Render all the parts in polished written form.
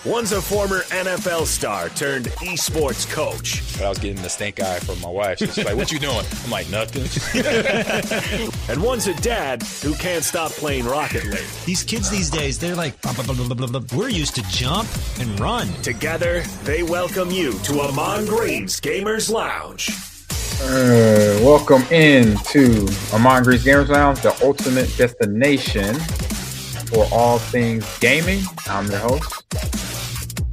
One's a former NFL star turned esports coach. But I was getting the stink eye from my wife. She's like, "What you doing?" I'm like, "Nothing." And one's a dad who can't stop playing Rocket League. These kids these days, they're like, blah, blah, blah, blah, blah, blah. We're used to jump and run. Together, they welcome you to Ahman Green's Gamers Lounge. Welcome into Ahman Green's Gamers Lounge, the ultimate destination for all things gaming. I'm your host,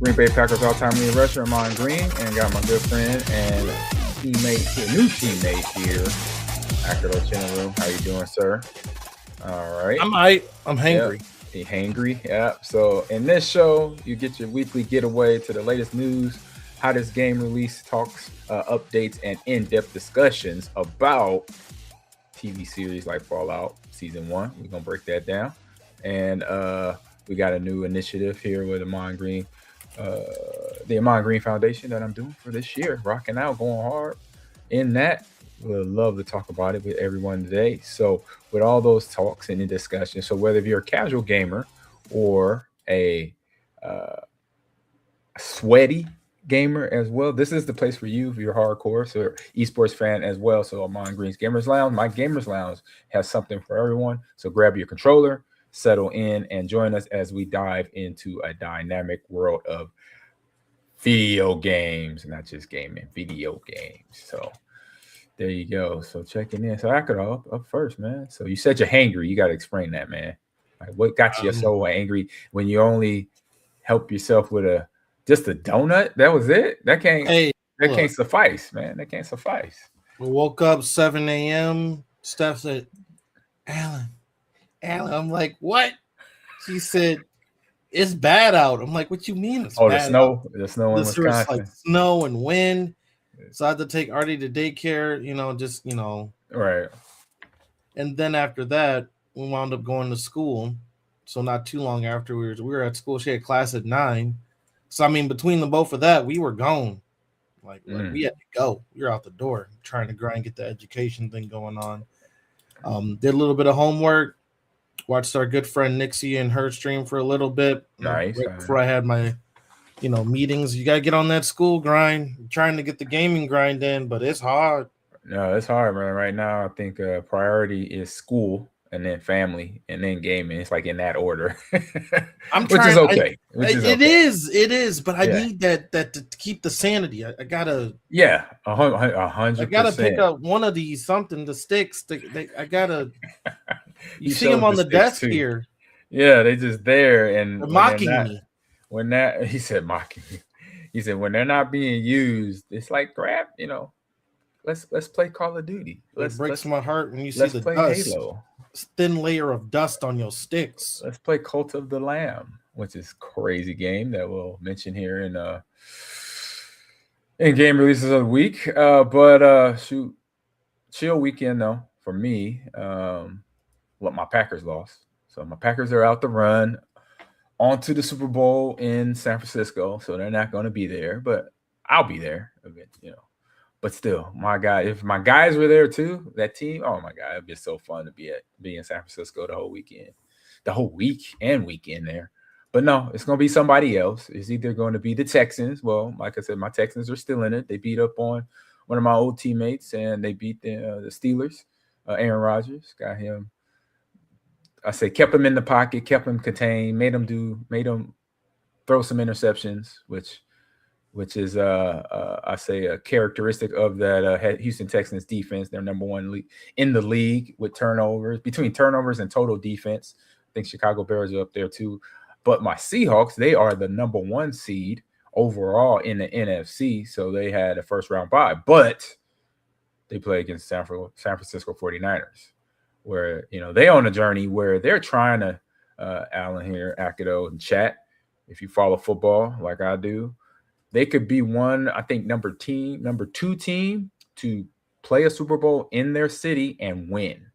Green Bay Packers all-time leading rusher, Ahman Green, and got my good friend and teammate, new teammate here, Akiro Chinaru. How you doing, sir? All right. I'm hangry. Yep. Hangry, yeah. So in this show, you get your weekly getaway to the latest news, hottest game release talks, updates, and in-depth discussions about TV series like Fallout Season 1. We're going to break that down. And we got a new initiative here with Ahman Green. The Ahman Green Foundation that I'm doing for this year, rocking out, going hard in that. We'd love to talk about it with everyone today. So with all those talks and in discussion, so whether you're a casual gamer or a sweaty gamer as well, this is the place for you if you're hardcore, so esports fan as well. So Ahman Green's Gamers Lounge, my Gamers Lounge has something for everyone. So grab your controller, settle in, and join us as we dive into a dynamic world of video games, not just gaming, video games. So there you go. So checking in. So I could up first, man. So you said you're hangry. You got to explain that, man. Like, what got you so angry when you only help yourself with just a donut? That was it? That can't suffice, man. That can't suffice. We woke up 7 a.m. Steph said, Alan, I'm like, what? She said, it's bad out. I'm like, what you mean? It's bad the snow out? The snow in Wisconsin. Like snow and wind. So I had to take Artie to daycare, Right. And then after that, we wound up going to school. So not too long after we were at school. She had class at 9. So I mean, between the both of that, we were gone. Like we had to go. We were out the door trying to grind, get the education thing going on. Did a little bit of homework. Watched our good friend Nixie and her stream for a little bit. Nice. Right before I had my, meetings. You got to get on that school grind. I'm trying to get the gaming grind in, but it's hard. No, it's hard, man. Right now, I think priority is school and then family and then gaming. It's like in that order, which is okay. It is. But I need that to keep the sanity. I gotta. Yeah, 100%. I gotta pick up one of these something. The sticks. I gotta. You see them on the desk too. Here. Yeah, they just there and they're mocking me. He said mocking me. He said when they're not being used, it's like grab. Let's play Call of Duty. It breaks my heart when you see the dust. Halo. Thin layer of dust on your sticks. Let's play Cult of the Lamb, which is a crazy game that we'll mention here in game releases of the week. But chill weekend though for me. My Packers lost, so my Packers are out to run onto the Super Bowl in San Francisco, so they're not going to be there, but I'll be there, But still, if my guys were there too, that team, oh my God, it'd be so fun to be in San Francisco the whole week and weekend there. But no, it's going to be somebody else. It's either going to be the Texans. Well, like I said, my Texans are still in it. They beat up on one of my old teammates, and they beat the Steelers. Aaron Rodgers got him. Kept him in the pocket, kept him contained, made him throw some interceptions, which is a characteristic of that Houston Texans defense. They're number one in the league with turnovers, between turnovers and total defense. I think Chicago Bears are up there too. But my Seahawks, they are the number 1 seed overall in the NFC, so they had a first round bye, but they play against San Francisco 49ers. Where they on a journey where they're trying to Alan here, Akido, and chat. If you follow football like I do, they could be number 2 team to play a Super Bowl in their city and win.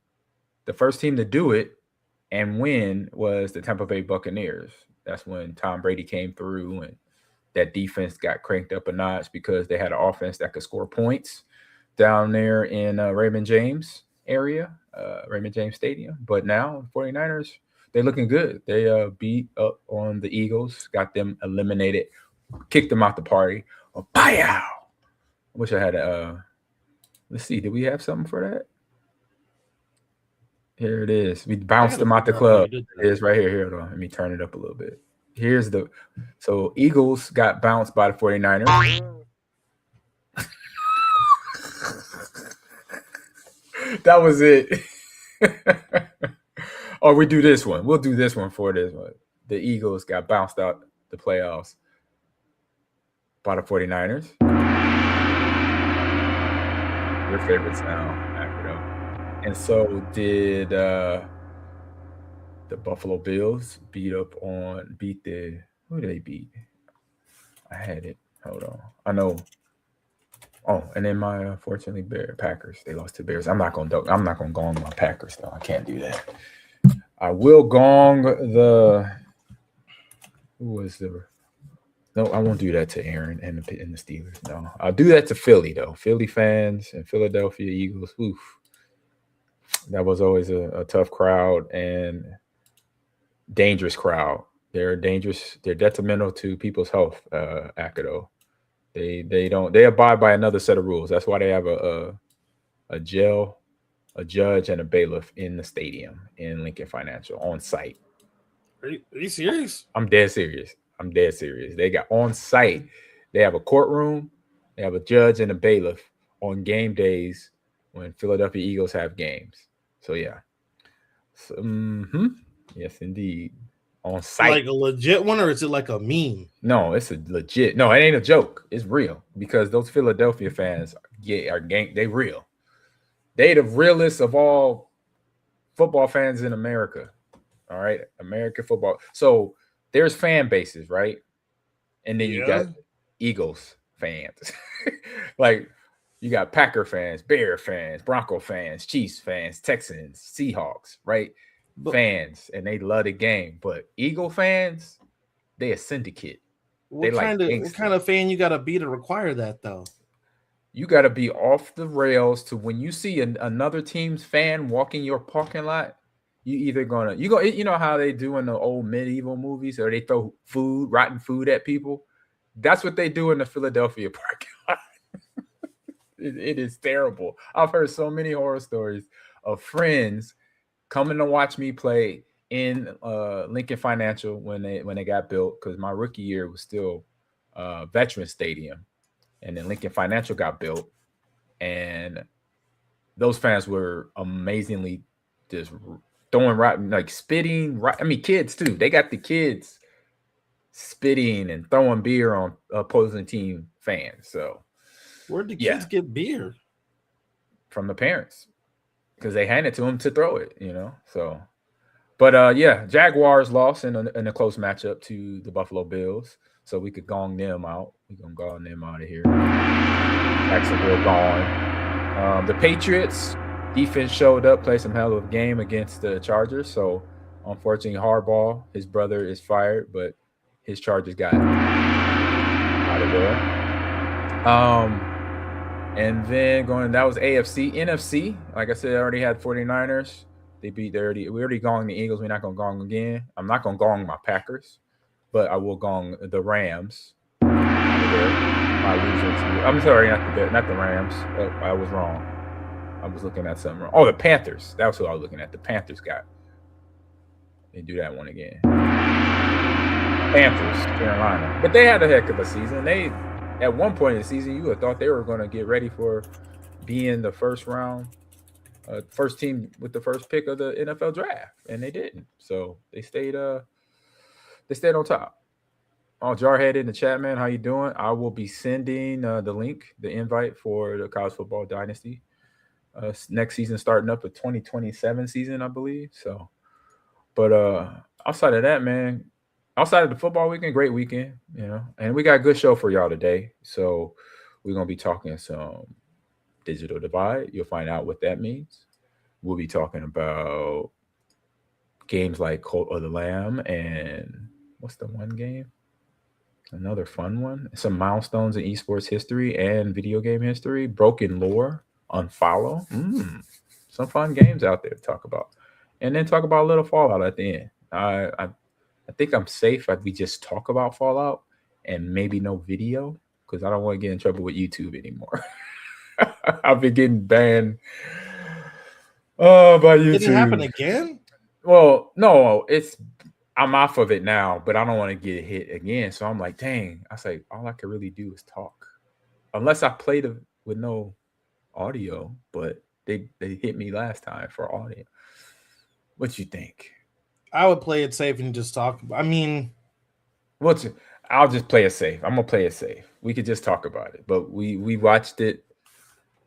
The first team to do it and win was the Tampa Bay Buccaneers. That's when Tom Brady came through and that defense got cranked up a notch because they had an offense that could score points down there in Raymond James area, Raymond James Stadium. But now 49ers, they're looking good. They beat up on the Eagles, got them eliminated, kicked them out the party. Oh, I wish I had a let's see, did we have something for that? Here it is. We bounced them out the club. It is right here. Here, let me turn it up a little bit. Here's so Eagles got bounced by the 49ers. That was it. Or we do this one. We'll do this one for this one. The Eagles got bounced out the playoffs by the 49ers. Your favorite sound, Acro. And so did the Buffalo Bills who did they beat? I had it. Hold on. I know. Oh, and then my unfortunately Packers. They lost to Bears. I'm not gonna gong my Packers though. I can't do that. I will gong no, I won't do that to Aaron and the Steelers. No, I'll do that to Philly though. Philly fans and Philadelphia Eagles. Oof, that was always a tough crowd and dangerous crowd. They're dangerous. They're detrimental to people's health. Akido. They abide by another set of rules. That's why they have a judge, and a bailiff in the stadium in Lincoln Financial on site. Are you serious? I'm dead serious. They got on site. They have a courtroom. They have a judge and a bailiff on game days when Philadelphia Eagles have games. So yeah. Yes, indeed. On site. Like a legit one, or is it like a meme? No, it's a legit. No, it ain't a joke. It's real because those Philadelphia fans they real. They the realest of all football fans in America. All right, American football. So there's fan bases, right? And then you got Eagles fans. Like you got Packer fans, Bear fans, Bronco fans, Chiefs fans, Texans, Seahawks, right? Fans, and they love the game. But Eagle fans, they a syndicate. What kind of fan you got to be to require that though? You got to be off the rails to when you see another team's fan walking your parking lot. You know how they do in the old medieval movies, or they throw rotten food at people. That's what they do in the Philadelphia parking lot. It is terrible. I've heard so many horror stories of friends coming to watch me play in Lincoln Financial when they got built, because my rookie year was still Veterans Stadium, and then Lincoln Financial got built, and those fans were amazingly just throwing rotten, like spitting. I mean, kids too. They got the kids spitting and throwing beer on opposing team fans. So where'd the kids get beer? From the parents, because they handed it to them to throw it, So, but Jaguars lost in a close matchup to the Buffalo Bills, so we could gong them out. We're gonna gong them out of here. Jacksonville gone. The Patriots defense showed up, played some hell of a game against the Chargers. So, unfortunately, Harbaugh, his brother, is fired, but his Chargers got out of there. And then that was AFC. NFC, like I said, I already had 49ers. We already gonged the Eagles. We're not going to gong again. I'm not going to gong my Packers, but I will gong the Rams. I'm sorry, not the Rams. Oh, I was wrong. I was looking at something wrong. Oh, the Panthers. That was who I was looking at. The Panthers got. They do that one again. Panthers, Carolina. But they had a heck of a season. At one point in the season, you would have thought they were going to get ready for being the first round, first team with the first pick of the NFL draft, and they didn't. So they stayed on top. Oh, Jarhead in the chat, man. How you doing? I will be sending the invite for the College Football Dynasty. Next season starting up, the 2027 season, I believe. So, but outside of that, man, outside of the football weekend, great weekend, and we got a good show for y'all today. So we're going to be talking some Digital Divide. You'll find out what that means. We'll be talking about games like Cult of the Lamb and what's the one game? Another fun one. Some milestones in esports history and video game history. Broken lore. Unfollow. Some fun games out there to talk about. And then talk about a little Fallout at the end. I think I'm safe if we just talk about Fallout and maybe no video because I don't want to get in trouble with YouTube anymore. I've been getting banned by YouTube. Did it happen again? Well, no, I'm off of it now, but I don't want to get hit again. So I'm like, dang, I say all I can really do is talk. Unless I played it with no audio, but they hit me last time for audio. What you think? I would play it safe and just talk. I mean, I'll just play it safe. I'm gonna play it safe. We could just talk about it. But we watched it.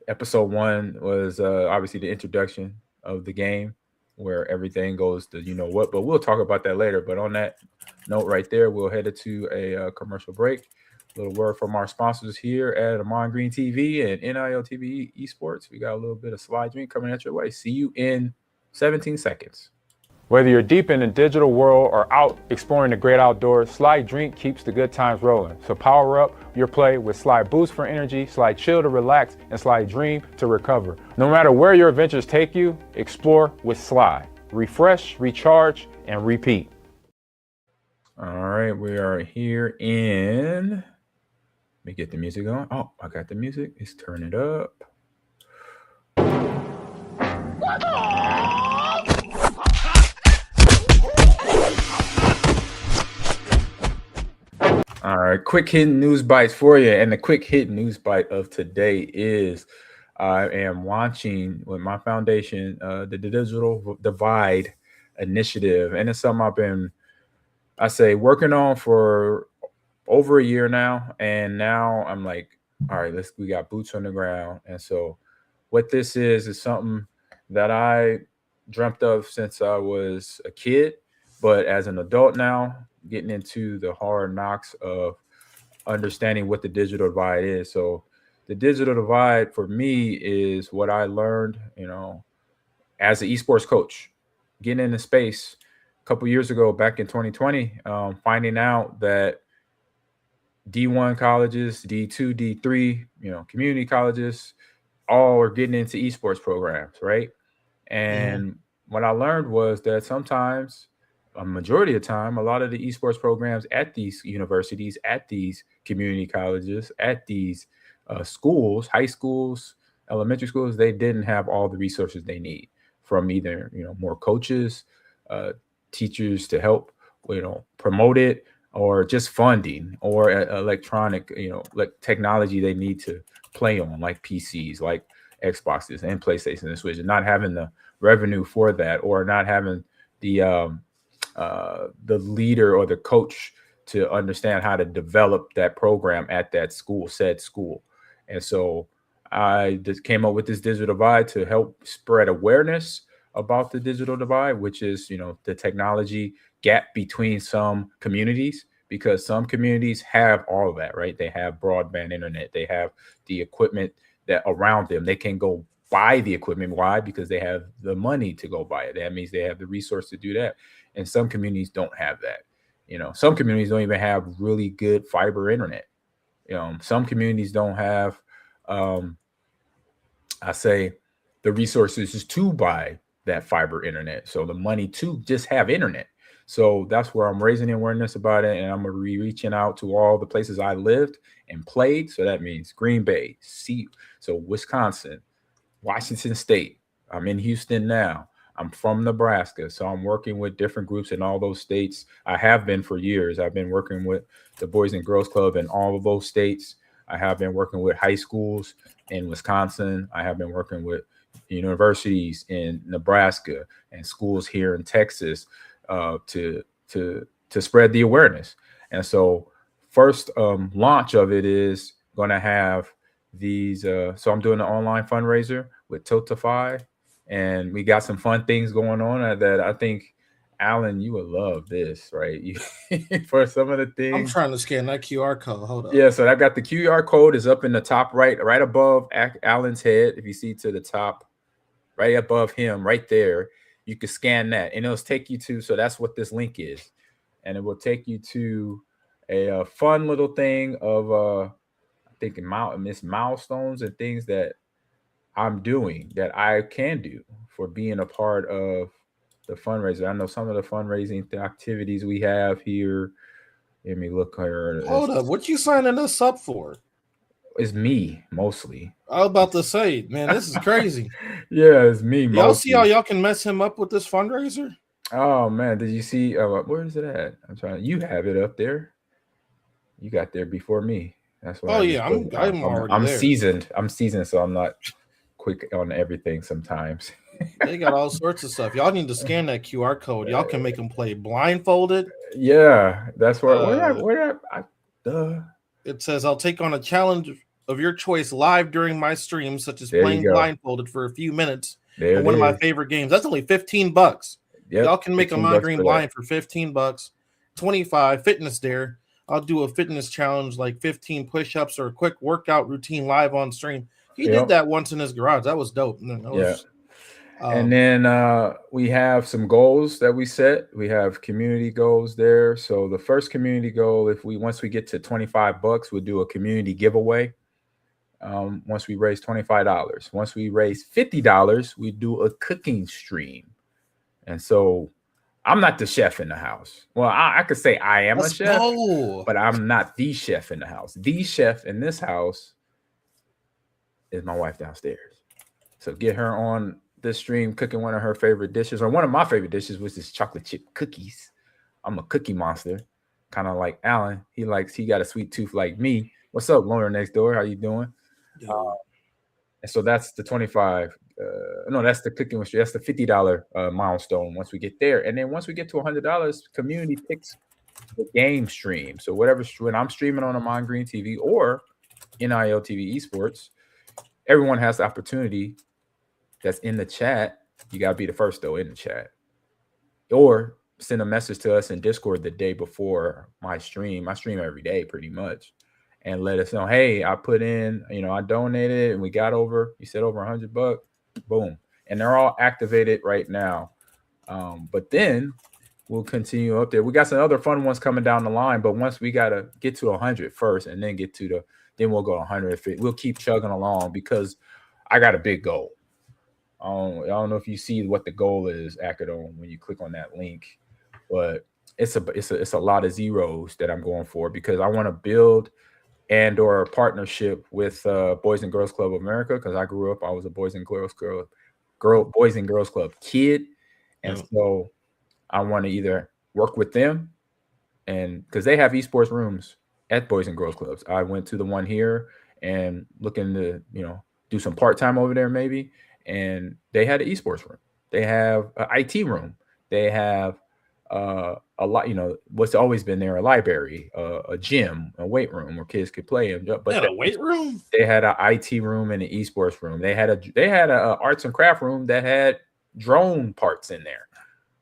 Episode 1 was obviously the introduction of the game, where everything goes to you know what. But we'll talk about that later. But on that note right there, we'll head to a commercial break. A little word from our sponsors here at Ahman Green TV and NIL TV Esports. We got a little bit of slide drink coming at your way. See you in 17 seconds. Whether you're deep in the digital world or out exploring the great outdoors, Slide Drink keeps the good times rolling. So power up your play with Slide Boost for energy, Slide Chill to relax, and Slide Dream to recover. No matter where your adventures take you, explore with Slide. Refresh, recharge, and repeat. All right, we are here in... Let me get the music on. Oh, I got the music. Let's turn it up. All right, quick hit news bites for you. And the quick hit news bite of today is I am launching with my foundation the Digital Divide Initiative. And it's something I've been, working on for over a year now. And now I'm like, all right, we got boots on the ground. And so what this is something that I dreamt of since I was a kid. But as an adult now, getting into the hard knocks of understanding what the digital divide is. So the digital divide for me is what I learned, as an esports coach, getting into space a couple years ago, back in 2020, finding out that D1 colleges, D2, D3, community colleges, all are getting into esports programs, right? And what I learned was that sometimes, a majority of the time, a lot of the esports programs at these universities, at these community colleges, at these schools, high schools, elementary schools, they didn't have all the resources they need from either, more coaches, teachers to help, promote it, or just funding or electronic, like technology they need to play on, like PCs, like Xboxes and PlayStation and Switch, and not having the revenue for that, or not having the leader or the coach to understand how to develop that program at that said school. And so I just came up with this digital divide to help spread awareness about the digital divide, which is, the technology gap between some communities, because some communities have all of that, right? They have broadband internet, they have the equipment that around them. They can go buy the equipment. Why? Because they have the money to go buy it. That means they have the resource to do that. And some communities don't have that. Some communities don't even have really good fiber internet. Some communities don't have, the resources to buy that fiber internet. So the money to just have internet. So that's where I'm raising awareness about it. And I'm going to be reaching out to all the places I lived and played. So that means Green Bay, Wisconsin, Washington State. I'm in Houston now. I'm from Nebraska. So I'm working with different groups in all those states. I have been for years. I've been working with the Boys and Girls Club in all of those states. I have been working with high schools in Wisconsin. I have been working with universities in Nebraska and schools here in Texas to spread the awareness. And so first launch of it is going to have these. So I'm doing an online fundraiser with Tiltify, and we got some fun things going on that I think, Alan, you would love this, right? For some of the things. I'm trying to scan that QR code. Hold up. Yeah, so I got the QR code is up in the top right above Alan's head. If you see to the top, right above him, right there, you can scan that, and it'll take you to. So that's what this link is, and it will take you to a fun little thing of I think milestones and things that I'm doing that I can do for being a part of the fundraiser. I know some of the fundraising activities we have here. Let me look here. Hold up, what you signing us up for? It's me mostly. I was about to say, man, this is crazy. Yeah, it's me. Y'all mostly. see how y'all can mess him up with this fundraiser? Oh man, did you see? Where is it at? I'm trying. You have it up there. You got there before me. That's why. Oh yeah, I'm already I'm there. seasoned. I'm seasoned, so I'm not quick on everything sometimes. They got all sorts of stuff. Y'all need to scan that QR code. Y'all can make them play blindfolded. Yeah, that's where It says, I'll take on a challenge of your choice live during my stream, such as There you playing go. blindfolded for a few minutes. There And one of my is. favorite games. That's only $15. Yep, Y'all can make a 15 mind bucks green for that. blind for $15. 25 fitness dare. I'll do a fitness challenge like 15 push-ups or a quick workout routine live on stream. He Yep. did that once in his garage. That was dope. And then we have some goals that we set. We have community goals there. So the first community goal, once we get to $25, we'll do a community giveaway. Once we raise $25, once we raise $50, we do a cooking stream. And so I'm not the chef in the house. Well, I could say I am a chef, but I'm not the chef in the house. The chef in this house is my wife downstairs. So get her on this stream cooking one of her favorite dishes, or one of my favorite dishes, which is chocolate chip cookies. I'm a cookie monster, kind of like Alan. He got a sweet tooth like me. What's up, Lauren next door? How you doing? And so that's the 25. No, that's the cooking stream. That's the $50 milestone once we get there. And then once we get to $100, community picks the game stream. So when I'm streaming on a Mind Green TV or NIL TV Esports, everyone has the opportunity that's in the chat. You got to be the first, though, in the chat. Or send a message to us in Discord the day before my stream. I stream every day pretty much. And let us know, hey, I put in, I donated and we got you said over $100. Boom. And they're all activated right now. But then we'll continue up there. We got some other fun ones coming down the line, but once we got to get to 100 first and then then we'll go 150. We'll keep chugging along because I got a big goal. I don't know if you see what the goal is, Akadon, when you click on that link, but it's a lot of zeros that I'm going for because I want to build or a partnership with Boys and Girls Club of America, because I was a Boys and Girls Club kid, and so I want to either work with them, and because they have esports rooms at Boys and Girls Clubs. I went to the one here and looking to do some part-time over there maybe, and they had an esports room. They have an IT room. They have a lot, what's always been there, a library, a gym, a weight room where kids could play. But a weight room? They had an IT room and an esports room. They had a arts and craft room that had drone parts in there,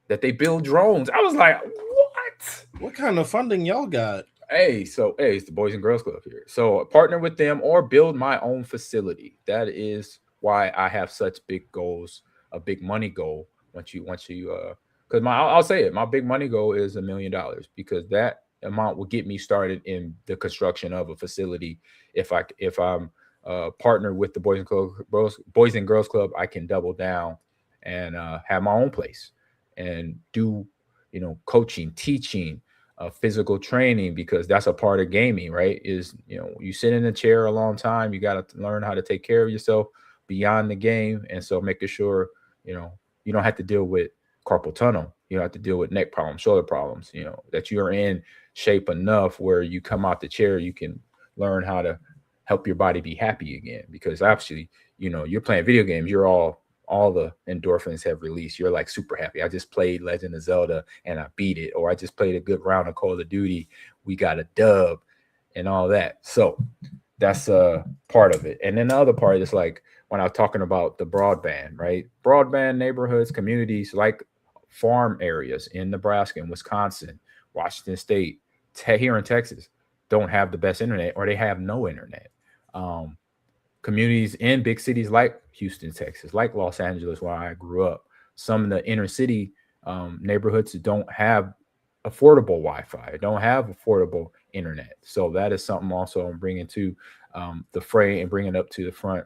that they build drones. I was like, what? What kind of funding y'all got? It's the Boys and Girls Club here. So partner with them or build my own facility. That is why I have such big goals, a big money goal. Because I'll say it, my big money goal is $1 million, because that amount will get me started in the construction of a facility. If I'm partnered with the Boys and Girls Club, I can double down and have my own place and do coaching, teaching, physical training, because that's a part of gaming, right? Is you sit in a chair a long time, you got to learn how to take care of yourself beyond the game, and so making sure you don't have to deal with carpal tunnel. You don't have to deal with neck problems, shoulder problems, that you're in shape enough where you come out the chair, you can learn how to help your body be happy again. Because actually, you're playing video games, you're all the endorphins have released. You're like super happy. I just played Legend of Zelda and I beat it. Or I just played a good round of Call of Duty. We got a dub and all that. So that's part of it. And then the other part is like when I was talking about the broadband, right? Broadband neighborhoods, communities like farm areas in Nebraska and Wisconsin, Washington State, here in Texas, don't have the best internet, or they have no internet. Communities in big cities like Houston, Texas, like Los Angeles, where I grew up, some of the inner city neighborhoods don't have affordable Wi-Fi, don't have affordable internet. So that is something also I'm bringing to the fray and bringing up to the front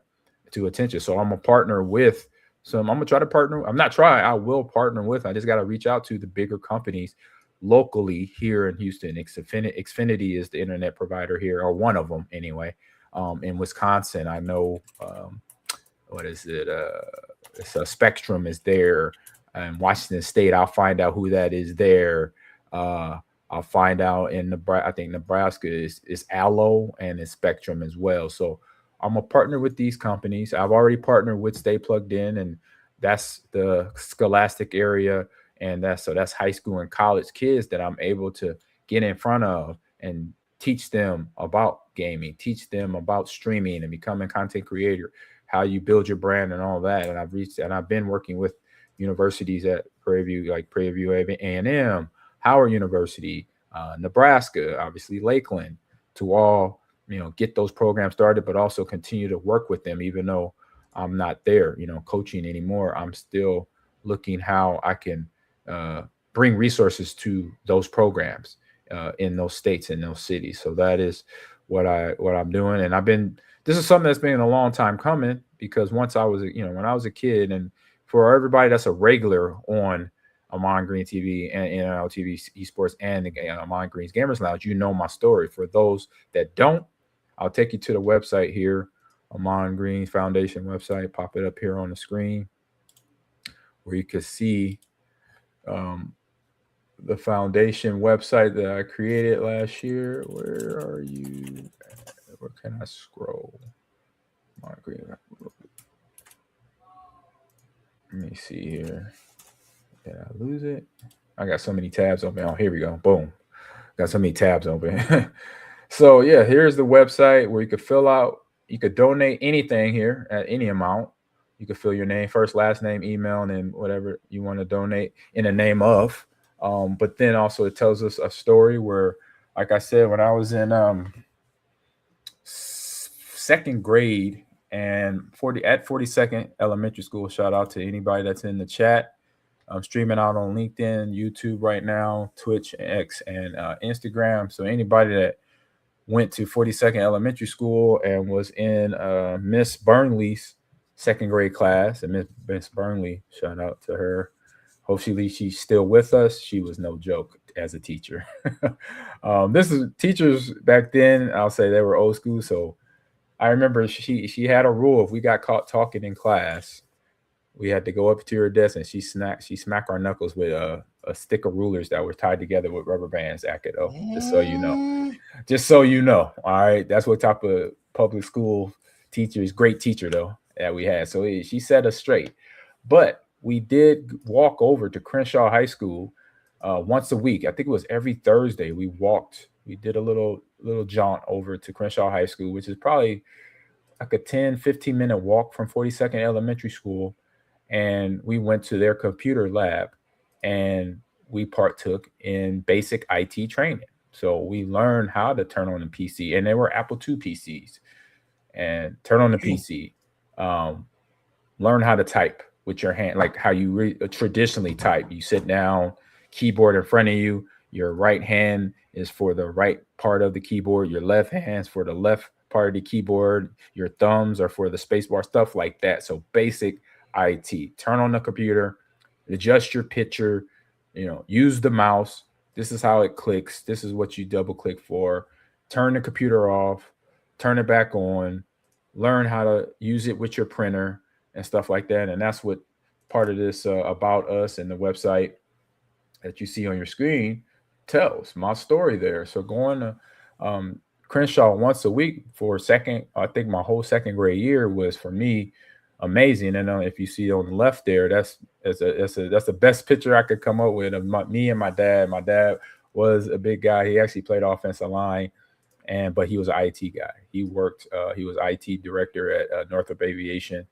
to attention. So I'm a partner with I'm going to try to partner. I'm not trying. I will partner with. I just got to reach out to the bigger companies locally here in Houston. Xfinity is the internet provider here, or one of them anyway. In Wisconsin, I know, what is it? It's a Spectrum is there. Washington State, I'll find out who that is there. I'll find out in Nebraska. I think Nebraska is Allo and it's Spectrum as well. So I'm a partner with these companies. I've already partnered with Stay Plugged In, and that's the Scholastic area. And that's high school and college kids that I'm able to get in front of and teach them about gaming, teach them about streaming and becoming a content creator, how you build your brand and all that. And I've been working with universities at Prairie View, like Prairie View A&M, Howard University, Nebraska, obviously Lakeland, to all, get those programs started, but also continue to work with them, even though I'm not there, coaching anymore. I'm still looking how I can bring resources to those programs in those states and those cities. So that is what I'm doing. And this is something that's been a long time coming, because once I was, when I was a kid, and for everybody that's a regular on Ahman Green TV and NL TV Esports and the Ahman Green's Gamers Lounge, my story. For those that don't, I'll take you to the website here, Ahman Green Foundation website. Pop it up here on the screen, where you can see the foundation website that I created last year. Where are you? Where can I scroll? Ahman Green. Let me see here. Did I lose it? I got so many tabs open. Oh, here we go. Boom. Got so many tabs open. So yeah, here's the website where you could fill out, you could donate anything here at any amount. You could fill your name, first, last name, email, and then whatever you want to donate in the name of. But then also it tells us a story where, like I said, when I was in second grade and at 42nd Elementary School, shout out to anybody that's in the chat. I'm streaming out on LinkedIn, YouTube right now, Twitch, X, and Instagram. So anybody that went to 42nd Elementary School and was in Miss Burnley's second grade class, and Miss Burnley, shout out to her. Hopefully she's still with us. She was no joke as a teacher. This is teachers back then. I'll say they were old school. So I remember she had a rule: if we got caught talking in class, we had to go up to her desk and she smacked our knuckles with a stick of rulers that were tied together with rubber bands. Akido, just so you know. All right, that's what type of public school teachers, great teacher though, that we had. So she set us straight. But we did walk over to Crenshaw High School once a week. I think it was every Thursday. We did a little jaunt over to Crenshaw High School, which is probably like a 10-15 minute walk from 42nd Elementary School. And we went to their computer lab and we partook in basic IT training. So we learned how to turn on the PC, and they were Apple II PCs, and turn on the PC, learn how to type with your hand, like how you traditionally type. You sit down, keyboard in front of you, your right hand is for the right part of the keyboard, your left hand's for the left part of the keyboard, your thumbs are for the spacebar, stuff like that. So basic IT. Turn on the computer, adjust your picture, use the mouse. This is how it clicks. This is what you double click for. Turn the computer off, turn it back on, learn how to use it with your printer and stuff like that. And that's what part of this about us and the website that you see on your screen tells my story there. So going to Crenshaw once a week for I think my whole second grade year was, for me, amazing. And if you see on the left there, that's the best picture I could come up with of me and my dad. My dad was a big guy. He actually played offensive line, but he was an IT guy. He worked. He was IT director at Northrop Aviation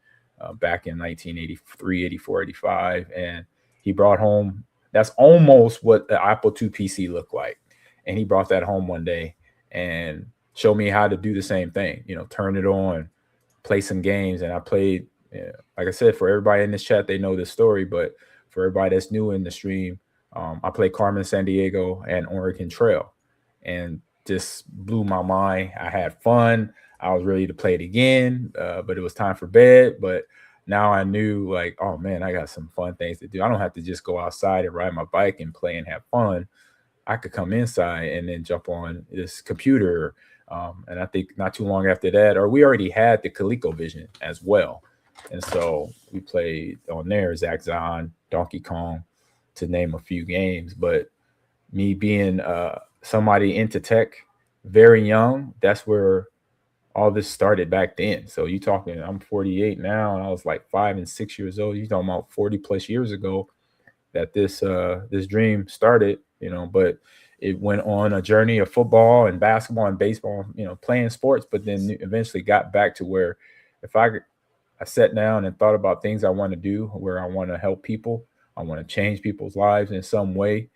back in 1983, 84, 85, and he brought home. That's almost what the Apple II PC looked like, and he brought that home one day and showed me how to do the same thing. Turn it on, play some games, and I played. Like I said, for everybody in this chat, they know this story, but for everybody that's new in the stream, I played Carmen Sandiego and Oregon Trail. And just blew my mind. I had fun. I was ready to play it again, but it was time for bed. But now I knew, like, oh man, I got some fun things to do. I don't have to just go outside and ride my bike and play and have fun. I could come inside and then jump on this computer. And I think not too long after that, or we already had the ColecoVision as well. And so we played on there, Zach Zahn, Donkey Kong, to name a few games. But me being somebody into tech very young, that's where all this started back then. So you talking, I'm 48 now, and I was like 5 and 6 years old. You talking about 40 plus years ago that this dream started, but it went on a journey of football and basketball and baseball, playing sports, but then eventually got back to where if I sat down and thought about things I want to do, where I want to help people, I want to change people's lives in some way,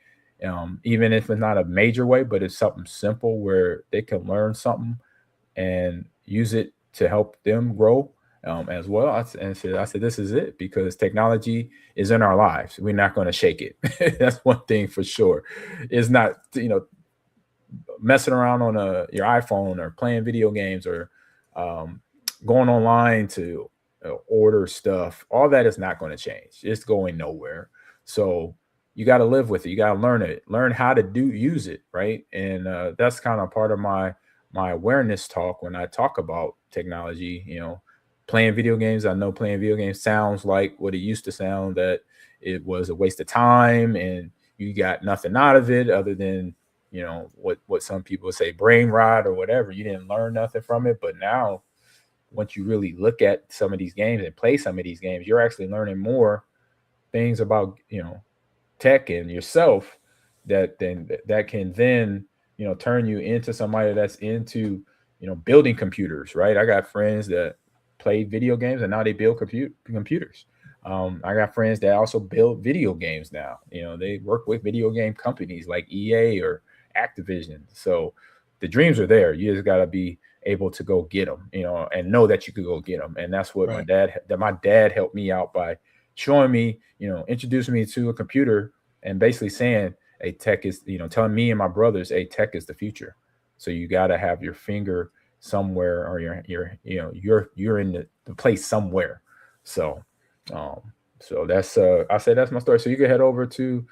even if it's not a major way, but it's something simple where they can learn something and use it to help them grow as well. I said, this is it, because technology is in our lives. We're not going to shake it. That's one thing for sure. It's not, messing around on your iPhone or playing video games or going online to order stuff. All that is not going to change. It's going nowhere. So you got to live with it. You got to learn it, learn how to use it. Right. And that's kind of part of my awareness talk when I talk about technology, playing video games. I know playing video games sounds like what it used to sound, that it was a waste of time and you got nothing out of it other than, what some people say, brain rot or whatever. You didn't learn nothing from it. But now, once you really look at some of these games and play some of these games, you're actually learning more things about, tech and yourself that can then, turn you into somebody that's into, building computers, right? I got friends that play video games and now they build computers. I got friends that also build video games now. They work with video game companies like EA or Activision. So the dreams are there. You just got to be able to go get them, and know that you could go get them. And that's what my dad helped me out by showing me, introducing me to a computer and basically saying, hey, tech is, telling me and my brothers, hey, tech is the future. So you got to have your finger somewhere, or you're in the place somewhere. So that's I say that's my story. So you can head over to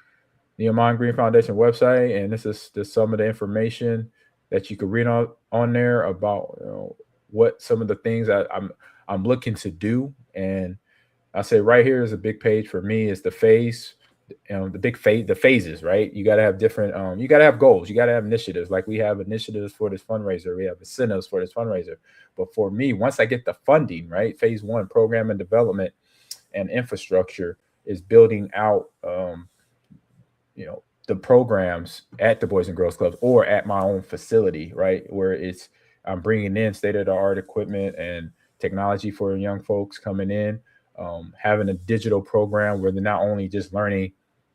the Ahman Green Foundation website, and this is some of the information that you could read on there about what some of the things I'm looking to do. And I say right here is a big page for me is the phase, the phases, right? You got to have different, you got to have goals. You got to have initiatives. Like we have initiatives for this fundraiser. We have incentives for this fundraiser. But for me, once I get the funding, right, phase 1, program and development and infrastructure is building out, the programs at the Boys and Girls Clubs or at my own facility, right, where I'm bringing in state-of-the-art equipment and technology for young folks coming in, having a digital program where they're not only just learning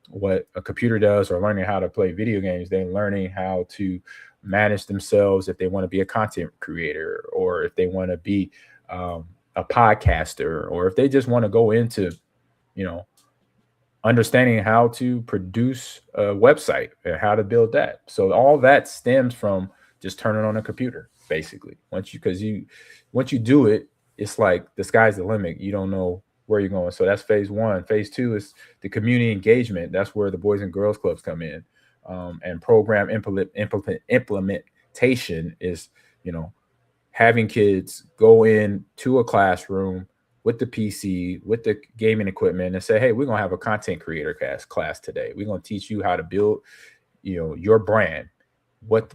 what a computer does or learning how to play video games, they're learning how to manage themselves if they want to be a content creator, or if they want to be a podcaster, or if they just want to go into, understanding how to produce a website and how to build that. So all that stems from just turning on a computer, basically. Once you do it, it's like the sky's the limit. You don't know where you're going. So that's phase 1. Phase 2 is the community engagement. That's where the Boys and Girls Clubs come in. And program implementation is, having kids go into a classroom with the PC, with the gaming equipment, and say, hey, we're going to have a content creator class today. We're going to teach you how to build, your brand, what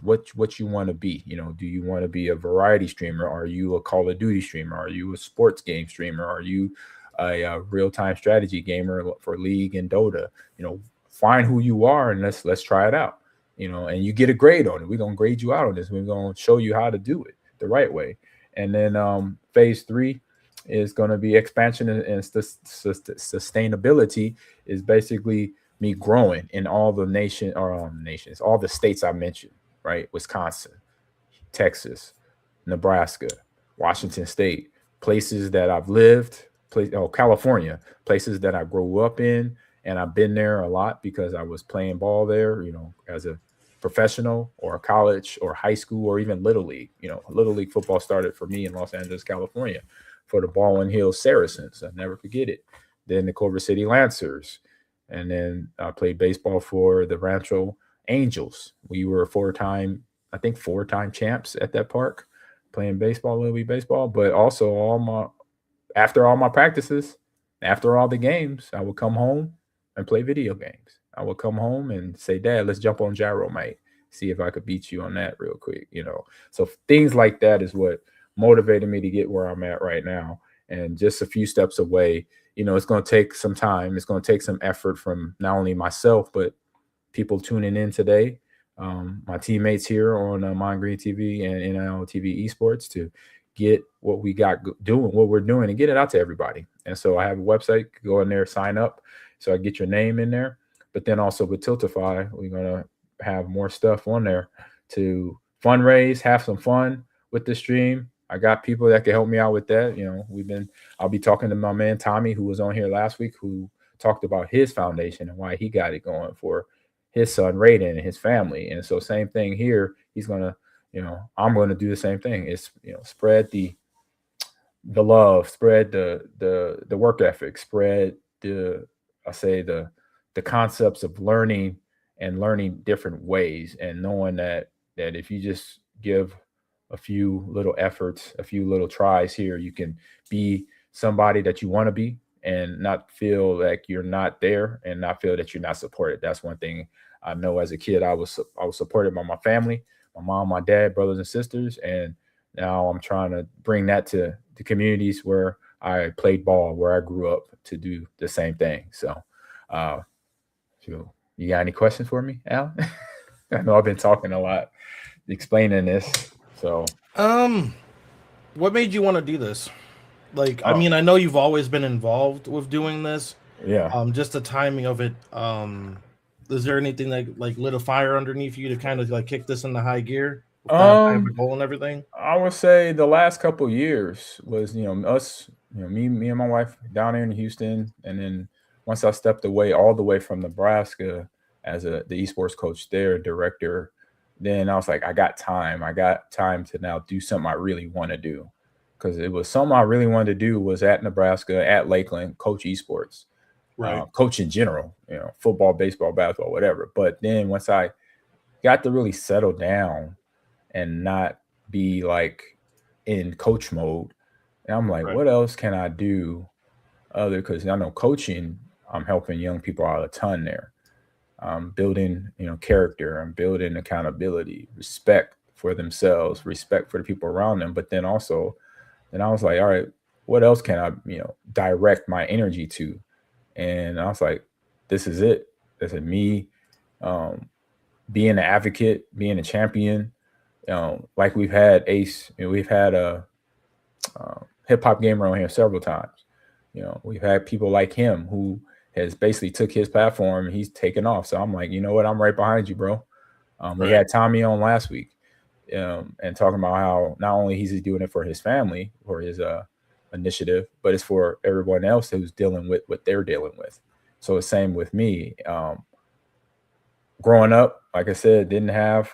you want to be. Do you want to be a variety streamer? Are you a Call of Duty streamer? Are you a sports game streamer? Are you a real-time strategy gamer for League and Dota? Find who you are and let's try it out. And you get a grade on it. We're going to grade you out on this. We're going to show you how to do it the right way. And then phase 3 is going to be expansion and sustainability, is basically me growing in all the nations, all the states I mentioned, right? Wisconsin, Texas, Nebraska, Washington State, places that I've lived, California, places that I grew up in. And I've been there a lot because I was playing ball there, as a professional or college or high school or even little league. Little league football started for me in Los Angeles, California, for the Baldwin Hills Saracens. I'll never forget it. Then the Culver City Lancers, and then I played baseball for the Rancho Angels. We were four-time champs at that park, playing baseball, Little League baseball. But also after all my practices, after all the games, I would come home and play video games. I would come home and say, Dad, let's jump on Gyromite, see if I could beat you on that real quick. So things like that is what motivated me to get where I'm at right now. And just a few steps away, it's going to take some time. It's going to take some effort from not only myself, but people tuning in today, my teammates here on Mind Green TV and NIL TV Esports, to get what we got doing, what we're doing, and get it out to everybody. And so I have a website, go in there, sign up, so I get your name in there. But then also with Tiltify, we're going to have more stuff on there to fundraise, have some fun with the stream. I got people that can help me out with that. I'll be talking to my man Tommy, who was on here last week, who talked about his foundation and why he got it going for his son Raiden and his family. And so same thing here. He's going to, I'm going to do the same thing. It's, spread the love, spread the work ethic, spread the concepts of learning and learning different ways, and knowing that if you just give a few little efforts, a few little tries here, you can be somebody that you want to be and not feel like you're not there and not feel that you're not supported. That's one thing I know. As a kid, I was supported by my family, my mom, my dad, brothers and sisters, and now I'm trying to bring that to the communities where I played ball, where I grew up, to do the same thing. So you got any questions for me, Al? I know I've been talking a lot, explaining this. So, what made you want to do this? I mean, I know you've always been involved with doing this. Yeah. Just the timing of it. Is there anything that lit a fire underneath you to kind of kick this into high gear? Have a goal and everything. I would say the last couple of years was, us, me and my wife down here in Houston, and then once I stepped away all the way from Nebraska as the esports coach there, director, then I was like, I got time. I got time to now do something I really want to do, because it was something I really wanted to do was at Nebraska, at Lakeland, coach esports, right? Coach in general, football, baseball, basketball, whatever. But then once I got to really settle down and not be in coach mode, and I'm like, What else can I do because I know coaching, I'm helping young people out a ton there. I'm building, character. I'm building accountability, respect for themselves, respect for the people around them. But then also, I was like, all right, what else can I, direct my energy to? And I was like, this is it. This is me being an advocate, being a champion. Like we've had Ace, we've had a hip hop gamer on here several times. We've had people like him who has basically took his platform and he's taken off. So I'm like, you know what? I'm right behind you, bro. We had Tommy on last week and talking about how not only he's doing it for his family, for his initiative, but it's for everyone else who's dealing with what they're dealing with. So the same with me. Growing up, like I said, I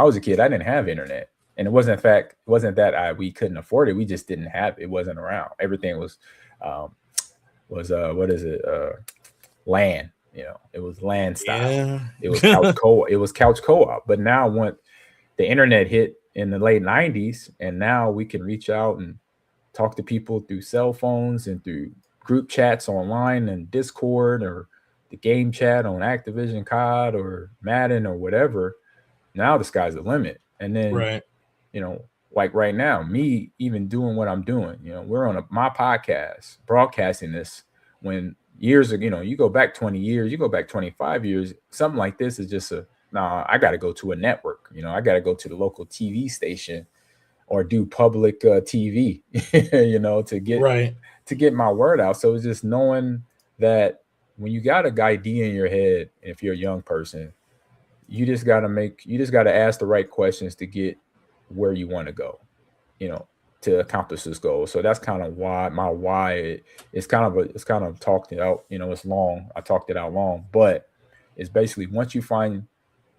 was a kid, I didn't have internet. And it wasn't that we couldn't afford it. We just didn't have it. It wasn't around. Everything was LAN. It was LAN style. Yeah. It was couch co-op. It was couch co-op. But now when the internet hit in the late 90s, and now we can reach out and talk to people through cell phones and through group chats online and Discord or the game chat on Activision COD or Madden or whatever. Now the sky's the limit. And then like right now, me even doing what I'm doing, we're on my podcast, broadcasting this when years ago, you go back 20 years, you go back 25 years, something like this is just I got to go to a network, I got to go to the local TV station or do public TV, to get my word out. So it's just knowing that when you got a idea in your head, if you're a young person, you just got to ask the right questions to get where you want to go, to accomplish this goal. So that's kind of why it's kind of talked it out, it's long. I talked it out long, but it's basically once you find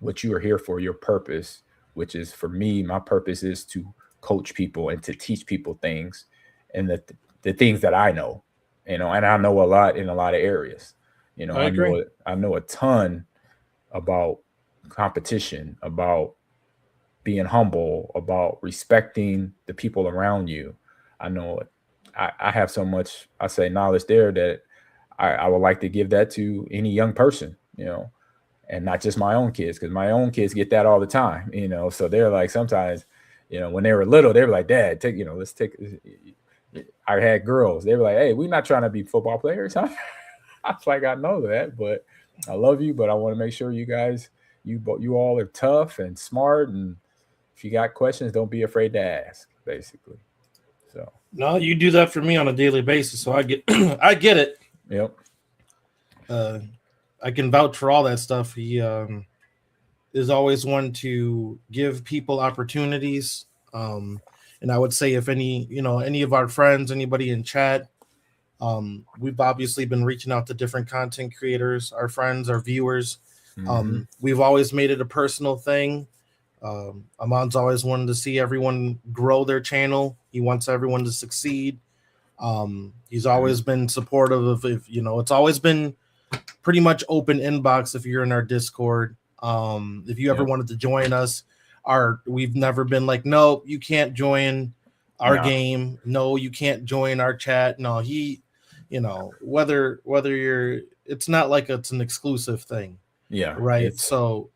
what you are here for, your purpose, which is for me, my purpose is to coach people and to teach people things, and the things that I know, and I know a lot in a lot of areas. I agree. I know a ton about competition, about being humble, about respecting the people around you. I know I have so much, I say, knowledge there that I would like to give that to any young person, and not just my own kids, because my own kids get that all the time, so they're like, sometimes, when they were little, they were like, Dad, let's take, I had girls, they were like, hey, we're not trying to be football players, huh? I was like, I know that, but I love you, but I want to make sure you guys, you all are tough and smart, and if you got questions, don't be afraid to ask, basically. So no, you do that for me on a daily basis, so I get I get it. Yep. I can vouch for all that stuff. He is always one to give people opportunities. And I would say if any of our friends, anybody in chat, we've obviously been reaching out to different content creators, our friends, our viewers. We've always made it a personal thing. Ahman's always wanted to see everyone grow their channel. He wants everyone to succeed. He's always been supportive of, it's always been pretty much open inbox if you're in our Discord. If you ever wanted to join us, we've never been like, no, you can't join our game. No, you can't join our chat. No, whether you're, it's not like it's an exclusive thing. Yeah. Right. It's for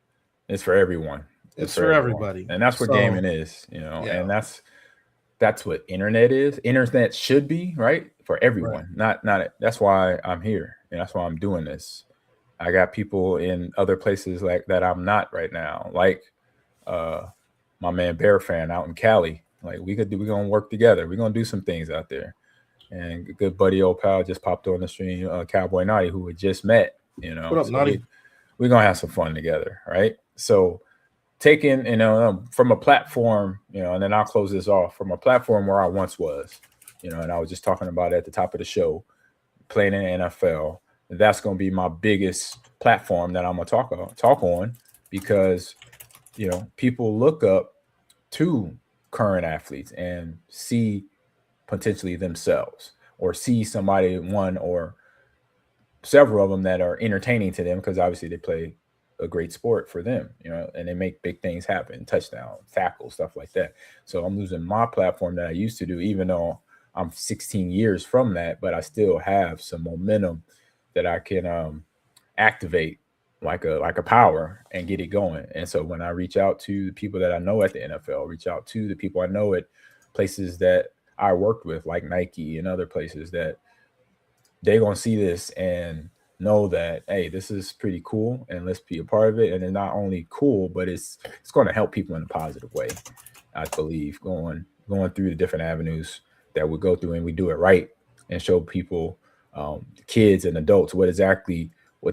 everyone. It's for everybody. And that's what gaming is, and that's what internet is. Internet should be, right, for everyone. Right. Not that's why I'm here, and that's why I'm doing this. I got people in other places like that I'm not right now, like my man Bear Fan out in Cali. Like we're gonna work together. We're gonna do some things out there. And a good buddy, old pal, just popped on the stream, Cowboy Naughty, who we just met. What up, Naughty? We're gonna have some fun together, right? So taking, from a platform, and then I'll close this off, from a platform where I once was, and I was just talking about it at the top of the show, playing in the NFL. That's going to be my biggest platform that I'm going to talk on, because, people look up to current athletes and see potentially themselves, or see somebody, one or several of them, that are entertaining to them, because obviously they play a great sport for them, and they make big things happen, touchdown, tackle, stuff like that. So I'm losing my platform that I used to do, even though I'm 16 years from that, but I still have some momentum that I can activate like a power and get it going. And so when I reach out to the people that I know at the NFL, reach out to the people I know at places that I worked with, like Nike and other places, that they're going to see this and know that, hey, this is pretty cool, and let's be a part of it. And it's not only cool, but it's going to help people in a positive way, I believe, going through the different avenues that we go through, and we do it right, and show people, kids and adults, what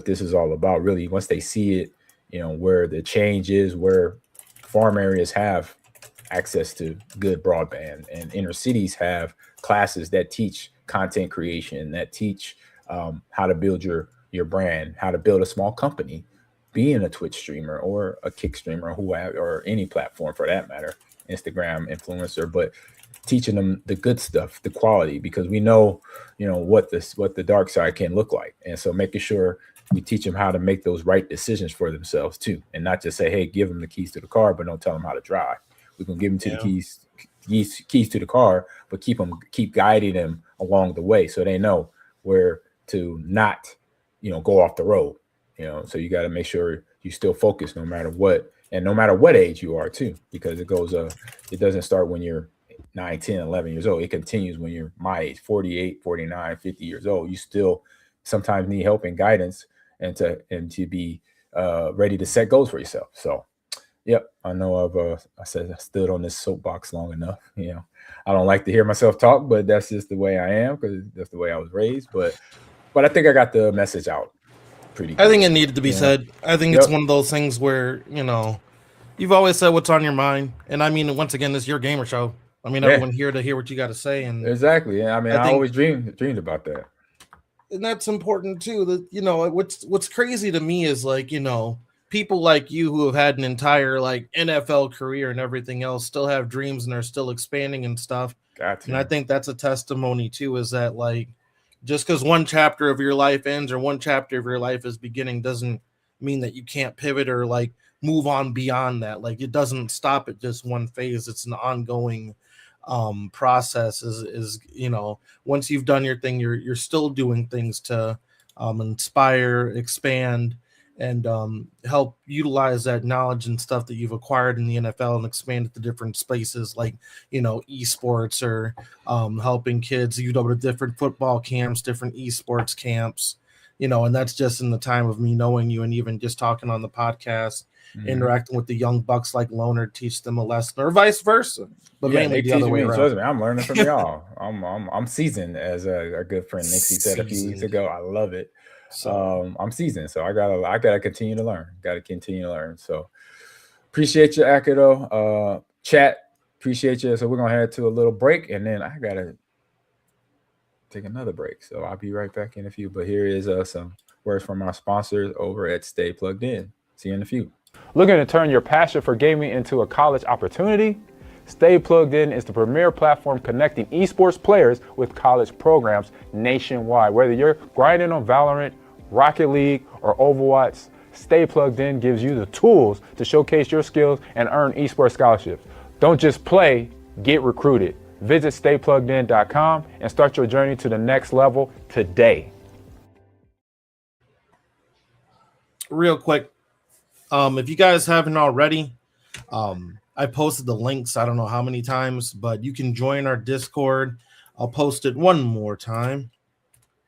this is all about, really, once they see it, where the change is, where farm areas have access to good broadband, and inner cities have classes that teach content creation, that teach how to build your brand, how to build a small company, being a Twitch streamer or a Kick streamer, or any platform for that matter, Instagram influencer, but teaching them the good stuff, the quality, because we know, what the dark side can look like. And so making sure we teach them how to make those right decisions for themselves too, and not just say, hey, give them the keys to the car, but don't tell them how to drive. We can give them the keys to the car, but keep guiding them along the way, so they know where to not, go off the road, so you got to make sure you still focus no matter what, and no matter what age you are too, because it doesn't start when you're 9, 10, 11 years old. It continues when you're my age, 48, 49, 50 years old. You still sometimes need help and guidance, and to be ready to set goals for yourself. So, yep, I know I stood on this soapbox long enough. I don't like to hear myself talk, but that's just the way I am, because that's the way I was raised. But I think I got the message out pretty good. I think it needed to be said. I think it's one of those things where, you've always said what's on your mind. And I mean, once again, this is your gamer show. I mean, everyone here to hear what you got to say. And exactly. I mean, I always dreamed about that. And that's important too. That, what's crazy to me is, like, people like you who have had an entire like NFL career and everything else still have dreams and are still expanding and stuff. Got And I think that's a testimony too, is that like just because one chapter of your life ends or one chapter of your life is beginning doesn't mean that you can't pivot or like move on beyond that. Like it doesn't stop at just one phase. It's an ongoing process. Is you know, once you've done your thing, you're still doing things to inspire, expand, and help utilize that knowledge and stuff that you've acquired in the NFL and expand it to different spaces like, you know, esports or helping kids. You go to different football camps, different esports camps, you know, and that's just in the time of me knowing you and even just talking on the podcast, interacting with the young bucks like Loner, teach them a lesson or vice versa. But mainly the other way around. I'm learning from y'all. I'm seasoned, as a good friend Nixie said a few weeks ago. I love it. So I'm seasoned, so I gotta continue to learn. So appreciate you, Akido. Chat, appreciate you. So we're gonna head to a little break, and then I gotta take another break. So I'll be right back in a few. But here is some words from our sponsors over at Stay Plugged In. See you in a few. Looking to turn your passion for gaming into a college opportunity? Stay Plugged In is the premier platform connecting esports players with college programs nationwide. Whether you're grinding on Valorant, Rocket League, or Overwatch, Stay Plugged In gives you the tools to showcase your skills and earn esports scholarships. Don't just play, get recruited. Visit staypluggedin.com and start your journey to the next level today. Real quick, if you guys haven't already, I posted the links, I don't know how many times, but you can join our Discord. I'll post it one more time.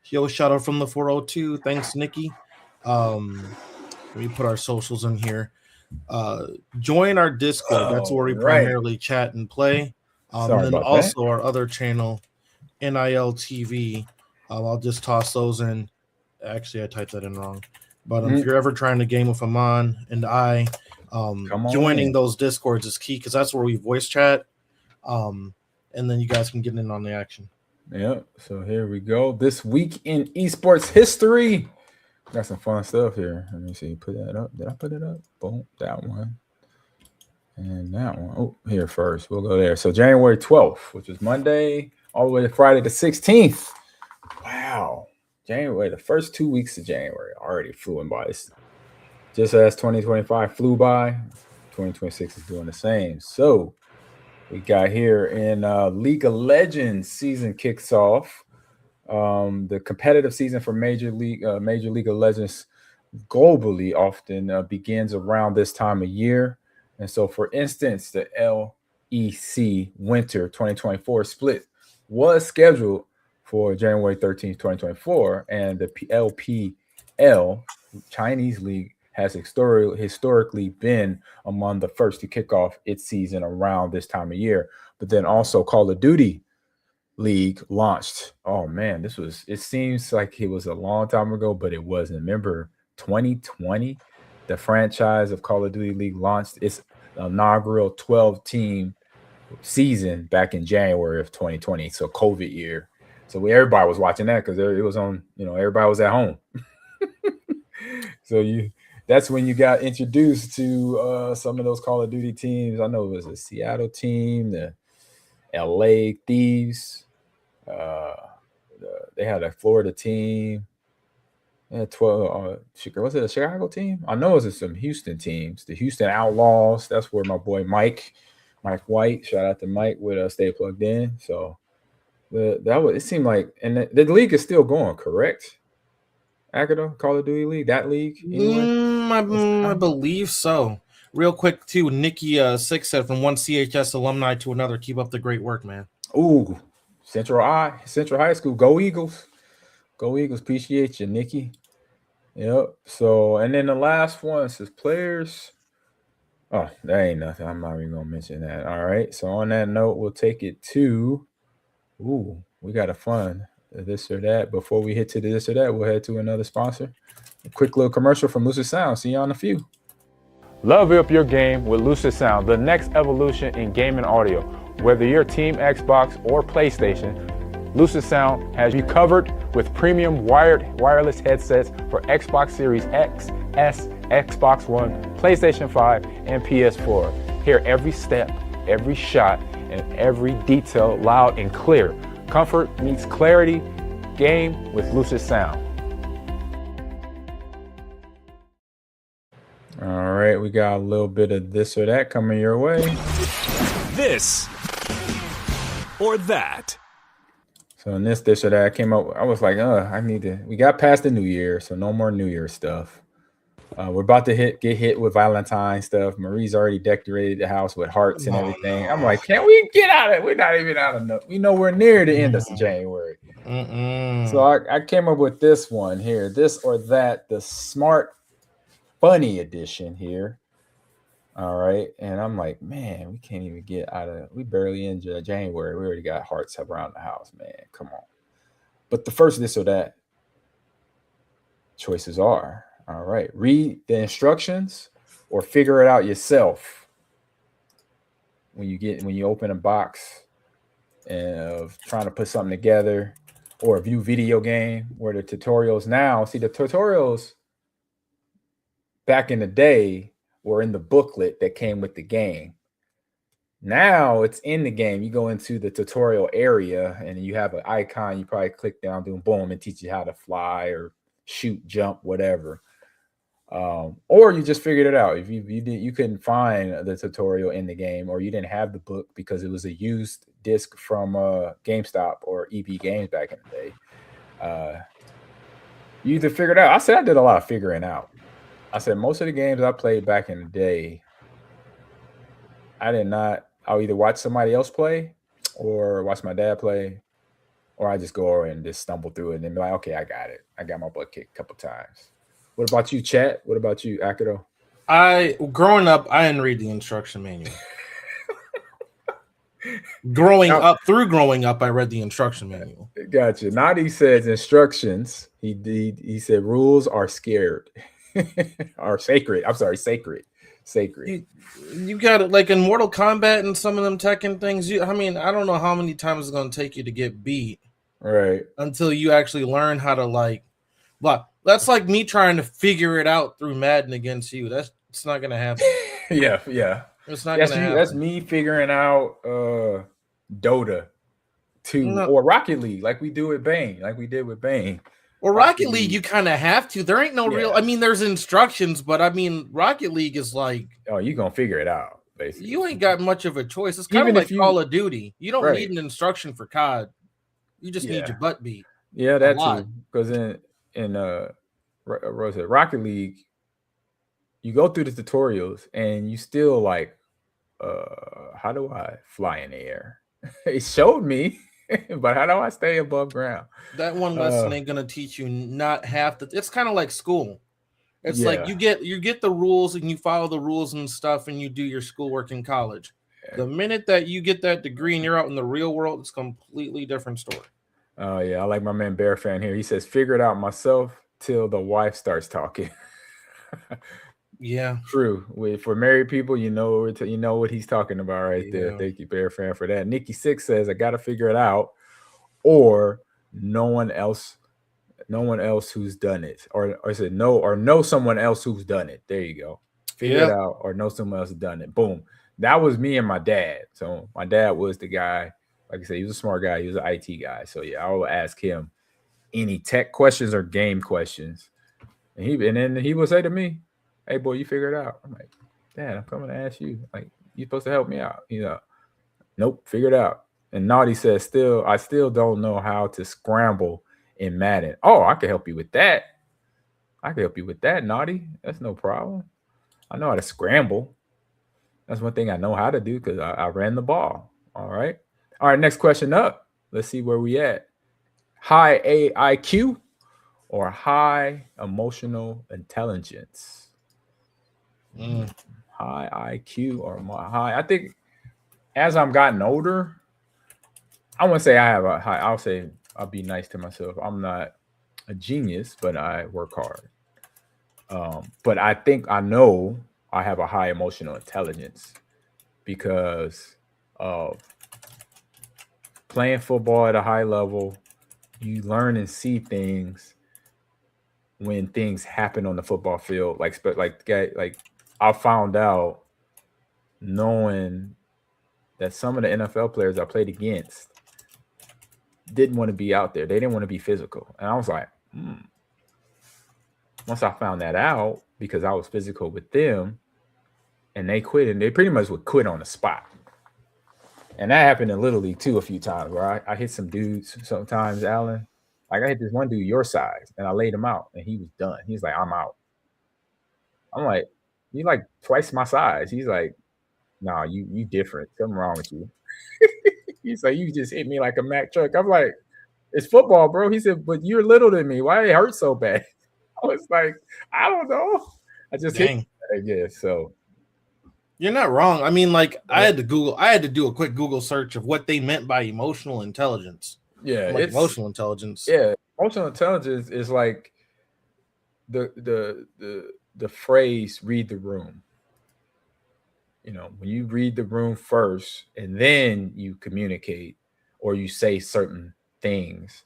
Yo, shout out from the 402. Thanks, Nikki. Let me put our socials in here. Join our Discord. That's where we primarily chat and play. And then also our other channel, NIL TV. I'll just toss those in. Actually, I typed that in wrong. But if you're ever trying to game with Ahman and I, joining those Discords is key because that's where we voice chat. And then you guys can get in on the action. Yeah. So here we go. This week in esports history. Got some fun stuff here. Let me see. Put that up. Did I put it up? Boom. That one. And that one. Oh, here first. We'll go there. So January 12th, which is Monday, all the way to Friday the 16th. Wow. January, the first 2 weeks of January already flew by. Just as 2025 flew by, 2026 is doing the same. So we got here in League of Legends season kicks off. The competitive season for Major League of Legends globally often begins around this time of year. And so, for instance, the LEC Winter 2024 split was scheduled for January 13th, 2024, and the LPL Chinese League has historically been among the first to kick off its season around this time of year. But then also Call of Duty League launched. Oh man, it seems like it was a long time ago, but it wasn't. Remember 2020, the franchise of Call of Duty League launched its inaugural 12-team season back in January of 2020. So COVID year. So everybody was watching that because it was on, everybody was at home. So that's when you got introduced to some of those Call of Duty teams. I know it was a Seattle team, the LA Thieves. They had a Florida team. They had 12. Was it a Chicago team? I know it was some Houston teams. The Houston Outlaws. That's where my boy Mike White. Shout out to Mike with Stay Plugged In. So it seemed like, and the league is still going, correct? Akido, Call of Duty League, that league? I believe so. Real quick, too, Nikki 6 said, from one CHS alumni to another, keep up the great work, man. Ooh, Central High School. Go Eagles. Go Eagles. Appreciate you, Nikki. Yep. So, and then the last one says players. Oh, that ain't nothing. I'm not even going to mention that. All right. So, on that note, we'll take it to, we got a fun this or that. Before we hit to this or that, we'll head to another sponsor. A quick little commercial from Lucid Sound. See you on a few. Level up your game with Lucid Sound, the next evolution in gaming audio. Whether you're Team Xbox or PlayStation, Lucid Sound has you covered with premium wireless headsets for Xbox Series X, S, Xbox One, PlayStation 5, and PS4. Hear every step, every shot, and every detail loud and clear. Comfort meets clarity. Game with Lucid Sound. All right, we got a little bit of this or that coming your way. This or that. So in this or that, I came up. I was like, we got past the New Year, so no more New Year stuff. We're about to get hit with Valentine stuff. Marie's already decorated the house with hearts and everything. I'm like, can we get out of it? We're not even out enough. We know we're near the end of January. So I came up with this one here, this or that, the smart, funny edition here. All right. And I'm like, man, we can't even get out of it. We barely in January. We already got hearts around the house, man. Come on. But the first this or that choices are, all right, read the instructions or figure it out yourself when you open a box of trying to put something together, or a view video game where the tutorials now, see the tutorials back in the day were in the booklet that came with the game. Now it's in the game. You go into the tutorial area and you have an icon. You probably click down, doing boom, and teach you how to fly or shoot, jump, whatever. Or you just figured it out. If you couldn't find the tutorial in the game, or you didn't have the book because it was a used disc from GameStop or EB Games back in the day, you either figured out. I said I did a lot of figuring out. I said most of the games I played back in the day, I'll either watch somebody else play or watch my dad play, or I just go over and just stumble through it and then be like, okay, I got it. I got my butt kicked a couple times. What about you, Chat? What about you, Akido? Growing up, I didn't read the instruction manual. Growing up, I read the instruction manual. Gotcha. Nadi says instructions. He said rules are scared. Are sacred. I'm sorry, sacred. You got it, like in Mortal Kombat and some of them Tekken things. I don't know how many times it's going to take you to get beat, right? Until you actually learn how to But that's like me trying to figure it out through Madden against you. It's not going to happen. Yeah. It's not going to happen. That's me figuring out Dota 2 or Rocket League, like we did with Bane. Or Rocket League, you kind of have to. There ain't no real. There's instructions, but Rocket League is like. Oh, you're gonna figure it out. Basically, you ain't got much of a choice. It's kind of like Call of Duty. You don't need an instruction for COD. You just need your butt beat. Yeah, that too. Because in Rocket League, you go through the tutorials and you still like, how do I fly in the air? It showed me. But how do I stay above ground? That one lesson ain't gonna teach you not half the. It's kind of like school. It's like you get the rules and you follow the rules and stuff, and you do your schoolwork in college. Yeah. The minute that you get that degree and you're out in the real world, it's a completely different story. Oh yeah, I like my man Bear Fan here. He says, "Figure it out myself till the wife starts talking." Yeah, true. For married people, you know what he's talking about right there. Thank you, Bear Fan, for that. Nikki Six says, "I got to figure it out, or no one else who's done it, or said no, or know someone else who's done it." There you go. Figure it out, or know someone else has done it. Boom. That was me and my dad. So my dad was the guy. Like I said, he was a smart guy. He was an IT guy. So yeah, I will ask him any tech questions or game questions, and then he would say to me, "Hey boy, you figure it out." I'm like, "Dad, I'm coming to ask you. Like, you supposed to help me out." Nope, figure it out. And Naughty says, I still don't know how to scramble in Madden. Oh, I can help you with that. Naughty. That's no problem. I know how to scramble. That's one thing I know how to do because I ran the ball. All right, next question up. Let's see where we at. High AIQ or high emotional intelligence? High IQ or high. I think as I'm gotten older, I wouldn't say I have a high. I'll say I'll be nice to myself. I'm not a genius, but I work hard. But I think I know I have a high emotional intelligence because of playing football at a high level, you learn and see things when things happen on the football field. Like I found out knowing that some of the NFL players I played against didn't want to be out there. They didn't want to be physical. And I was like, Once I found that out, because I was physical with them and they quit, and they pretty much would quit on the spot. And that happened in Little League too a few times where I hit some dudes sometimes, Alan. Like I hit this one dude your size and I laid him out and he was done. He's like, I'm out. I'm like, you like twice my size. He's like, nah, you different. Something wrong with you. He's like, you just hit me like a Mack truck. I'm like, it's football, bro. He said, but you're little than me. Why it hurt so bad? I was like, I don't know. I just hit, I guess. So you're not wrong. I mean, like I had to do a quick Google search of what they meant by emotional intelligence. Yeah, like emotional intelligence. Yeah, emotional intelligence is like the phrase "read the room." You know, when you read the room first and then you communicate or you say certain things,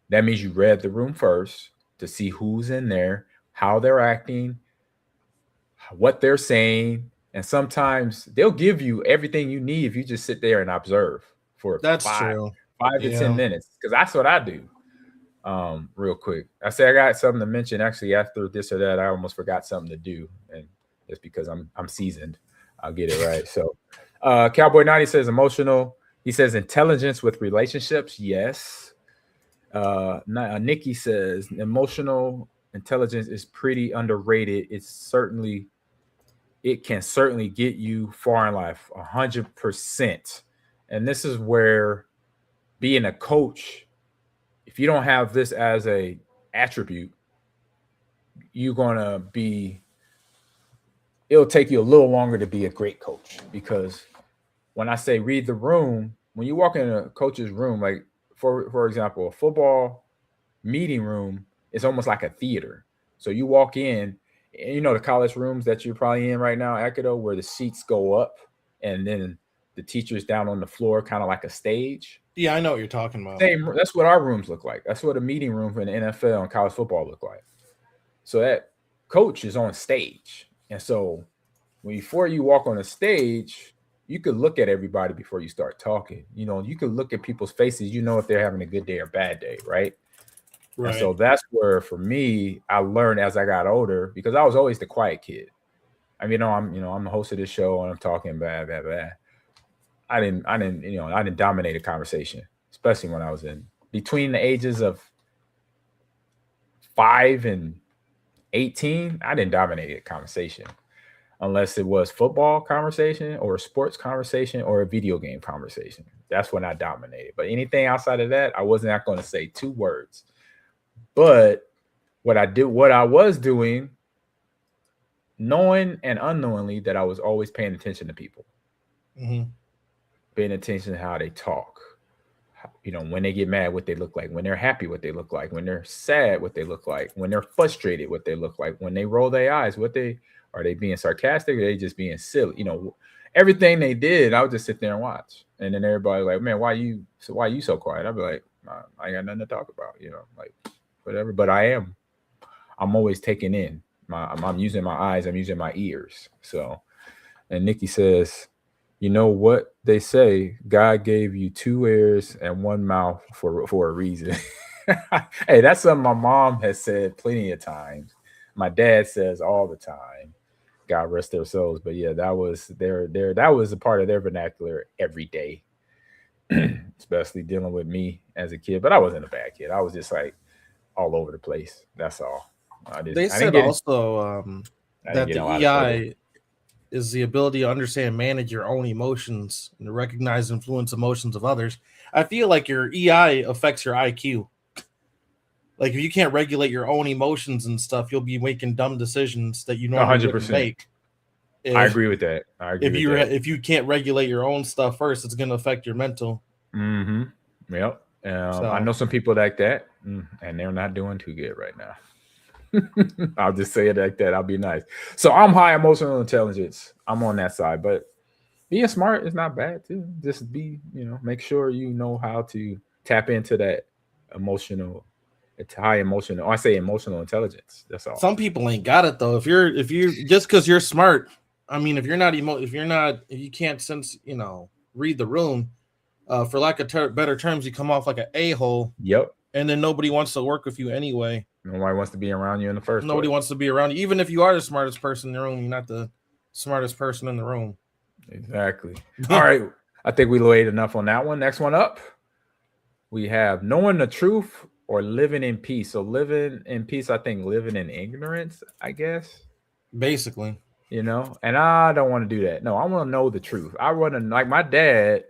that means you read the room first to see who's in there, how they're acting, what they're saying. And sometimes they'll give you everything you need if you just sit there and observe for true. 5 to 10 minutes. Because that's what I do. Real quick. I say I got something to mention. Actually, after this or that, I almost forgot something to do. And it's because I'm seasoned. I'll get it right. So Cowboy 90 says emotional. He says intelligence with relationships. Yes. Nikki says emotional intelligence is pretty underrated. It can certainly get you far in life, 100%. And this is where being a coach, if you don't have this as a attribute, it'll take you a little longer to be a great coach. Because when I say read the room, when you walk in a coach's room, like for example, a football meeting room is almost like a theater. So you walk in, and you know the college rooms that you're probably in right now, Ecuador, where the seats go up and then the teacher's down on the floor, kind of like a stage. Yeah, I know what you're talking about. That's what our rooms look like. That's what a meeting room for the NFL and college football look like. So that coach is on stage. And so before you walk on a stage, you could look at everybody before you start talking. You know, you could look at people's faces, you know if they're having a good day or bad day, right? Right. And so that's where, for me, I learned as I got older, because I was always the quiet kid. I mean, I'm the host of this show and I'm talking blah. I didn't dominate a conversation, especially when I was between the ages of 5 and 18. I didn't dominate a conversation unless it was football conversation or a sports conversation or a video game conversation. That's when I dominated. But anything outside of that, I was not going to say 2 words. But what I was doing, knowing and unknowingly, that I was always paying attention to people, paying attention to how they talk, when they get mad, what they look like, when they're happy, what they look like, when they're sad, what they look like, when they're frustrated, what they look like, when they roll their eyes, are they being sarcastic or are they just being silly? Everything they did, I would just sit there and watch. And then everybody like, man, why you so quiet? I'd be like, I ain't got nothing to talk about, like whatever. But I'm always taking in. I'm using my eyes, I'm using my ears. So, and Nikki says, you know what they say, God gave you 2 ears and 1 mouth for a reason. Hey, that's something my mom has said plenty of times. My dad says all the time. God rest their souls. But yeah, that was that was a part of their vernacular every day, especially dealing with me as a kid. But I wasn't a bad kid. I was just like all over the place. That's all. They said also that the EI is the ability to understand and manage your own emotions and to recognize and influence emotions of others. I feel like your EI affects your IQ. Like if you can't regulate your own emotions and stuff, you'll be making dumb decisions that you normally wouldn't make. I agree with that. If you can't regulate your own stuff first, it's going to affect your mental. Mm-hmm. Yep. I know some people like that, and they're not doing too good right now. I'll just say it like that. I'll be nice. So I'm high emotional intelligence. I'm on that side, but being smart is not bad too. Just make sure you know how to tap into that emotional. It's high emotional. I say emotional intelligence. That's all. Some people ain't got it though. If you're just because you're smart, I mean, if you can't sense, read the room, for lack of better terms, you come off like an a-hole. Yep. And then nobody wants to work with you anyway. Nobody wants to be around you in the first place. Nobody wants to be around you. Even if you are the smartest person in the room, you're not the smartest person in the room. Exactly. All right. I think we laid enough on that one. Next one up, we have knowing the truth or living in peace. So living in peace, I think living in ignorance, I guess. Basically. And I don't want to do that. No, I want to know the truth. I want to, like my dad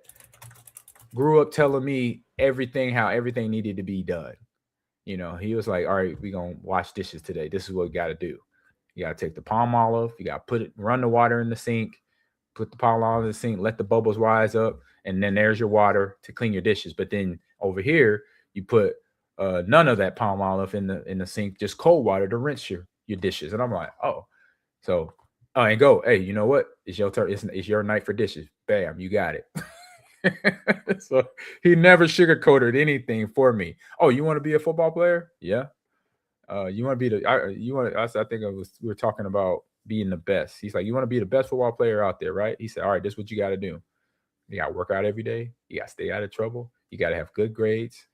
grew up telling me how everything needed to be done. He was like, all right, we're going to wash dishes today. This is what we got to do. You got to take the palm olive. You got to run the water in the sink, put the palm olive in the sink, let the bubbles rise up. And then there's your water to clean your dishes. But then over here, you put none of that palm olive in the sink, just cold water to rinse your dishes. And I'm like, oh, so, and go, hey, you know what? It's your turn. It's your night for dishes. Bam, you got it. So he never sugarcoated anything for me. Oh, you want to be a football player? Yeah. You want to be I think we were talking about being the best. He's like, you want to be the best football player out there, right? He said, all right, this is what you got to do. You got to work out every day. You got to stay out of trouble. You got to have good grades.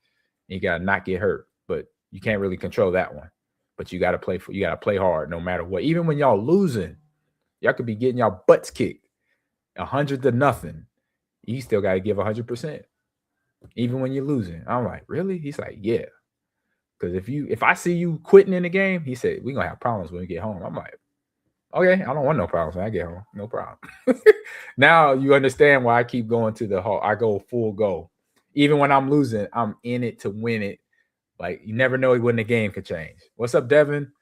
And you got to not get hurt. But you can't really control that one. But you got to play hard no matter what. Even when y'all losing, y'all could be getting y'all butts kicked 100-0. You still got to give 100%, even when you're losing. I'm like, really? He's like, yeah. Because if I see you quitting in the game, he said, we're going to have problems when we get home. I'm like, okay, I don't want no problems when I get home. No problem. Now you understand why I keep going to the hall. I go full go. Even when I'm losing, I'm in it to win it. Like, you never know when the game could change. What's up, Devin?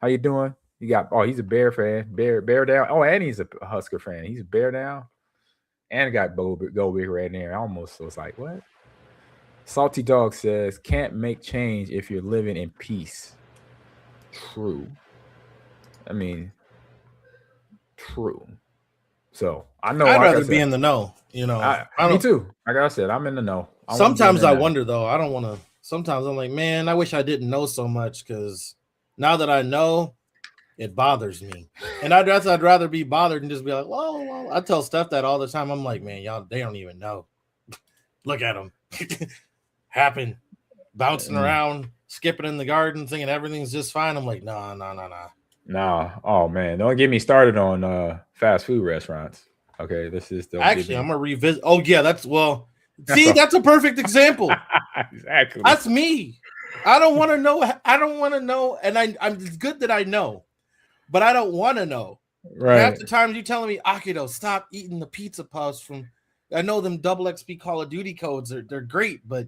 How you doing? He's a Bear fan. Bear down. Oh, and he's a Husker fan. He's a Bear down. And got Go Big right there. Almost was like, what? Salty Dog says, can't make change if you're living in peace. True. I mean, true. So I know I'd rather be in the know. Me too. Like I said, I'm in the know. Sometimes I wonder though. I don't want to. Sometimes I'm like, man, I wish I didn't know so much, because now that I know, it bothers me. And I'd rather be bothered and just be like, well, I tell Steph that all the time. I'm like, man, they don't even know. Look at them. Happen. Bouncing around, skipping in the garden, thinking everything's just fine. I'm like, nah. Nah. Oh, man. Don't get me started on fast food restaurants. Okay, this is the... Actually, I'm going to revisit... Oh, yeah, that's a perfect example. Exactly. That's me. I don't want to know. And it's good that I know. But I don't want to know. Right. Half the times you're telling me, Akido, stop eating the pizza puffs from. I know them double XP Call of Duty codes they're great, but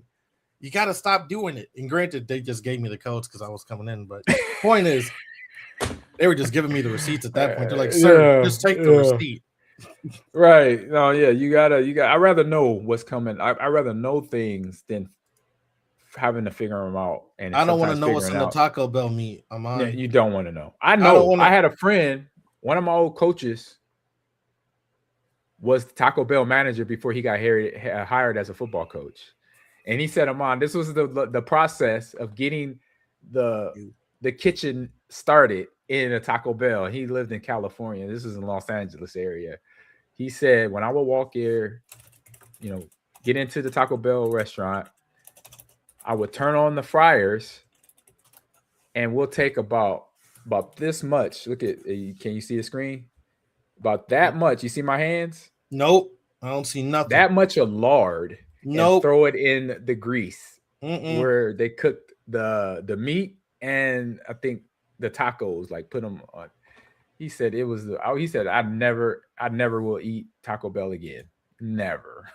you got to stop doing it. And granted, they just gave me the codes because I was coming in. But point is, they were just giving me the receipts at that point. They're like, sir, just take the receipt. Right. No, yeah, you gotta. I'd rather know what's coming. I'd rather know things than having to figure them out. And I don't want to know what's in the Taco Bell meat. Yeah, you don't want to know. I know. I had a friend, one of my old coaches was the Taco Bell manager before he got hired as a football coach. And he said, Ahman, this was the process of getting the kitchen started in a Taco Bell. He lived in California. This is in Los Angeles area. He said, when I would walk here, get into the Taco Bell restaurant, I would turn on the fryers, and we'll take about this much. Look at, can you see the screen? About that much. You see my hands? Nope, I don't see nothing. That much of lard. Nope. And throw it in the grease where they cooked the meat and I think the tacos. Like put them on. He said he said I never will eat Taco Bell again. Never.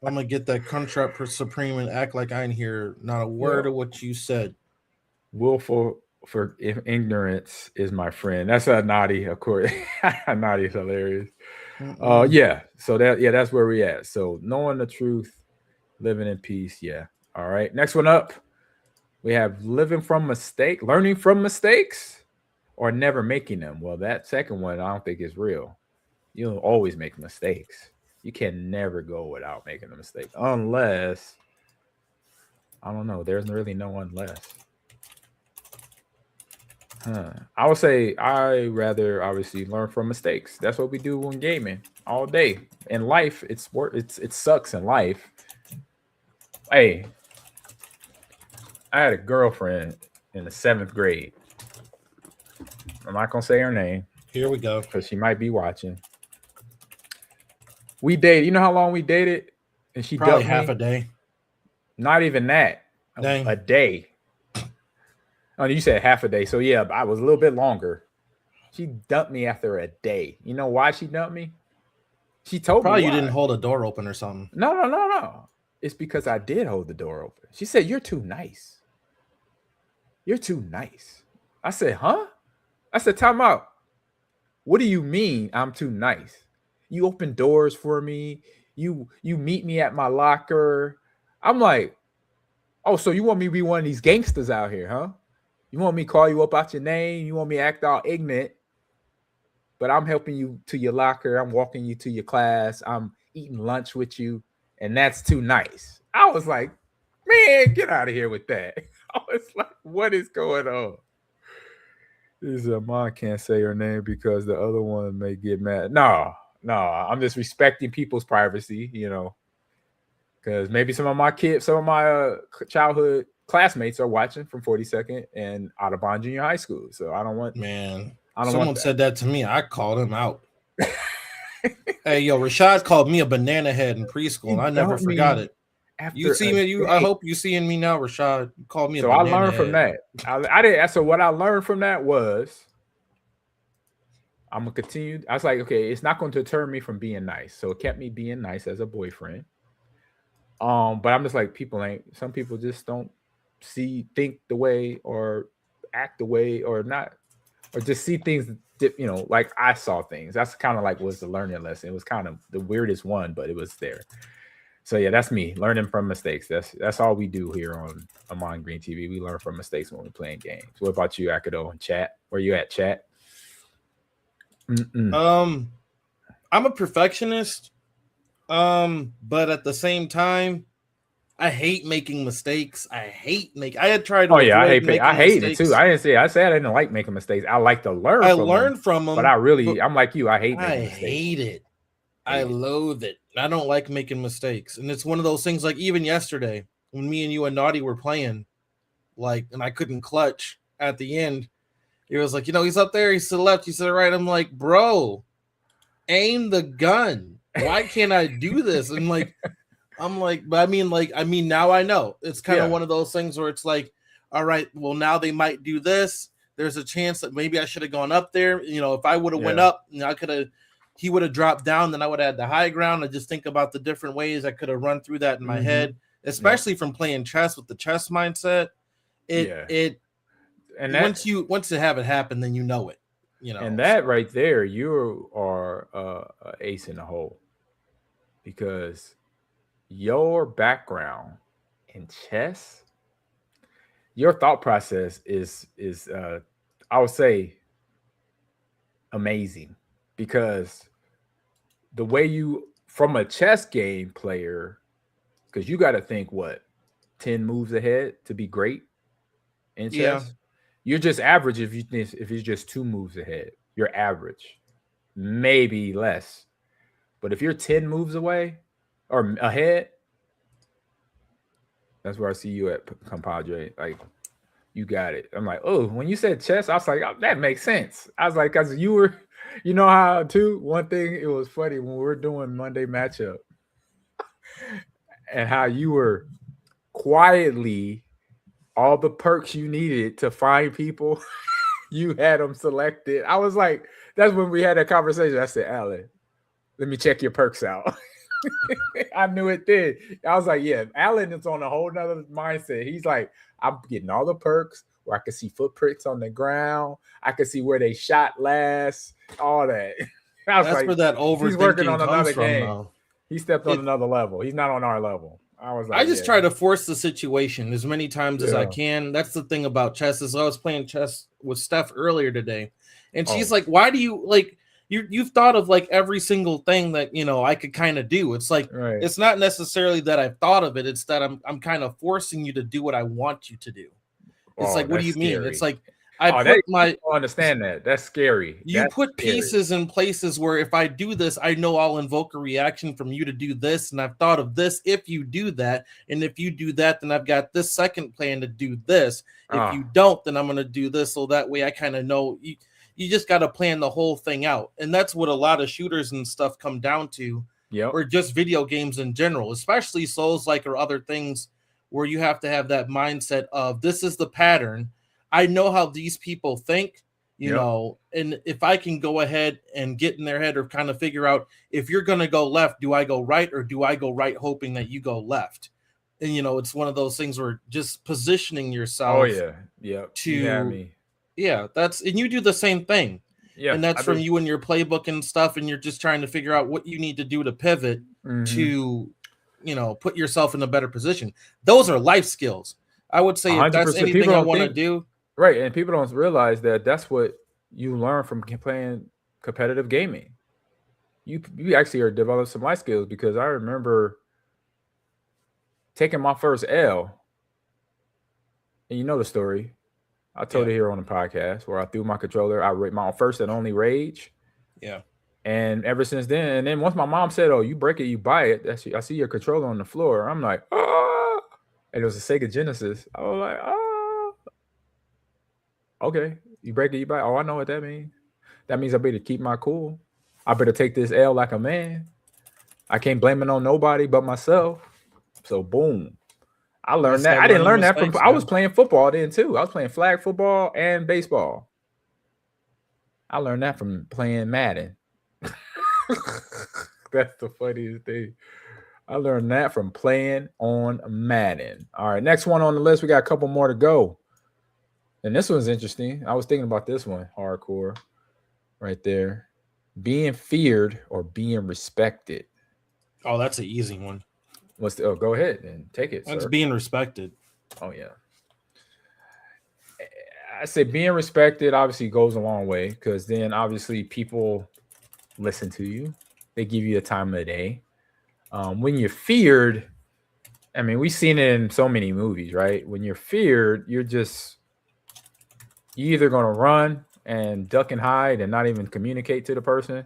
I'm gonna get that Crunchwrap Supreme and act like I didn't hear not a word of what you said. Willful for ignorance is my friend. That's a naughty, of course. Naughty is hilarious. Yeah. So that's where we at. So knowing the truth, living in peace. Yeah. All right. Next one up, we have learning from mistakes, or never making them. Well, that second one I don't think is real. You'll always make mistakes. You can never go without making a mistake, unless I don't know. There's really no unless. I would say I rather obviously learn from mistakes. That's what we do when gaming all day. In life, it sucks in life. Hey, I had a girlfriend in the 7th grade. I'm not gonna say her name. Here we go. Because she might be watching. We dated. You know how long we dated? And she Probably dumped half me? a day. Not even that. Dang. A day. Oh, you said half a day. So yeah, I was a little bit longer. She dumped me after a day. You know why she dumped me? She told Probably me you why. didn't hold a door open or something. No. It's because I did hold the door open. She said, "You're too nice. You're too nice." I said, "Huh?" I said, "Time out. What do you mean I'm too nice? You open doors for me. You meet me at my locker." I'm like, "Oh, so you want me to be one of these gangsters out here, huh? You want me to call you up out your name? You want me to act all ignorant? But I'm helping you to your locker. I'm walking you to your class. I'm eating lunch with you. And that's too nice." I was like, "Man, get out of here with that." I was like, "What is going on?" This Ahman can't say her name because the other one may get mad. No, I'm just respecting people's privacy, because maybe some of my childhood classmates are watching from 42nd and Audubon Junior High School. So I don't want. Man, I don't someone want that. said that to me. I called him out. Hey, yo, Rashad called me a banana head in preschool, and I never forgot it. You see me? I hope you seeing me now, Rashad. You called me a banana head. So I learned from that. I didn't. So what I learned from that was I'm gonna continue. I was like, okay, it's not going to deter me from being nice. So it kept me being nice as a boyfriend. But I'm just like, some people just don't think the way or act the way or not, or just see things, like I saw things. That's kind of like was the learning lesson. It was kind of the weirdest one, but it was there. So yeah, that's me learning from mistakes. That's all we do here on Ahman Green TV. We learn from mistakes when we're playing games. What about you, Akido, and chat? Where you at, chat? I'm a perfectionist, but at the same time, I hate making mistakes. I had tried to. Oh yeah, I hate it too. I said I didn't like making mistakes. I like to learn. I learned from them, but I'm like you. I hate making mistakes. I hate it. I loathe it. I don't like making mistakes. And it's one of those things, like even yesterday when me and you and Naughty were playing, and I couldn't clutch at the end. It was like, he's up there, he's to the left, he's to the right. I'm like, bro, aim the gun. Why can't I do this? And but I mean, now I know. It's kind of one of those things where it's like, all right, well, now they might do this. There's a chance that maybe I should have gone up there. If I would have went up, he would have dropped down, then I would have had the high ground. I just think about the different ways I could have run through that in my head, especially from playing chess with the chess mindset. Once you have it happen, then you know it. And that right there, you are an ace in the hole, because your background in chess, your thought process is I would say amazing, because the way you, from a chess game player, because you got to think 10 moves ahead to be great in chess. Yeah. You're just average if you're just 2 moves ahead. You're average, maybe less. But if you're 10 moves away or ahead, that's where I see you at, compadre. Like, you got it. I'm like, oh, when you said chess, I was like, oh, that makes sense. I was like, because you were, how too. One thing, it was funny when we were doing Monday matchup, and how you were quietly, all the perks you needed to find people, you had them selected. I was like, that's when we had that conversation. I said, Alan, let me check your perks out. I knew it did. I was like, yeah, Alan is on a whole nother mindset. He's like, I'm getting all the perks where I can see footprints on the ground. I can see where they shot last, all that. I was That's where that overthinking he's working on another from, game. though. He stepped on another level. He's not on our level. I just try to force the situation as many times as I can. That's the thing about chess. Is I was playing chess with Steph earlier today, and she's like, "Why do you like?" you've thought of like every single thing that I could kind of do. It's like it's not necessarily that I've thought of it, it's that I'm kind of forcing you to do what I want you to do. It's like, what do you mean? It's like I understand that. That's scary. You put pieces in places where if I do this, I know I'll invoke a reaction from you to do this, and I've thought of this if you do that, and if you do that, then I've got this second plan to do this. If you don't, then I'm going to do this, so that way I kind of know. You just got to plan the whole thing out, and that's what a lot of shooters and stuff come down to, or just video games in general, especially Souls-like or other things where you have to have that mindset of this is the pattern. I know how these people think, you know, and if I can go ahead and get in their head or kind of figure out if you're going to go left, do I go right or do I go right hoping that you go left? And, it's one of those things where just positioning yourself. That's, and you do the same thing. And that's from you and your playbook and stuff. And you're just trying to figure out what you need to do to pivot to, put yourself in a better position. Those are life skills. I would say if that's anything I want to do. Right, and people don't realize that that's what you learn from playing competitive gaming. You actually are developing some life skills, because I remember taking my first L, and you know the story. I told it here on the podcast where I threw my controller. My first and only rage. Yeah. And ever since then, and then once my mom said, "Oh, you break it, you buy it," I see your controller on the floor. I'm like, "Ah!" And it was a Sega Genesis. I was like, "Ah." Okay, you break it, you buy it. Oh, I know what that means. That means I better keep my cool. I better take this L like a man. I can't blame it on nobody but myself. So boom. I learned that. I didn't learn that from I was playing football then too. I was playing flag football and baseball. I learned that from playing Madden. That's the funniest thing. I learned that from playing on Madden. All right, next one on the list. We got a couple more to go. And this one's interesting. I was thinking about this one, hardcore, right there. Being feared or being respected. Oh, that's an easy one. Go ahead and take it. That's being respected. Oh, yeah. I say being respected obviously goes a long way, because then obviously people listen to you. They give you the time of the day. When you're feared, I mean, we've seen it in so many movies, right? When you're feared, you're either going to run and duck and hide and not even communicate to the person,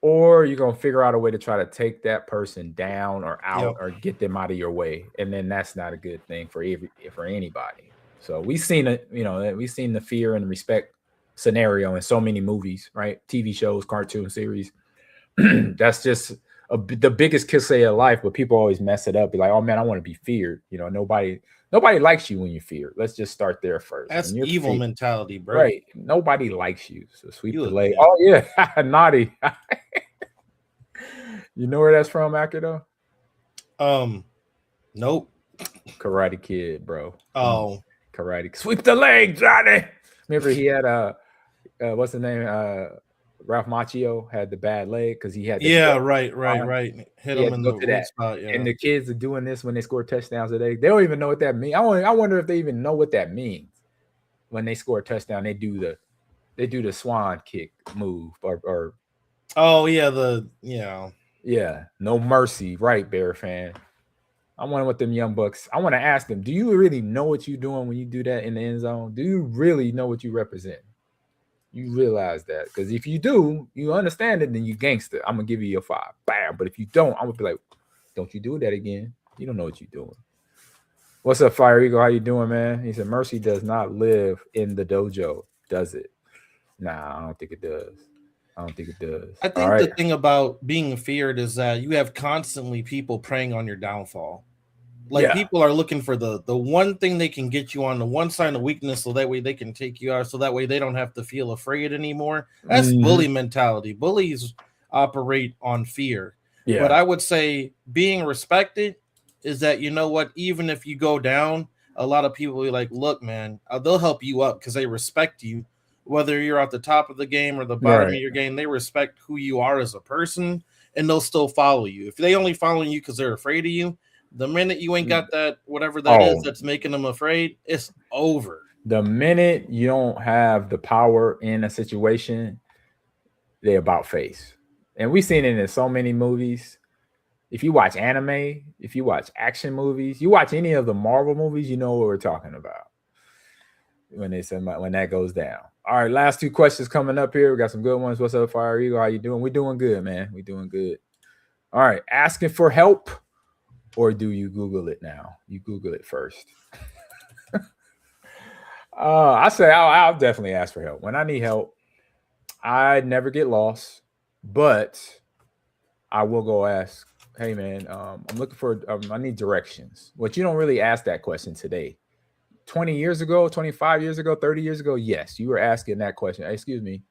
or you're going to figure out a way to try to take that person down or out or get them out of your way. And then that's not a good thing for anybody. So we've seen it, we've seen the fear and respect scenario in so many movies, right? TV shows, cartoon series. That's just the biggest cliche of life, but people always mess it up. Be like, oh man, I want to be feared. Nobody likes you when you're feared. Let's just start there first. That's evil mentality, bro. Right. Nobody likes you. So sweep the leg. Oh, yeah. Naughty. You know where that's from, Actor, though? Nope. Karate Kid, bro. Oh. Karate. Sweep the leg, Johnny. Remember he had what's the name? Ralph Macchio had the bad leg because he had right. Hit him in the weak spot. Yeah. And the kids are doing this when they score touchdowns today. They don't even know what that means. I wonder if they even know what that means. When they score a touchdown, they do the swan kick move or no mercy, right, Bear fan. I wonder what them young bucks. I want to ask them, do you really know what you're doing when you do that in the end zone? Do you really know what you represent? You realize that, because if you do, you understand it, then you gangster. I'm gonna give you your 5, bam. But if you don't, I'm gonna be like, don't you do that again? You don't know what you're doing. What's up, Fire Eagle? How you doing, man? He said, mercy does not live in the dojo, does it? Nah, I don't think it does. I think the thing about being feared is that you have constantly people preying on your downfall. People are looking for the one thing they can get you on, the one sign of weakness, so that way they can take you out, so that way they don't have to feel afraid anymore. That's bully mentality. Bullies operate on fear. Yeah. But I would say being respected is that, you know what, even if you go down, a lot of people will be like, look, man, they'll help you up because they respect you. Whether you're at the top of the game or the bottom of your game, they respect who you are as a person, and they'll still follow you. If they only follow you because they're afraid of you, the minute you ain't got that, whatever that is that's making them afraid, it's over. The minute you don't have the power in a situation, they about face. And we've seen it in so many movies. If you watch anime, if you watch action movies, you watch any of the Marvel movies, you know what we're talking about when that goes down. All right, last 2 questions coming up here. We got some good ones. What's up, Fire Eagle? How you doing? We're doing good, man. We're doing good. All right, asking for help, or do you Google it now? You Google it first. I say I'll definitely ask for help. When I need help, I never get lost, but I will go ask, hey, man, I'm looking for, I need directions. But you don't really ask that question today. 20 years ago, 25 years ago, 30 years ago, yes, you were asking that question. Hey, excuse me,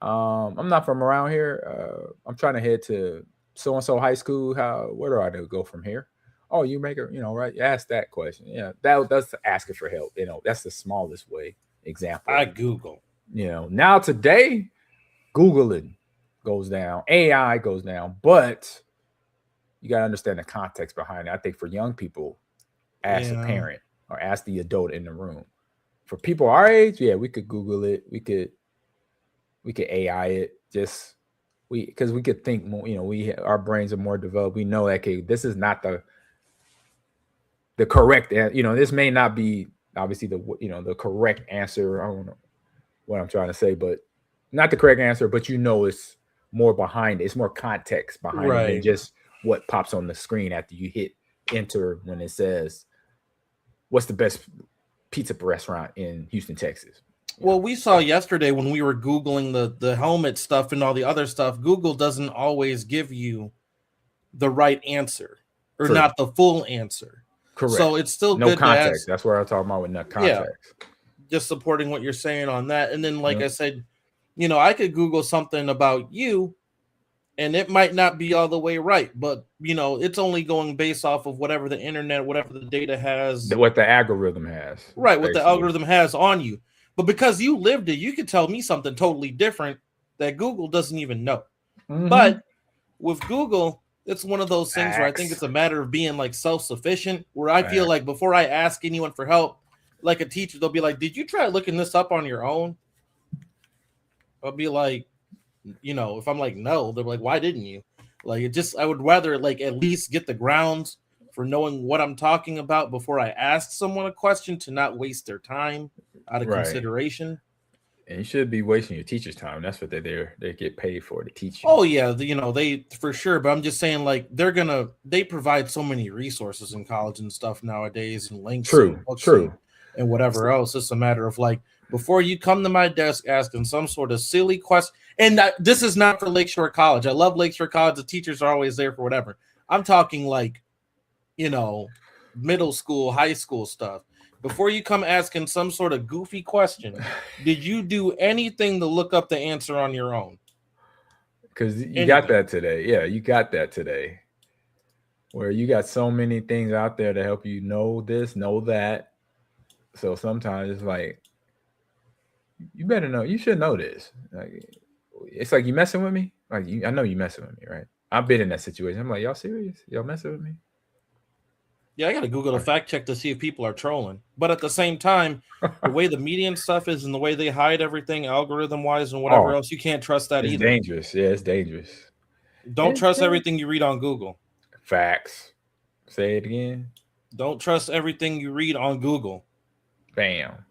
I'm not from around here. I'm trying to head to so-and-so high school. Where do I go from here? Oh, you make it, right? Ask that question. Yeah, that's asking for help. That's the smallest way. Example. I Google. Now today, Googling goes down, AI goes down, but you got to understand the context behind it. I think for young people, ask a parent or ask the adult in the room. For people our age, yeah, we could Google it. We could AI it. Because we could think more. Our brains are more developed. We know that this is not the correct. This may not be obviously the correct answer. I don't know what I'm trying to say, but not the correct answer. But it's more behind it. It's more context behind it than just what pops on the screen after you hit enter when it says, what's the best pizza restaurant in Houston, Texas? Well, we saw yesterday when we were Googling the helmet stuff and all the other stuff, Google doesn't always give you the right answer or not the full answer. Correct. So it's still no good context. to ask, that's where I'm talking about with no context. Yeah, just supporting what you're saying on that. And then, like I said, I could Google something about you, and it might not be all the way right, but it's only going based off of whatever the internet, whatever the data has, what the algorithm has, right? What the algorithm has on you. But because you lived it, you could tell me something totally different that Google doesn't even know. Mm-hmm. But with Google, it's one of those things where I think it's a matter of being like self-sufficient, where I feel like before I ask anyone for help, like a teacher, they'll be like, did you try looking this up on your own? I'll be like, if I'm like, no, they're like, why didn't you? Like, I would rather like at least get the grounds for knowing what I'm talking about before I ask someone a question, to not waste their time out of consideration. And you should be wasting your teacher's time. That's what they get paid for, to teach you. Oh yeah, they for sure. But I'm just saying, like, they provide so many resources in college and stuff nowadays, and links, and whatever else. It's a matter of like, before you come to my desk asking some sort of silly question. And this is not for Lakeshore College. I love Lakeshore College. The teachers are always there for whatever. I'm talking like, middle school, high school stuff. Before you come asking some sort of goofy question, did you do anything to look up the answer on your own? Because you got that today. Yeah, you got that today. Where you got so many things out there to help you know this, know that. So sometimes it's like, you better know. You should know this. Like, it's like, you messing with me? Like, I know you messing with me, right? I've been in that situation. I'm like, y'all serious? Y'all messing with me? Yeah, I got to Google a fact check to see if people are trolling. But at the same time, the way the media and stuff is and the way they hide everything algorithm-wise and whatever else, you can't trust that either. It's dangerous. Yeah, it's dangerous. Don't trust everything you read on Google. Facts. Say it again. Don't trust everything you read on Google. Bam.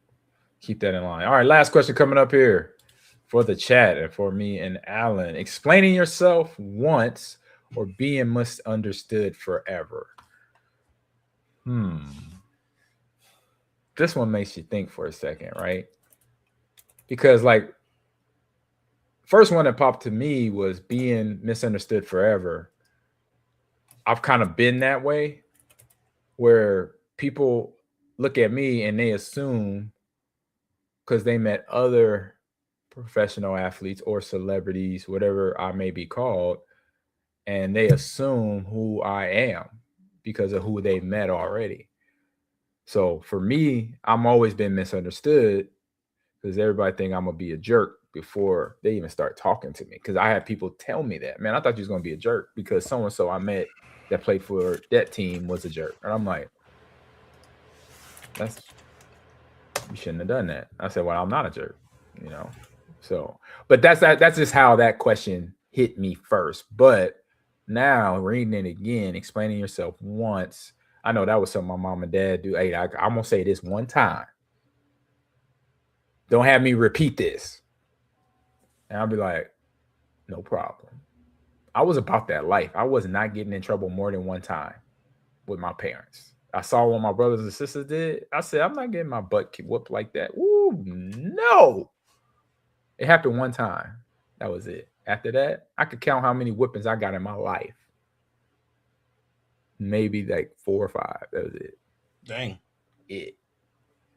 Keep that in line. All right, last question coming up here for the chat and for me and Alan. Explaining yourself once or being misunderstood forever. This one makes you think for a second, right? Because like, first one that popped to me was being misunderstood forever. I've kind of been that way, where people look at me and they assume, because they met other professional athletes or celebrities, whatever I may be called, and they assume who I am because of who they met already. So for me, I'm always been misunderstood because everybody think I'm gonna be a jerk before they even start talking to me. Because I had people tell me that, man, I thought you was gonna be a jerk because so-and-so I met that played for that team was a jerk. And I'm like, you shouldn't have done that. I said, well, I'm not a jerk, So, but that's just how that question hit me first. But now reading it again, explaining yourself once, I know that was something my mom and dad do. Hey, I'm gonna say this one time. Don't have me repeat this. And I'll be like, no problem. I was about that life. I was not getting in trouble more than one time with my parents. I saw what my brothers and sisters did. I said, I'm not getting my butt whooped like that. Ooh, no. It happened one time. That was it. After that, I could count how many whippings I got in my life. Maybe like 4 or 5. That was it. Dang. It.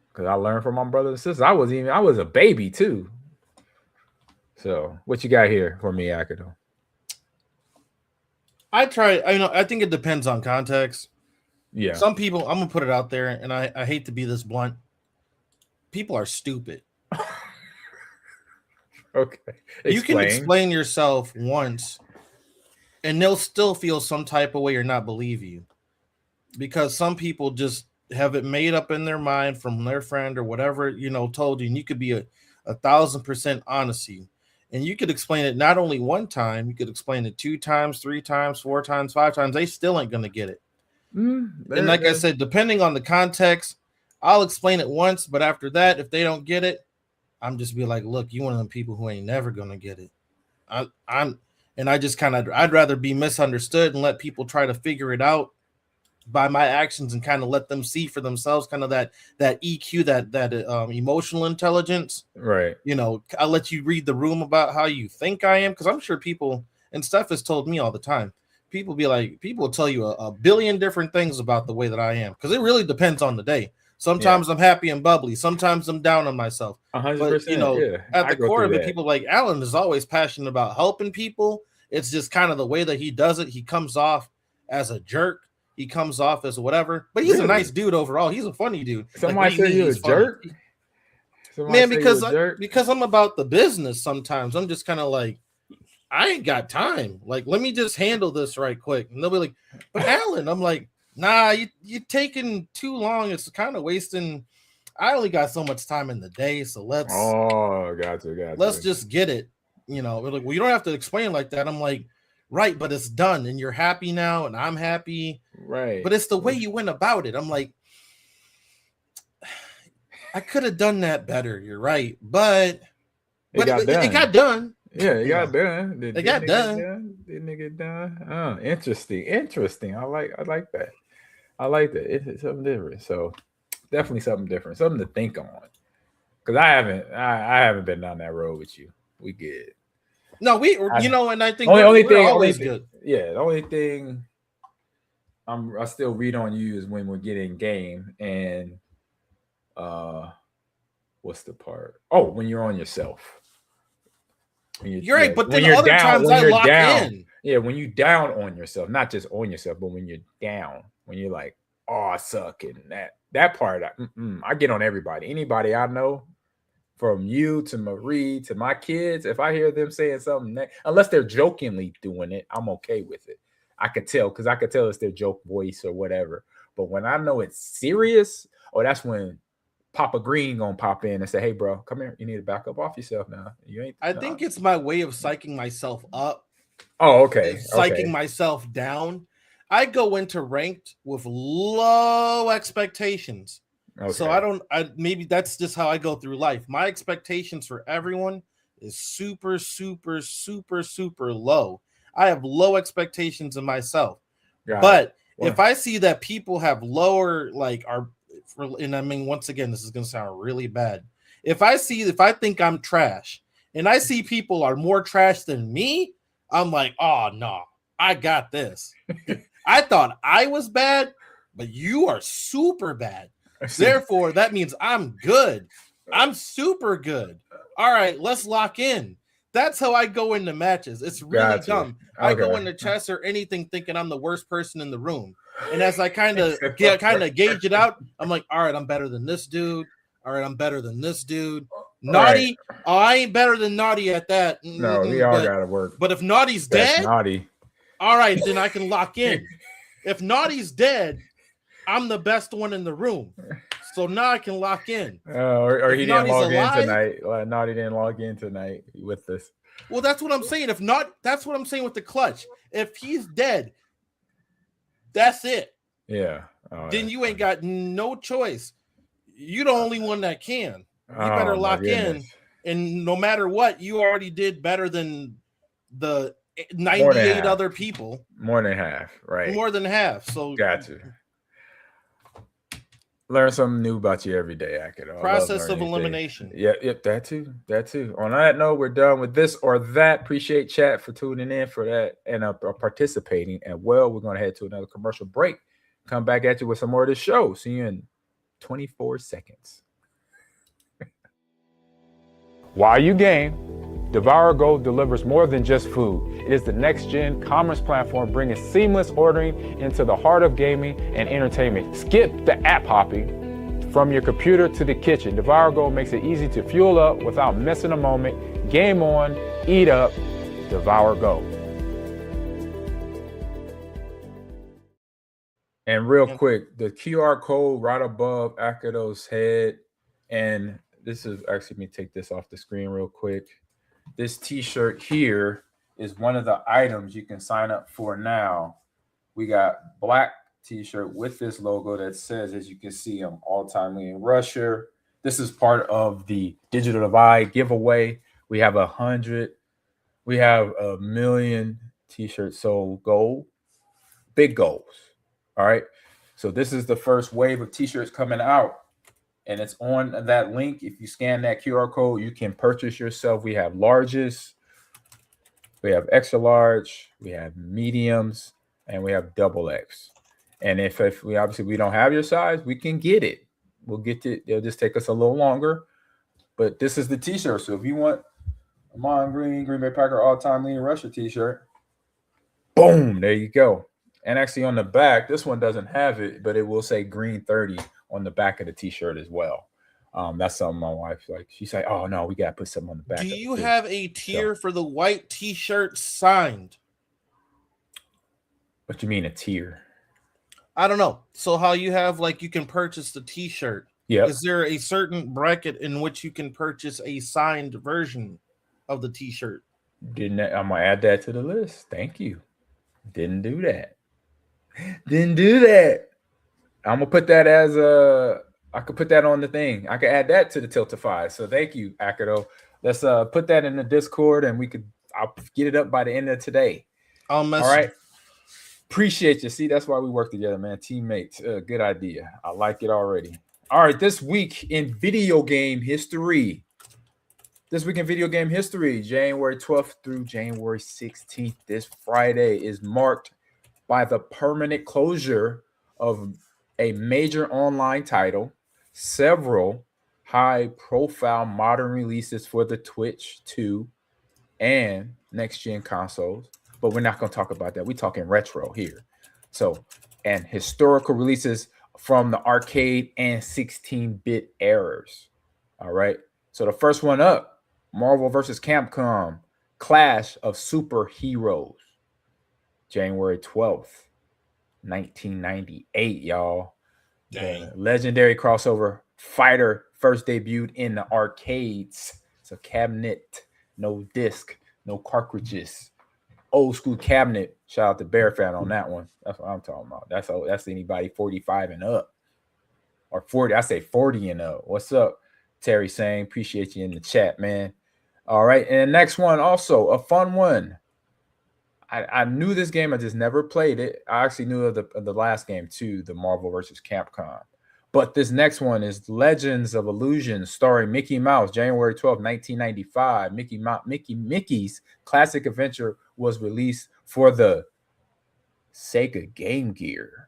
Because I learned from my brothers and sisters. I was a baby too. So what you got here for me, Akado? I think it depends on context. Yeah. Some people, I'm gonna put it out there, and I hate to be this blunt. People are stupid. Okay. You can explain yourself once, and they'll still feel some type of way or not believe you. Because some people just have it made up in their mind from their friend or whatever, told you, and you could be 1,000% honest to you. And you could explain it not only one time, you could explain it 2 times, 3 times, 4 times, 5 times. They still ain't gonna get it. And like I said, depending on the context, I'll explain it once, but after that, if they don't get it, I'm just be like, look, you one of them people who ain't never gonna get it. I'd rather be misunderstood and let people try to figure it out by my actions and kind of let them see for themselves, kind of that EQ, that emotional intelligence. Right. I'll let you read the room about how you think I am, because I'm sure people, and Steph has told me all the time, people will tell you a billion different things about the way that I am, because it really depends on the day. Sometimes I'm happy and bubbly. Sometimes I'm down on myself. 100%. At the core of it, people like Alan is always passionate about helping people. It's just kind of the way that he does it. He comes off as a jerk. He comes off as whatever, but he's a nice dude overall. He's a funny dude. Somebody say you're a jerk? Man, because I'm about the business sometimes. I'm just kind of like, I ain't got time. Like, let me just handle this right quick. And they'll be like, but Alan, I'm like, nah, you're taking too long. It's kind of wasting. I only got so much time in the day, so let's. Oh, gotcha. Let's just get it. We're like, well, you don't have to explain like that. I'm like, right, but it's done, and you're happy now, and I'm happy. Right. But it's the way you went about it. I'm like, I could have done that better. You're right, but it got done. Yeah, it got done. It got done. Didn't it get done? Oh, interesting. I like that. I like that. It's something different. So definitely something different, something to think on. Because I haven't been down that road with you. We good. No, and I think only thing always good. Yeah, the only thing I still read on you is when we're getting game and what's the part? Oh, when you're on yourself. You're right, but then other times I lock in. Yeah, when you down on yourself, not just on yourself, but when you're down, when you're like, oh, I suck, and that part, I get on everybody. Anybody I know, from you to Marie to my kids, if I hear them saying something, unless they're jokingly doing it, I'm okay with it. I could tell, because I could tell it's their joke voice or whatever. But when I know it's serious, that's when Papa Green gonna pop in and say, "Hey, bro, come here. You need to back up off yourself now. You ain't." I think it's my way of psyching myself up. Oh, okay. Psyching myself down. I go into ranked with low expectations. Okay. So maybe that's just how I go through life. My expectations for everyone is super, super, super, super low. I have low expectations of myself. If I see that people have lower, and I mean, once again, this is going to sound really bad. If I think I'm trash and I see people are more trash than me, I'm like, oh no, I got this. I thought I was bad, but you are super bad. Therefore, that means I'm good. I'm super good. All right, let's lock in. That's how I go into matches. It's really dumb. I go into chess or anything thinking I'm the worst person in the room. And as I kind of gauge it out, I'm like, all right, I'm better than this dude. All right, I'm better than this dude. Naughty, right. Oh, I ain't better than Naughty at that. No, we all got to work. But if Naughty's dead, Naughty. All right, then I can lock in. If Naughty's dead, I'm the best one in the room. So now I can lock in. Or he If didn't Naughty's log in alive- tonight. Naughty didn't log in tonight with us. Well, that's what I'm saying. If not, that's what I'm saying with the clutch. If he's dead, that's it. Yeah. Then you ain't got no choice. You're the only one that can. You better lock in. And no matter what, you already did better than the 98 other people. More than half, right? More than half. So got you. Learn something new about you every day, Akido. Process of elimination. Yep, that too. On that note, we're done with this or that. Appreciate chat for tuning in for that and participating. And well, we're going to head to another commercial break. Come back at you with some more of this show. See you in 24 seconds. While you game, Devour Go delivers more than just food. It is the next-gen commerce platform bringing seamless ordering into the heart of gaming and entertainment. Skip the app hopping from your computer to the kitchen. Devour Go makes it easy to fuel up without missing a moment. Game on, eat up, Devour Go. And real quick, the QR code right above Akido's head, and this is actually, let me take this off the screen real quick. This t-shirt here is one of the items you can sign up for now. We got black t-shirt with this logo that says, as you can see, I'm all-time leading rusher. This is part of the Digital Divide giveaway. We have 100. We have 1 million t-shirts sold. Goal, big goals. All right. So this is the first wave of t-shirts coming out. And it's on that link. If you scan that QR code, you can purchase yourself. We have larges, we have extra large, we have mediums, and we have double X. And if we obviously don't have your size, we can get it. We'll get it. It'll just take us a little longer. But this is the t-shirt. So if you want Ahman Green Bay Packer all-time leading rusher t-shirt, boom, there you go. And actually on the back, this one doesn't have it, but it will say Green 30 on the back of the t-shirt as well. That's something my wife like. She's like, "Oh no, we gotta put something on the back." Do you have a tier for the white t-shirt signed? What you mean a tier? I don't know. So how you have like you can purchase the t-shirt? Yeah. Is there a certain bracket in which you can purchase a signed version of the t-shirt? I'm gonna add that to the list. Thank you. Didn't do that. I'm gonna put that as I could put that on the thing. I could add that to the Tiltify. So thank you, Akido. Let's put that in the Discord and I'll get it up by the end of today. All right. Appreciate you. See, that's why we work together, man. Teammates. Good idea. I like it already. All right, this week in video game history. January 12th through January 16th. This Friday is marked by the permanent closure of a major online title, several high-profile modern releases for the Twitch 2 and next-gen consoles. But we're not going to talk about that. We're talking retro here. So, and historical releases from the arcade and 16-bit eras. All right. So the first one up, Marvel vs. Capcom, Clash of Superheroes. January 12th, 1998, y'all. The legendary crossover fighter first debuted in the arcades. It's a cabinet, no disc, no cartridges. Old school cabinet. Shout out to Bear Fan on that one. That's what I'm talking about. That's anybody 45 and up. Or 40. I say 40 and up. What's up, Terry saying? Appreciate you in the chat, man. All right. And the next one, also a fun one. I knew this game, I just never played it. I actually knew of the last game too, the Marvel vs. Capcom. But this next one is Legends of Illusion, starring Mickey Mouse, January 12, 1995. Mickey's classic adventure was released for the Sega Game Gear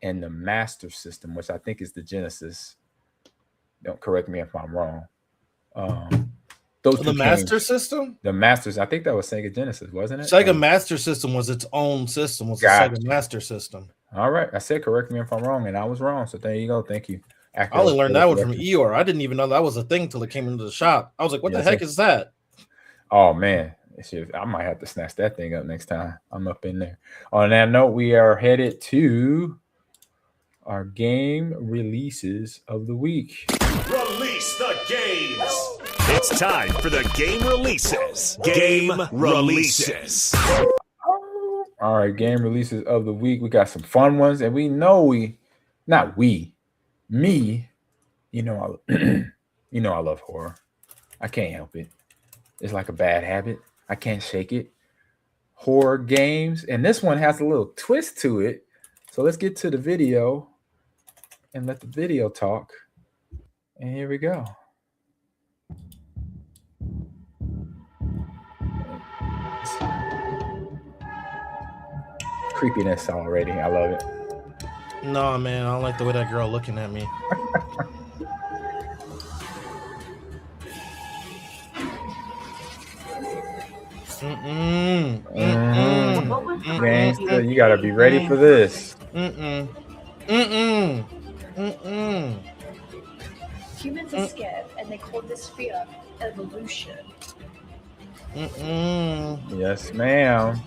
and the Master System, which I think is the Genesis. Don't correct me if I'm wrong. The Master System? The Masters. I think that was Sega Genesis, wasn't it? Sega Master System was its own system. Was the Sega Master System. All right. I said correct me if I'm wrong, and I was wrong. So there you go. Thank you. I only learned that one from Eeyore. I didn't even know that was a thing till it came into the shop. I was like, what the heck is that? Oh, man. I might have to snatch that thing up next time I'm up in there. On that note, we are headed to our game releases of the week. Release the games. It's time for the game releases. Game releases. All right, game releases of the week. We got some fun ones, and me, you know, I love horror. I can't help it. It's like a bad habit. I can't shake it. Horror games, and this one has a little twist to it. So let's get to the video and let the video talk. And here we go. Creepiness already. I love it. No, man, I don't like the way that girl looking at me. Gangsta, you gotta be ready for this. Humans are scared, and they call this fear evolution. Yes, ma'am.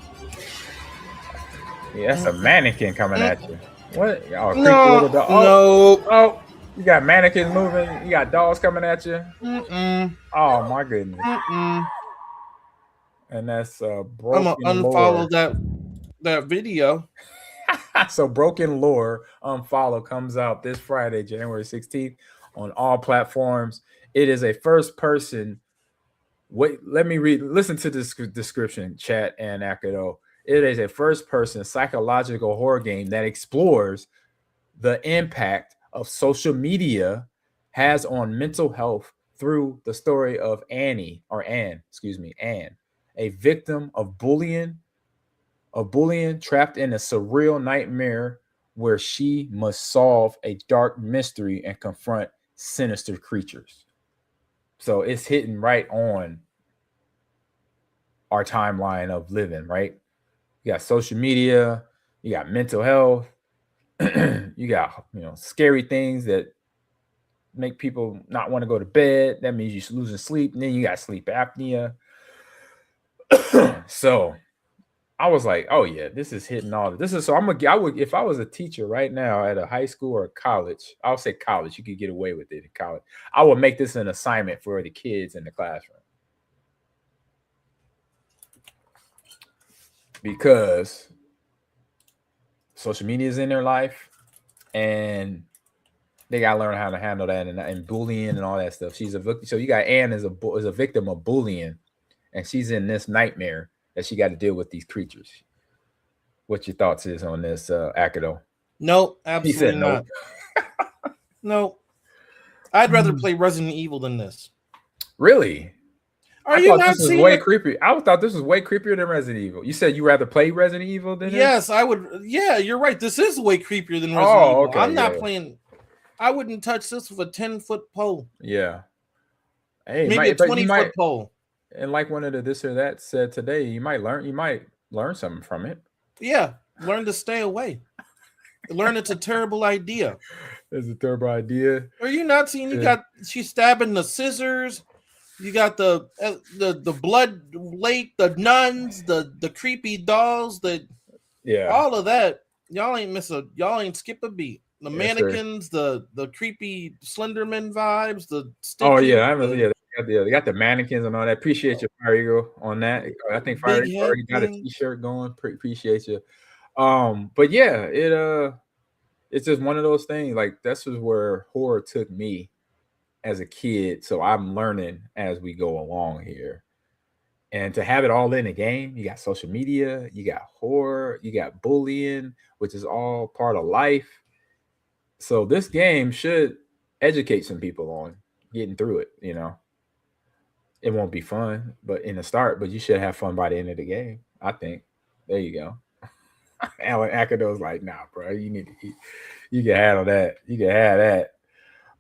Yeah, that's a mannequin coming at you. What? Oh, No, oh, you got mannequins moving. You got dolls coming at you. Oh my goodness. And that's broken. I'm gonna unfollow that video. So Broken Lore Unfollow comes out this Friday, January 16th, on all platforms. It is a first person. Wait, let me listen to this description, chat and Akado. It is a first person psychological horror game that explores the impact of social media has on mental health through the story of Anne, a victim of bullying trapped in a surreal nightmare where she must solve a dark mystery and confront sinister creatures. So it's hitting right on our timeline of living, right? You got social media, you got mental health, you got, scary things that make people not want to go to bed. That means you're losing sleep, and then you got sleep apnea. So I was like, oh yeah, this is hitting all of this. I would, if I was a teacher right now at a high school or a college, I'll say college, you could get away with it in college. I would make this an assignment for the kids in the classroom. Because social media is in their life and they got to learn how to handle that and bullying and all that stuff. She's a victim. So you got Anne is a victim of bullying, and she's in this nightmare that she got to deal with these creatures. What your thoughts is on this, Akado? Nope, absolutely not. Nope. I'd rather play Resident Evil than this. Really? Are you not seeing way creepy? I thought this was way creepier than Resident Evil. You said you rather play Resident Evil than Yes, I would. Yeah, you're right. This is way creepier than Resident Evil. Okay, I'm not playing. I wouldn't touch this with a 10-foot pole. Yeah. Hey, maybe a 20-foot pole. And like one of the this or that said today, you might learn something from it. Yeah, learn to stay away. Learn it's a terrible idea. It's a terrible idea. Are you not seeing? She's stabbing the scissors. You got the blood lake, the nuns, the creepy dolls, all of that. Y'all ain't skip a beat. The mannequins, the creepy Slenderman vibes, the sticky, they got the mannequins and all that. Appreciate you, Fire Eagle, on that. I think Fire Eagle already got a t-shirt going. Appreciate you. But yeah, it's just one of those things. Like this is where horror took me as a kid. So I'm learning as we go along here. And to have it all in a game, you got social media, you got horror, you got bullying, which is all part of life. So this game should educate some people on getting through it, It won't be fun, but in the start, but you should have fun by the end of the game, I think. There you go. Alan Akado's like, nah, bro, you can handle that. You can have that.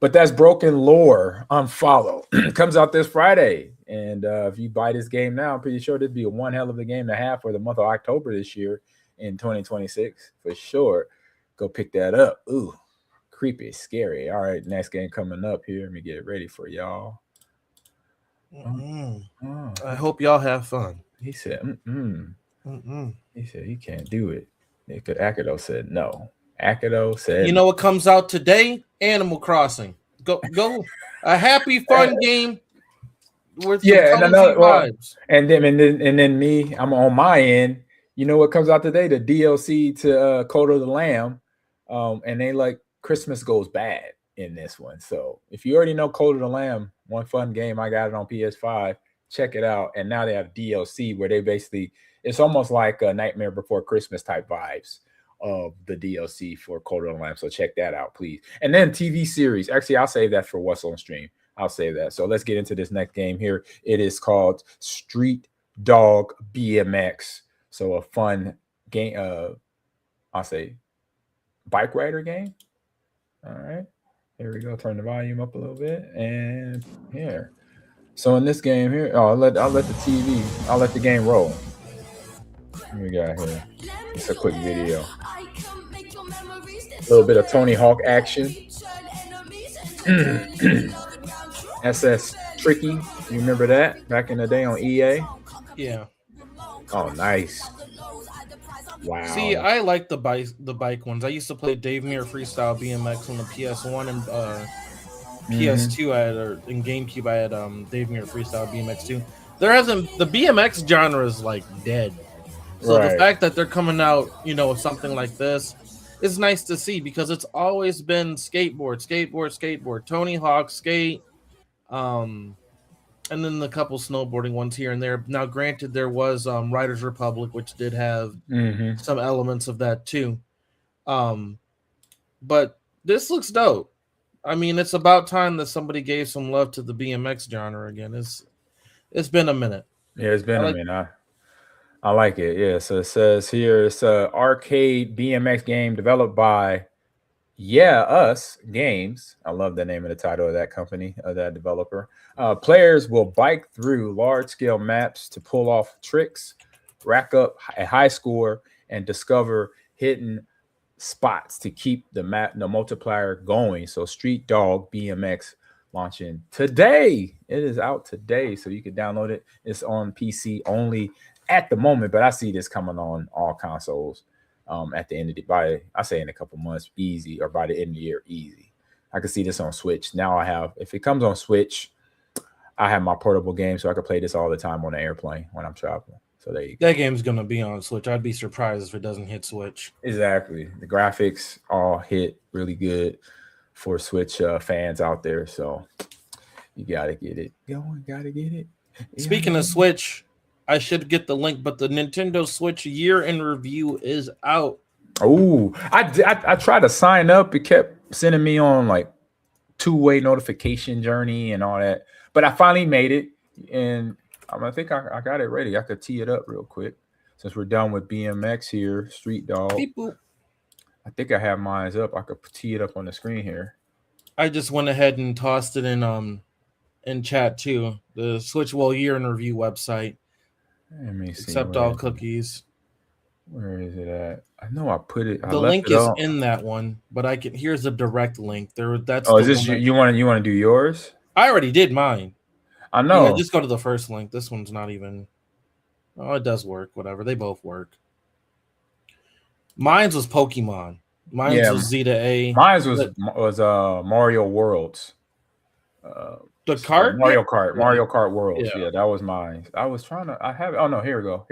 But that's Broken Lore Unfollow. Comes out this Friday. And if you buy this game now, I'm pretty sure there'd be one hell of a game to have for the month of October this year in 2026 for sure. Go pick that up. Ooh, creepy, scary. All right, next game coming up here. Let me get it ready for y'all. I hope y'all have fun. He said, He said he can't do it. Akado said no. Akido said, You know what comes out today? Animal Crossing. Go. A happy, fun game with some yeah, and cozy another vibes. and then me, I'm on my end. You know what comes out today? The DLC to Code of the Lamb, and they like Christmas goes bad in this one. So if you already know Code of the Lamb, one fun game, I got it on PS5. Check it out. And now they have DLC where they basically it's almost like a Nightmare Before Christmas type vibes of the DLC for Code of the Lamb. So check that out, please. And then TV series. Actually, I'll save that for what's on stream. I'll save that. So let's get into this next game here. It is called Street Dog BMX. So a fun game. I'll say bike rider game. All right. Here we go. Turn the volume up a little bit. And here. So in this game here, I'll let the game roll. What we got here? It's a quick video. A little bit of Tony Hawk action. SS Tricky. You remember that back in the day on EA? Yeah. Oh, nice. Wow. See, I like the bike ones. I used to play Dave Mirror Freestyle BMX on the PS1 and PS2. I had, or in GameCube, I had Dave Mirror Freestyle BMX 2. The BMX genre is like dead. So the fact that they're coming out, with something like this is nice to see because it's always been skateboard, Tony Hawk skate, and then a couple snowboarding ones here and there. Now, granted, there was Riders Republic, which did have some elements of that too. But this looks dope. I mean, it's about time that somebody gave some love to the BMX genre again. It's been a minute. Yeah, it's been a minute. I like it. Yeah. So it says here it's an arcade BMX game developed by Us Games. I love the name of the title of that company, of that developer. Players will bike through large-scale maps to pull off tricks, rack up a high score, and discover hidden spots to keep the multiplier going. So Street Dog BMX launching today. It is out today, so you can download it. It's on PC only at the moment, but I see this coming on all consoles at the end of I say in a couple months, easy, or by the end of the year, easy. I can see this on Switch. Now if it comes on Switch, I have my portable game, so I can play this all the time on the airplane when I'm traveling. So there you go. That game's gonna be on Switch. I'd be surprised if it doesn't hit Switch. Exactly. The graphics all hit really good for Switch fans out there. So you gotta get it. Gotta get it. Speaking of Switch, I should get the link, but the Nintendo Switch year in review is out. Oh, I tried to sign up. It kept sending me on like two-way notification journey and all that. But I finally made it, and I think I got it ready. I could tee it up real quick since we're done with BMX here. Street Dog. Beep, boop. I think I have mine up. I could tee it up on the screen here. I just went ahead and tossed it in chat too. The Switch year in review website. Let me see. Accept all cookies. Where is it at? I know I put it. The link is in that one, but I can. Here's the direct link. That's. Oh, is this you want to do yours? I already did mine. I know. Yeah, just go to the first link. This one's not even. Oh, it does work. Whatever. They both work. Mine's was Pokemon. Mine's was Zeta A. Mine's was Mario Worlds. The cart? Mario Kart Worlds. Yeah, that was mine. I was trying to. I have it. Oh no, here we go.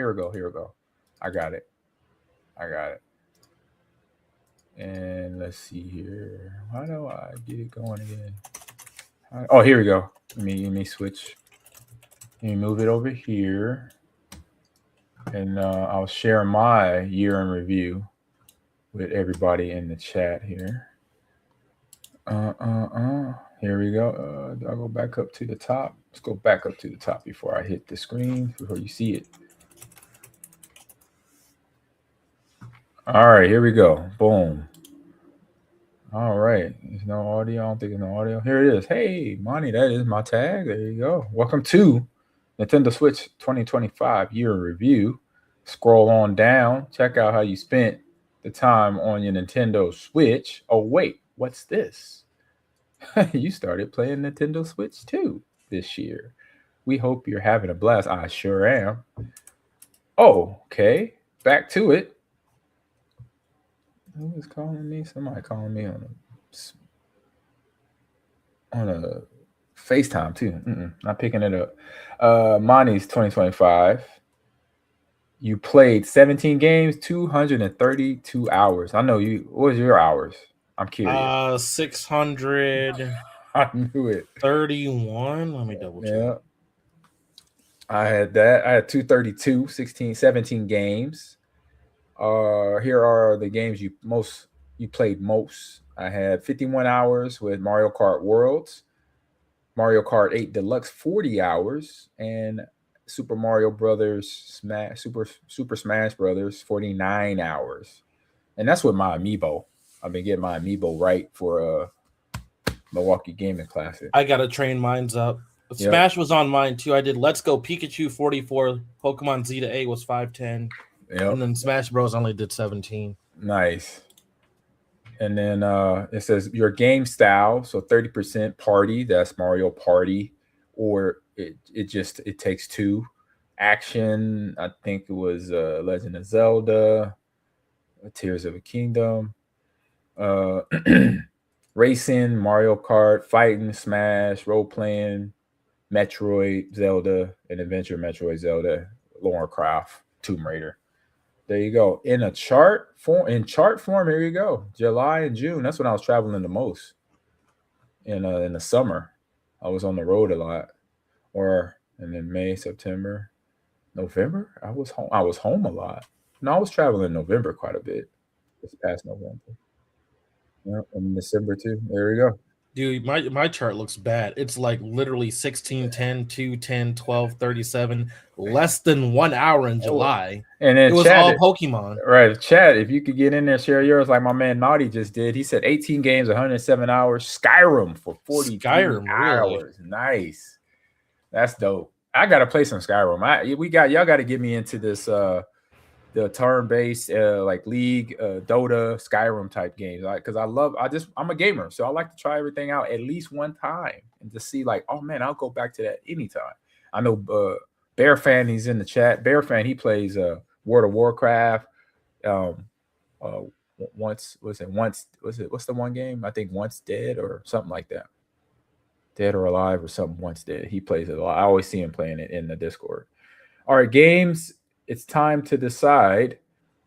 I got it. And let's see here. How do I get it going again? Oh, here we go. Let me switch. Let me move it over here. And I'll share my year in review with everybody in the chat here. Here we go. I'll go back up to the top. Let's go back up to the top before I hit the screen, before you see it. All right, here we go. Boom. All right. There's no audio. I don't think there's no audio. Here it is. Hey, Monty, that is my tag. There you go. Welcome to Nintendo Switch 2025 year in review. Scroll on down. Check out how you spent the time on your Nintendo Switch. Oh, wait. What's this? You started playing Nintendo Switch 2 this year. We hope you're having a blast. I sure am. Oh, okay. Back to it. Who is calling me? Somebody calling me on a FaceTime too. Not picking it up. Monty's 2025. You played 17 games, 232 hours. I know you. What was your hours? I'm curious. 631. I knew it. Let me double check. Yeah. I had that. I had 232, 17 games. Here are the games you played most. I had 51 hours with Mario Kart Worlds, Mario Kart 8 Deluxe 40 hours, and Super Mario Brothers Super Smash Brothers 49 hours. And that's with my amiibo. I've been getting my amiibo right for Milwaukee Gaming Classic. I gotta train mine's up. Smash was on mine too. I did Let's Go Pikachu 44, Pokemon Z to A was 510. Yep. And then Smash Bros only did 17. Nice. And then it says your game style. So 30% party, that's Mario Party, or it takes two. Action, I think it was Legend of Zelda, Tears of a Kingdom, racing, Mario Kart, fighting, Smash, role playing, Metroid, Zelda, and Adventure, Metroid, Zelda, Lara Croft, Tomb Raider. There you go. In chart form, here you go. July and June. That's when I was traveling the most. In the summer, I was on the road a lot. And then May, September, November, I was home a lot. No, I was traveling in November quite a bit. This past November. Yeah, and December too. There we go. Dude, my chart looks bad. It's like literally 16, 10, 2, 10, 12, 37, less than 1 hour in July. And then it was all Pokemon. Right. Chat, if you could get in there, share yours like my man Naughty just did. He said 18 games, 107 hours. Skyrim for 42 hours. Really? Nice. That's dope. I gotta play some Skyrim. Y'all gotta get me into this the turn-based like League, Dota, Skyrim type games. Because I'm a gamer, so I like to try everything out at least one time and to see like, oh man, I'll go back to that anytime. I know Bear Fan, he's in the chat. Bear Fan, he plays World of Warcraft. What's the one game? I think Once Dead or something like that. Dead or Alive or something. Once Dead. He plays it a lot. I always see him playing it in the Discord. All right, games. It's time to decide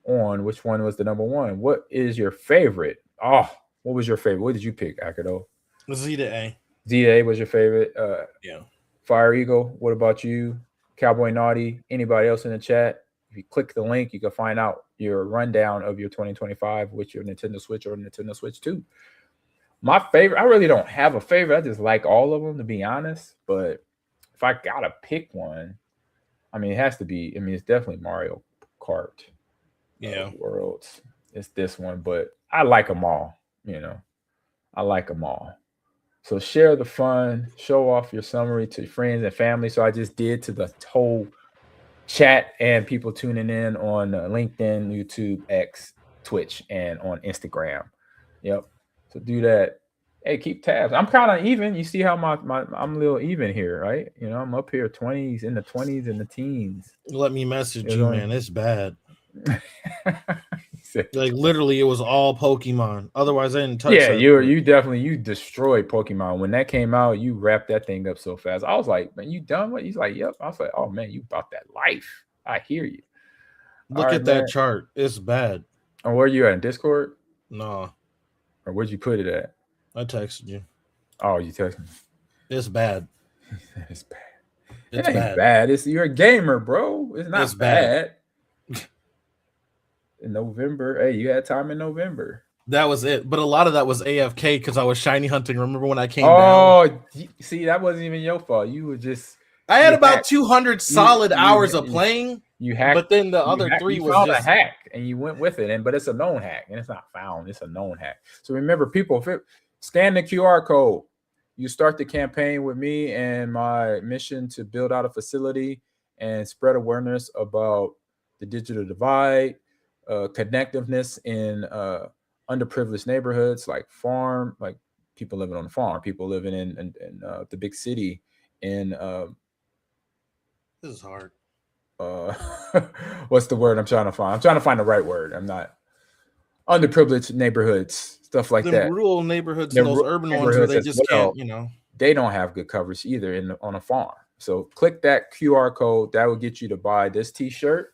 on which one was the number one. What is your favorite? Oh, what was your favorite? What did you pick, Akado? Z to A. Z to A was your favorite. Yeah. Fire Eagle. What about you? Cowboy Naughty. Anybody else in the chat? If you click the link, you can find out your rundown of your 2025 with your Nintendo Switch or Nintendo Switch 2. My favorite, I really don't have a favorite. I just like all of them, to be honest. But if I gotta pick one, I mean, it has to be. I mean, it's definitely Mario Kart. Yeah. Worlds. It's this one, but I like them all. I like them all. So share the fun. Show off your summary to friends and family. So I just did to the whole chat and people tuning in on LinkedIn, YouTube, X, Twitch, and on Instagram. Yep. So do that. Hey, keep tabs. I'm kind of even. You see how I'm a little even here, right? I'm up here 20s, in the 20s and the teens. Let me message you, man. It's bad. Like literally, it was all Pokemon. Otherwise, I didn't touch. Yeah, you destroyed Pokemon when that came out. You wrapped that thing up so fast. I was like, man, you done what? He's like, yep. I was like, oh man, you bought that life. I hear you. Look at that chart. It's bad. And where you at in Discord? No. Or where'd you put it at? I texted you. Oh, you texted me. It's bad. It's bad. It's bad. You're a gamer, bro. It's not bad. In November, hey, you had time in November. That was it. But a lot of that was AFK because I was shiny hunting. Remember when I came down? Oh, see, that wasn't even your fault. You were just. I had about 200 solid hours of playing. You hacked, but then the other three was found just a hack, and you went with it. But it's a known hack, and it's not found. It's a known hack. So remember, people, scan the QR code. You start the campaign with me and my mission to build out a facility and spread awareness about the digital divide, connectiveness in underprivileged neighborhoods like people living on the farm, people living in the big city. In this is hard. What's the word I'm trying to find? I'm trying to find the right word. I'm not. underprivileged neighborhoods, stuff like Them that. rural neighborhoods The and those urban ones where they neighborhoods as just well. can't, They don't have good coverage either on a farm. So click that QR code. That will get you to buy this T-shirt,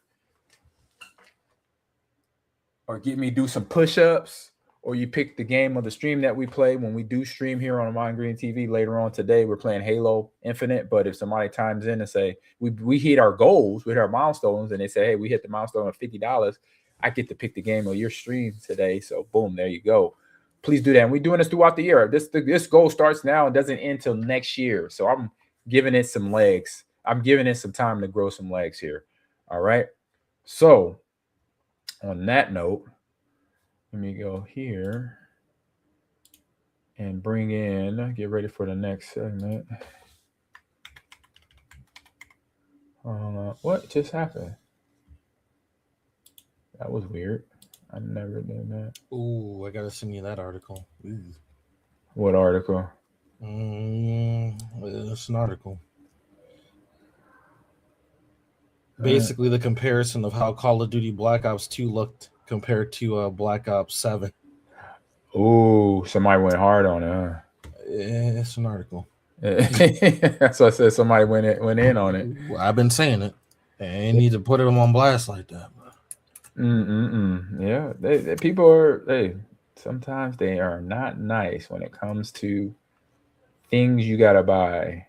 or get me do some push-ups, or you pick the game of the stream that we play when we do stream here on Mind Green TV. Later on today, we're playing Halo Infinite. But if somebody chimes in and say we hit our goals, we hit our milestones, and they say, hey, we hit the milestone of $50, I get to pick the game of your stream today. So boom, there you go. Please do that. And we're doing this throughout the year. This goal starts now and doesn't end till next year. So I'm giving it some legs. I'm giving it some time to grow some legs here. All right. So on that note, let me go here and bring in, get ready for the next segment. What just happened? That was weird. I never did that. Ooh, I gotta send you that article. Ooh. What article? It's an article. Basically, the comparison of how Call of Duty Black Ops 2 looked compared to Black Ops 7. Ooh, somebody went hard on it, huh? It's an article. That's what I said. Somebody went in on it. Well, I've been saying it. They ain't need to put them on blast like that. Yeah, they people are. Sometimes they are not nice when it comes to things you gotta buy.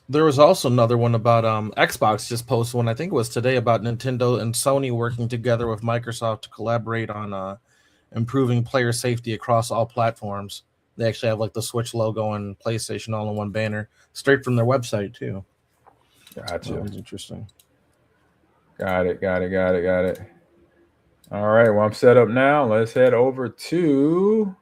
There was also another one about Xbox just posted one, I think it was today, about Nintendo and Sony working together with Microsoft to collaborate on improving player safety across all platforms. They actually have like the Switch logo and PlayStation all in one banner, straight from their website too. Gotcha. That was interesting. Got it. All right, well, I'm set up now. Let's head over to...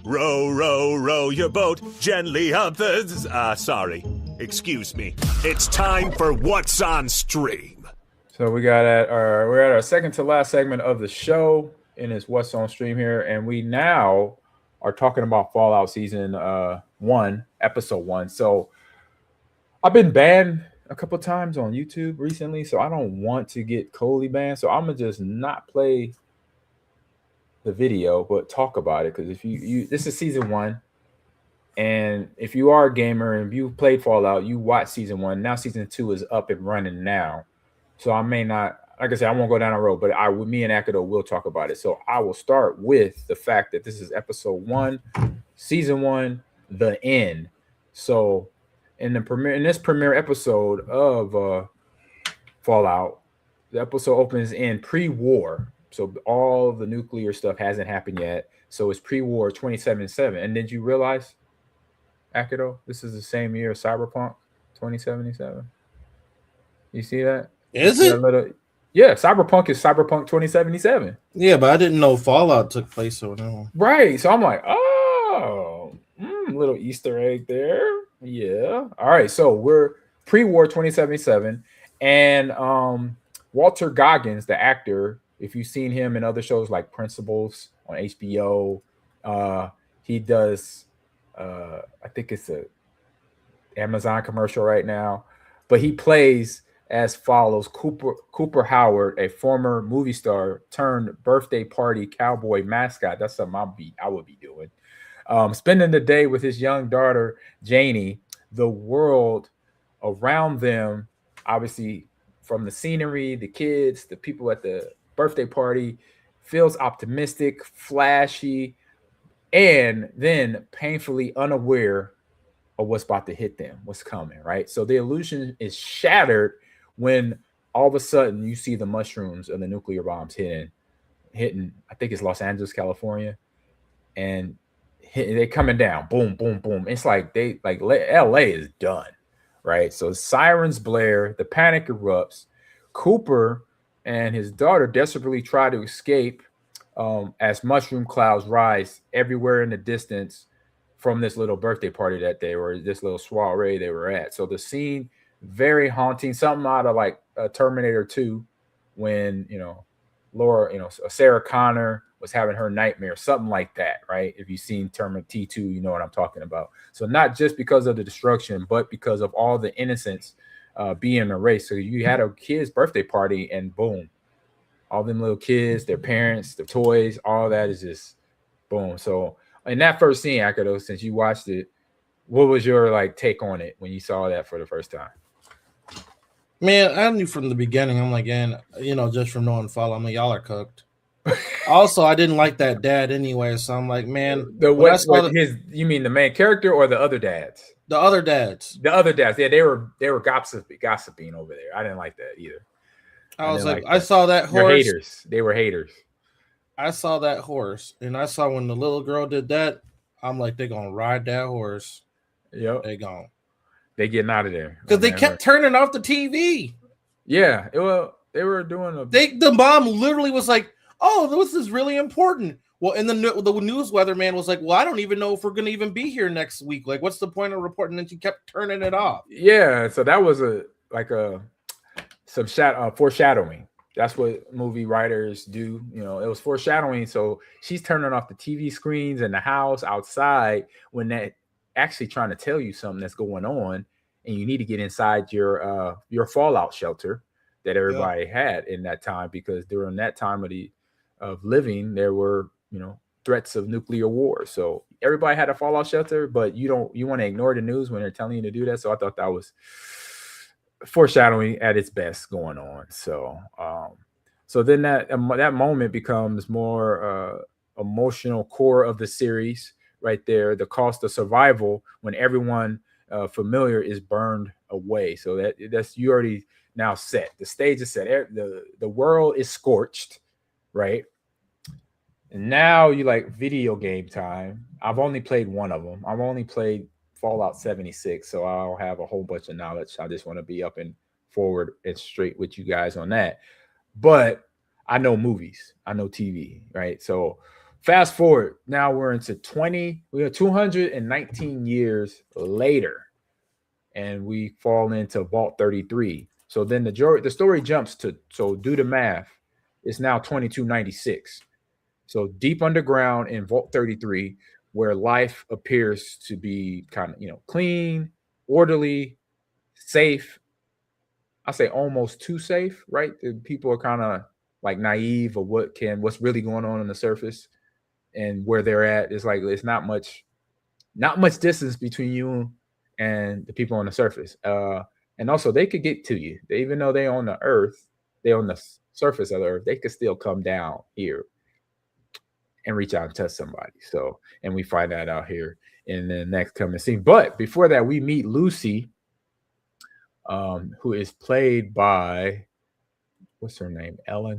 Row, row, row your boat gently up the... sorry. Excuse me. It's time for What's on Stream. So we're at our second to last segment of the show in this What's on Stream here, and we now are talking about Fallout Season 1, Episode 1. So I've been banned a couple times on YouTube recently, so I don't want to get coldly banned. So I'm gonna just not play the video, but talk about it, because if you this is Season 1, and if you are a gamer and you played Fallout, you watched Season 1. Now Season 2 is up and running now, so I may not, like I said, I won't go down the road, but me and Akido will talk about it. So I will start with the fact that this is Episode 1, Season 1, the end. So in this premiere episode of Fallout, the episode opens in pre-war. So all the nuclear stuff hasn't happened yet. So it's pre-war 2077. And did you realize, Akido, this is the same year as Cyberpunk 2077? You see that? Is it? Yeah, Cyberpunk is Cyberpunk 2077. Yeah, but I didn't know Fallout took place so now. Right. So I'm like, little Easter egg there. Yeah. All right. So we're pre-war 2077. And Walter Goggins, the actor, if you've seen him in other shows like Principals on HBO, he does, I think it's a Amazon commercial right now, but he plays as follows: Cooper Howard, a former movie star turned birthday party cowboy mascot. That's something I would be doing. Spending the day with his young daughter, Janie. The world around them, obviously from the scenery, the kids, the people at the birthday party, feels optimistic, flashy, and then painfully unaware of what's about to hit them, what's coming, right? So the illusion is shattered when all of a sudden you see the mushrooms of the nuclear bombs hitting, I think it's Los Angeles, California, and they're coming down, boom, boom, boom. It's like LA is done, right? So sirens blare, the panic erupts. Cooper and his daughter desperately try to escape as mushroom clouds rise everywhere in the distance from this little birthday party this little soiree they were at. So the scene, very haunting, something out of like Terminator 2, when Sarah Connor was having her nightmare, something like that, right? If you've seen Terminator T2, you know what I'm talking about. So not just because of the destruction, but because of all the innocence being erased. So you had a kid's birthday party and boom, all them little kids, their parents, the toys, all that is just boom. So in that first scene, Akato, since you watched it, what was your like take on it when you saw that for the first time? Man, I knew from the beginning. I'm like, just from knowing Fall, I'm like, y'all are cooked. Also, I didn't like that dad anyway, so I'm like, man. You mean the main character or the other dads? The other dads. The other dads, yeah, they were gossiping over there. I didn't like that either. I was like, I saw that horse. They're haters. They were haters. I saw that horse, and I saw when the little girl did that. I'm like, they're gonna ride that horse. Yep, they getting out of there because they kept turning off the TV. Yeah, they were doing the mom literally was like, "Oh, this is really important." Well, and the news weatherman was like, "Well, I don't even know if we're going to even be here next week. Like, what's the point of reporting?" And she kept turning it off. Yeah, so that was some foreshadowing. That's what movie writers do. It was foreshadowing. So she's turning off the TV screens in the house outside when that actually trying to tell you something that's going on, and you need to get inside your fallout shelter that everybody had in that time, because during that time of living, there were threats of nuclear war. So everybody had a fallout shelter, but you want to ignore the news when they're telling you to do that. So I thought that was foreshadowing at its best going on. So so then that moment becomes more emotional core of the series right there, the cost of survival when everyone familiar is burned away. So that's you already now set. The stage is set. The world is scorched, right? And now you like video game time. I've only played one of them. I've only played Fallout 76, so I don't have a whole bunch of knowledge. I just want to be up and forward and straight with you guys on that. But I know movies. I know TV, right? So fast forward. Now we're into 219 years later, and we fall into Vault 33. So then the story jumps to, so do the math, it's now 2296. So deep underground in Vault 33, where life appears to be kind of, clean, orderly, safe. I say almost too safe, right? The people are kind of like naive of what's really going on the surface, and where they're at is like, it's not much distance between you and the people on the surface. And also they could get to you. Even though they're on the earth, they're on the surface of the earth, they could still come down here and reach out and touch somebody. So, and we find that out here in the next coming scene. But before that, we meet Lucy, who is played by, what's her name? Ella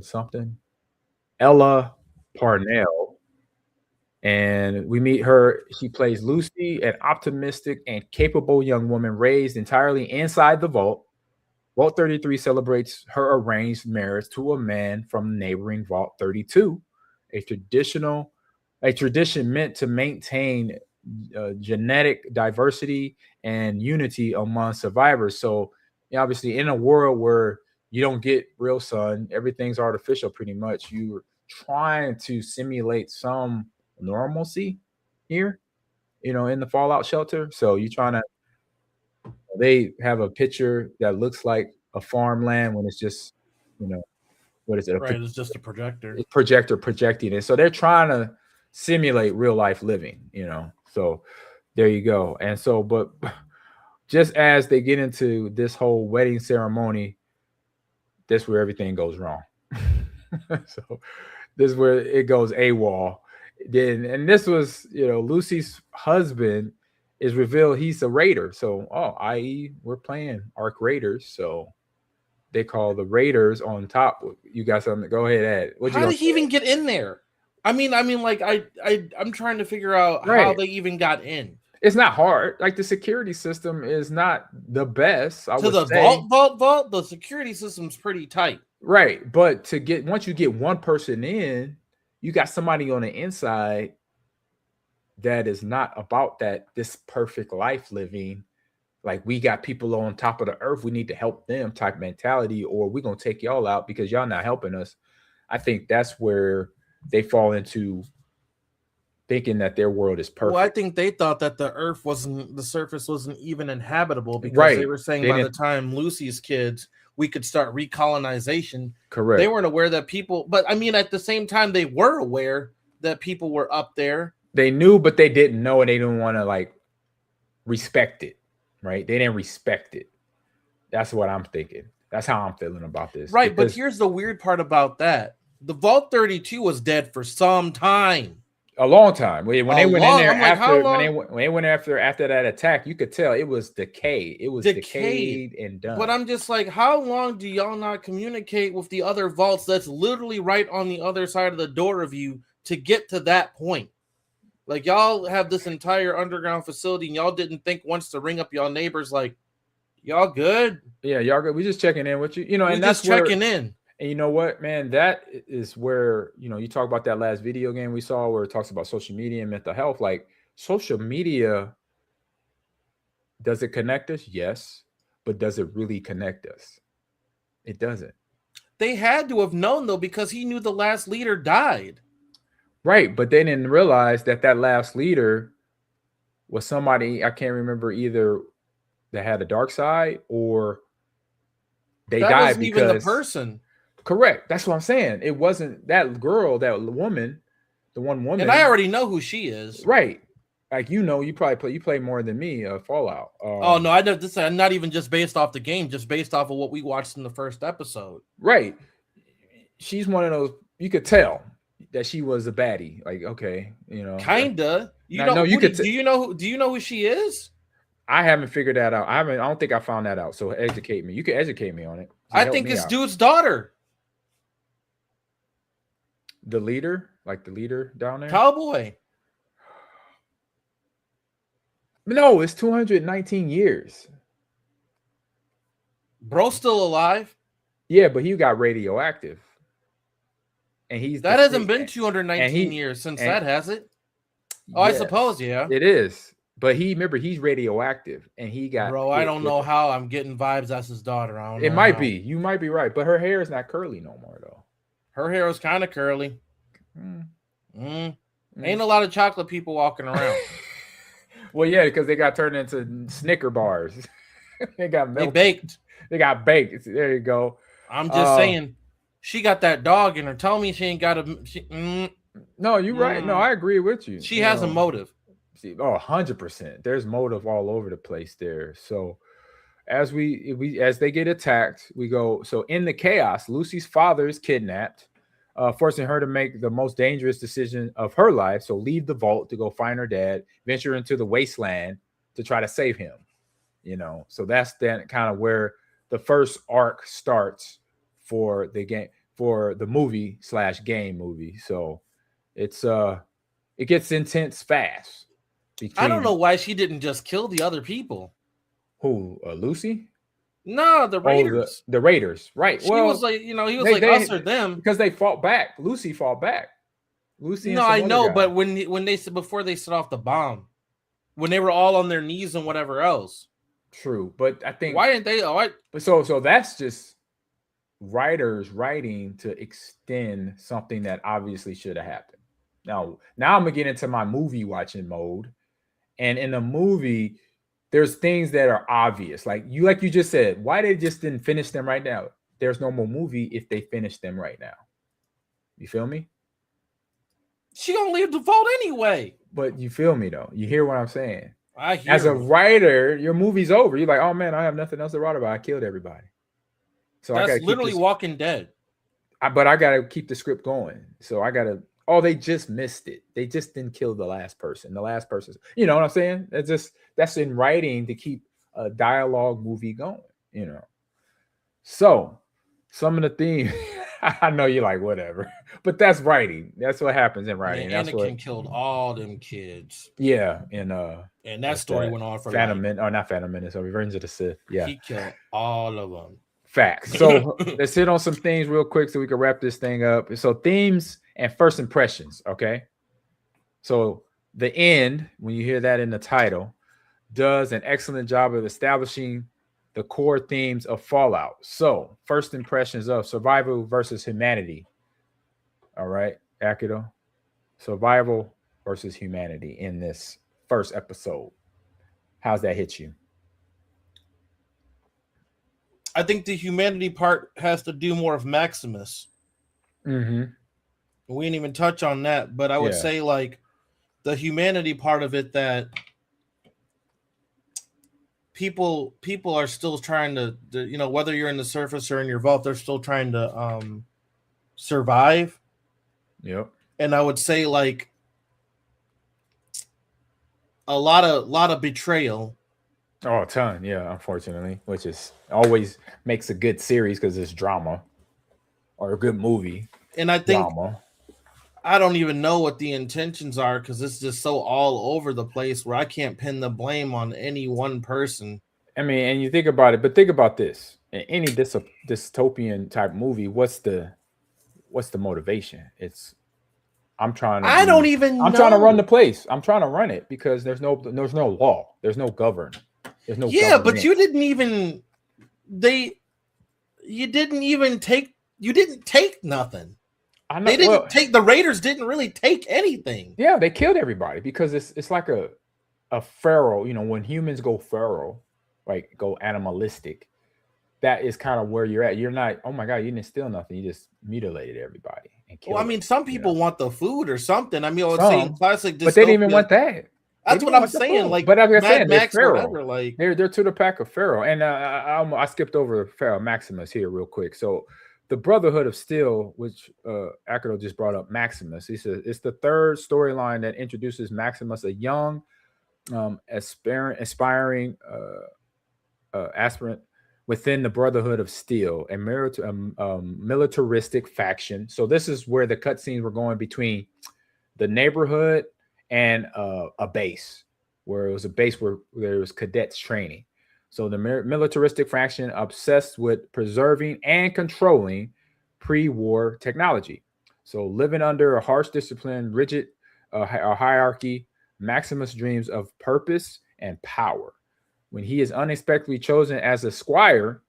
Parnell. And we meet her. She plays Lucy, an optimistic and capable young woman raised entirely inside the vault. Vault 33 celebrates her arranged marriage to a man from neighboring Vault 32, a tradition meant to maintain genetic diversity and unity among survivors. So obviously in a world where you don't get real sun, everything's artificial pretty much. You're trying to simulate some normalcy here, in the fallout shelter. So they have a picture that looks like a farmland when it's just, what is it? Right, it's just a projector. It's projecting it. So they're trying to simulate real life living, So there you go. And so, but just as they get into this whole wedding ceremony, that's where everything goes wrong. So this is where it goes AWOL. And this was, Lucy's husband is revealed he's a raider. So, i.e., we're playing Ark Raiders. So they call the Raiders on top. You got something to go ahead. How did he even get in there? I mean, like I'm trying to figure out how they even got in. It's not hard. Like the security system is not the best. Vault, the security system's pretty tight. Right. But once you get one person in, you got somebody on the inside that is not about this perfect life living. Like, we got people on top of the earth, we need to help them type mentality, or we're going to take y'all out because y'all not helping us. I think that's where they fall into thinking that their world is perfect. Well, I think they thought that the surface wasn't even inhabitable, because they were saying by the time Lucy's kids we could start recolonization. Correct. They weren't aware that people, but I mean, at the same time, they were aware that people were up there. They knew, but they didn't know, and they didn't want to like respect it, right? They didn't respect it. That's what I'm thinking. That's how I'm feeling about this. Right, but here's the weird part about that. The Vault 32 was dead for some time. A long time. When they went in there after, like, when they went after that attack, you could tell it was decayed. It was decayed and done. But I'm just like, how long do y'all not communicate with the other vaults that's literally right on the other side of the door of you to get to that point? Like, y'all have this entire underground facility, and y'all didn't think once to ring up y'all neighbors like, y'all good? Yeah, y'all good. We just checking in with you. You know, we and just that's checking in. And you know what, man? That is where, you know, you talk about that last video game we saw where it talks about social media and mental health. Like, social media, does it connect us? Yes. But does it really connect us? It doesn't. They had to have known, though, because he knew the last leader died. Right. But they didn't realize that last leader was somebody, I can't remember, either that had a dark side or they died wasn't because even the person. Correct. That's what I'm saying. It wasn't that girl, that woman, the one woman. And I already know who she is. Right. Like, you know, you play more than me, Fallout. Oh no, I know this. I'm not even just based off the game, just based off of what we watched in the first episode. Right. She's one of those, you could tell that she was a baddie. Like, okay, you know. Kinda. Do you know who she is? I haven't figured that out. I don't think I found that out. So educate me. You can educate me on it. I think it's dude's daughter. The leader down there? Cowboy. No, it's 219 years. Bro still alive? Yeah, but he got radioactive. And that hasn't been 219 years since that, has it? Oh, yes, I suppose, yeah. It is. But he's radioactive and he got. Bro, I don't know how I'm getting vibes that's his daughter. I don't know. It might be. You might be right. But her hair is not curly no more, though. Her hair is kind of curly. Ain't a lot of chocolate people walking around. Well, yeah, because they got turned into Snicker bars. They got baked. They got baked. There you go. I'm just saying, she got that dog in her. Tell me she ain't got a. No, you're right. No, I agree with you. She has a motive. See, 100%. There's motive all over the place there. So as they get attacked, we go. So in the chaos, Lucy's father is kidnapped, forcing her to make the most dangerous decision of her life. So leave the vault to go find her dad, venture into the wasteland to try to save him. You know, so that's then kind of where the first arc starts for the game, for the movie / game movie. So it gets intense fast. I don't know why she didn't just kill the other people. Who, Lucy? No, the Raiders. The Raiders, right? She was like, he was like us or them because they fought back. Lucy fought back. Lucy. No, I know, but before they set off the bomb, when they were all on their knees and whatever else. True, but I think why didn't they? But so that's just writers writing to extend something that obviously should have happened. Now I'm gonna get into my movie watching mode. And in a movie, there's things that are obvious. Like you just said, why they just didn't finish them right now? There's no more movie if they finish them right now. You feel me? She gonna leave the vault anyway. But you feel me though. You hear what I'm saying? I hear. As a writer, your movie's over. You're like, oh man, I have nothing else to write about. I killed everybody. So that's literally Walking Dead. But I gotta keep the script going. So I gotta. Oh, they just missed it. They just didn't kill the last person. The last person, you know what I'm saying? That's in writing to keep a dialogue movie going, you know. So some of the themes, I know you're like, whatever, but that's writing. That's what happens in writing. Man, Anakin killed all them kids. Yeah, and that story went on for not Phantom Menace, or Revenge of the Sith. Yeah, he killed all of them. Facts. So let's hit on some things real quick so we can wrap this thing up. So themes and first impressions, okay? So the end, when you hear that in the title, does an excellent job of establishing the core themes of Fallout. So first impressions of survival versus humanity. All right, Akido. Survival versus humanity in this first episode. How's that hit you? I think the humanity part has to do more of Maximus. Mm-hmm. We didn't even touch on that, but I would say like the humanity part of it, that people are still trying to you know, whether you're in the surface or in your vault, they're still trying to survive. Yep. And I would say like a lot of betrayal. Oh, a ton. Yeah, unfortunately, which is always makes a good series because it's drama, or a good movie. And I think Drama. I don't even know what the intentions are because it's just so all over the place where I can't pin the blame on any one person. I mean, and you think about it, but think about this: in any dystopian type movie, what's the motivation? It's I'm trying to run the place. I'm trying to run it because there's no law, there's no govern, there's no but government. you didn't take nothing. I know, they didn't take the Raiders didn't really take anything. Yeah, they killed everybody because it's like a feral. You know, when humans go feral, like go animalistic, that is kind of where you're at. You're not, oh my God, you didn't steal nothing. You just mutilated everybody and killed. Well, I mean, some people want the food or something. I mean, I would Some, say classic dystopia, but they didn't even want that. That's what I'm saying. Like, but like I said, Max, they're feral. whatever, like they're to the pack of feral. And I skipped over Feral Maximus here real quick. So the Brotherhood of Steel, which Akito just brought up, Maximus. He says it's the third storyline that introduces Maximus, a young, aspiring aspirant within the Brotherhood of Steel, a militaristic faction. So this is where the cutscenes were going between the neighborhood and a base, where it was a base where there was cadets training. So the militaristic faction obsessed with preserving and controlling pre-war technology. So living under a harsh discipline, rigid hierarchy, Maximus dreams of purpose and power. When he is unexpectedly chosen as a squire,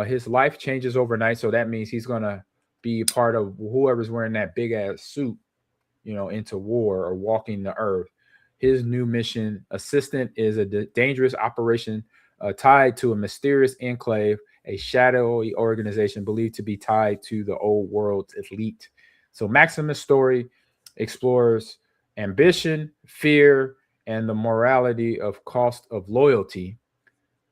his life changes overnight. So that means he's going to be part of whoever's wearing that big ass suit, you know, into war or walking the earth. His new mission assistant is a dangerous operation tied to a mysterious enclave, a shadowy organization believed to be tied to the old world's elite. So Maximus' story explores ambition, fear, and the morality of cost of loyalty,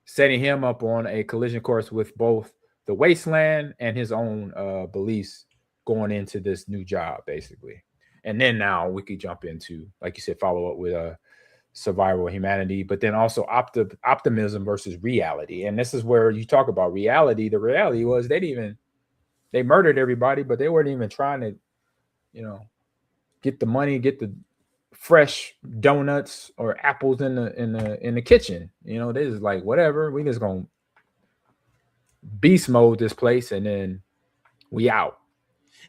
setting him up on a collision course with both the wasteland and his own beliefs going into this new job, basically. And then now we could jump into, like you said, follow up with survival of humanity, but then also optimism versus reality. And this is where you talk about reality. The reality was they murdered everybody, but they weren't even trying to, you know, get the money, get the fresh donuts or apples in the kitchen. You know, they just like, whatever, we just gonna beast mode this place and then we out.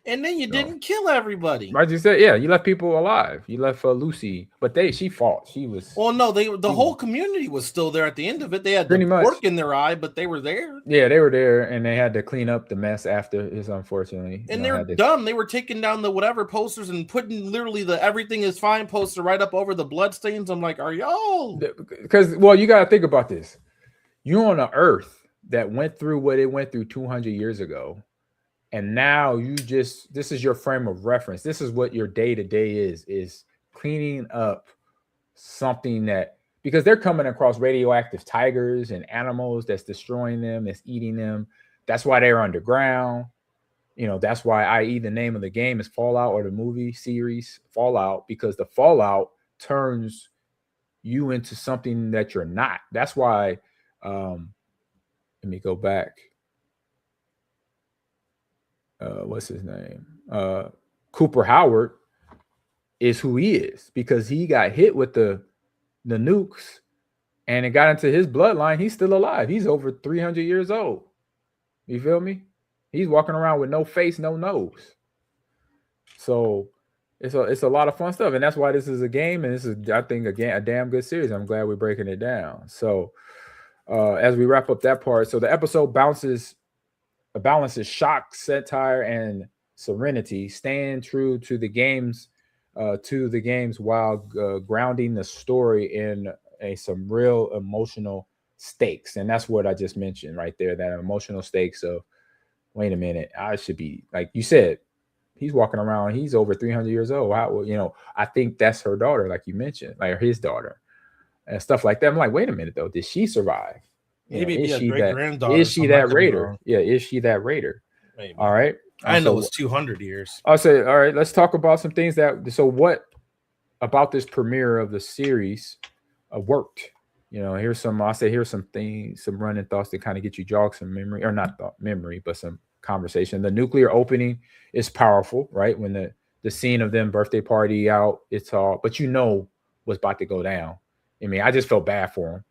And then you didn't kill everybody. Like you said, yeah, you left people alive. You left Lucy, but she fought. She was. Well, no, the whole community was still there at the end of it. They had the fork in their eye, but they were there. Yeah, they were there, and they had to clean up the mess after this, unfortunately. And they were dumb. They were taking down the whatever posters and putting literally the "everything is fine" poster right up over the bloodstains. I'm like, are y'all? Because, well, you got to think about this. You're on an Earth that went through what it went through 200 years ago. And now this is your frame of reference. This is what your day-to-day is cleaning up something that, because they're coming across radioactive tigers and animals that's destroying them, that's eating them. That's why they're underground. You know, that's why, i.e. the name of the game is Fallout, or the movie series Fallout, because the Fallout turns you into something that you're not. That's why, let me go back. What's his name? Cooper Howard is who he is, because he got hit with the nukes and it got into his bloodline. He's still alive. He's over 300 years old. You feel me? He's walking around with no face, no nose. So it's a lot of fun stuff. And that's why this is a game. And this is, I think, again, a damn good series. I'm glad we're breaking it down. So as we wrap up that part, so the episode balances shock, satire, and serenity, staying true to the games while grounding the story in some real emotional stakes, and that's what I just mentioned right there. That emotional stakes of, wait a minute, I should be, like you said, he's walking around, he's over 300 years old. How, I think that's her daughter, like you mentioned, like his daughter, and stuff like that. I'm like, wait a minute though, did she survive? Maybe be is a she great that? granddaughter. Is she that Raider? Yeah, is she that Raider? Maybe. All right. I know it's 200 years. I'll say, all right, let's talk about some things so what about this premiere of the series worked? Here's some things, some running thoughts that kind of get you jog some memory, or not thought memory, but some conversation. The nuclear opening is powerful, right? When the scene of them birthday party out, it's all, but what's about to go down. I mean, I just felt bad for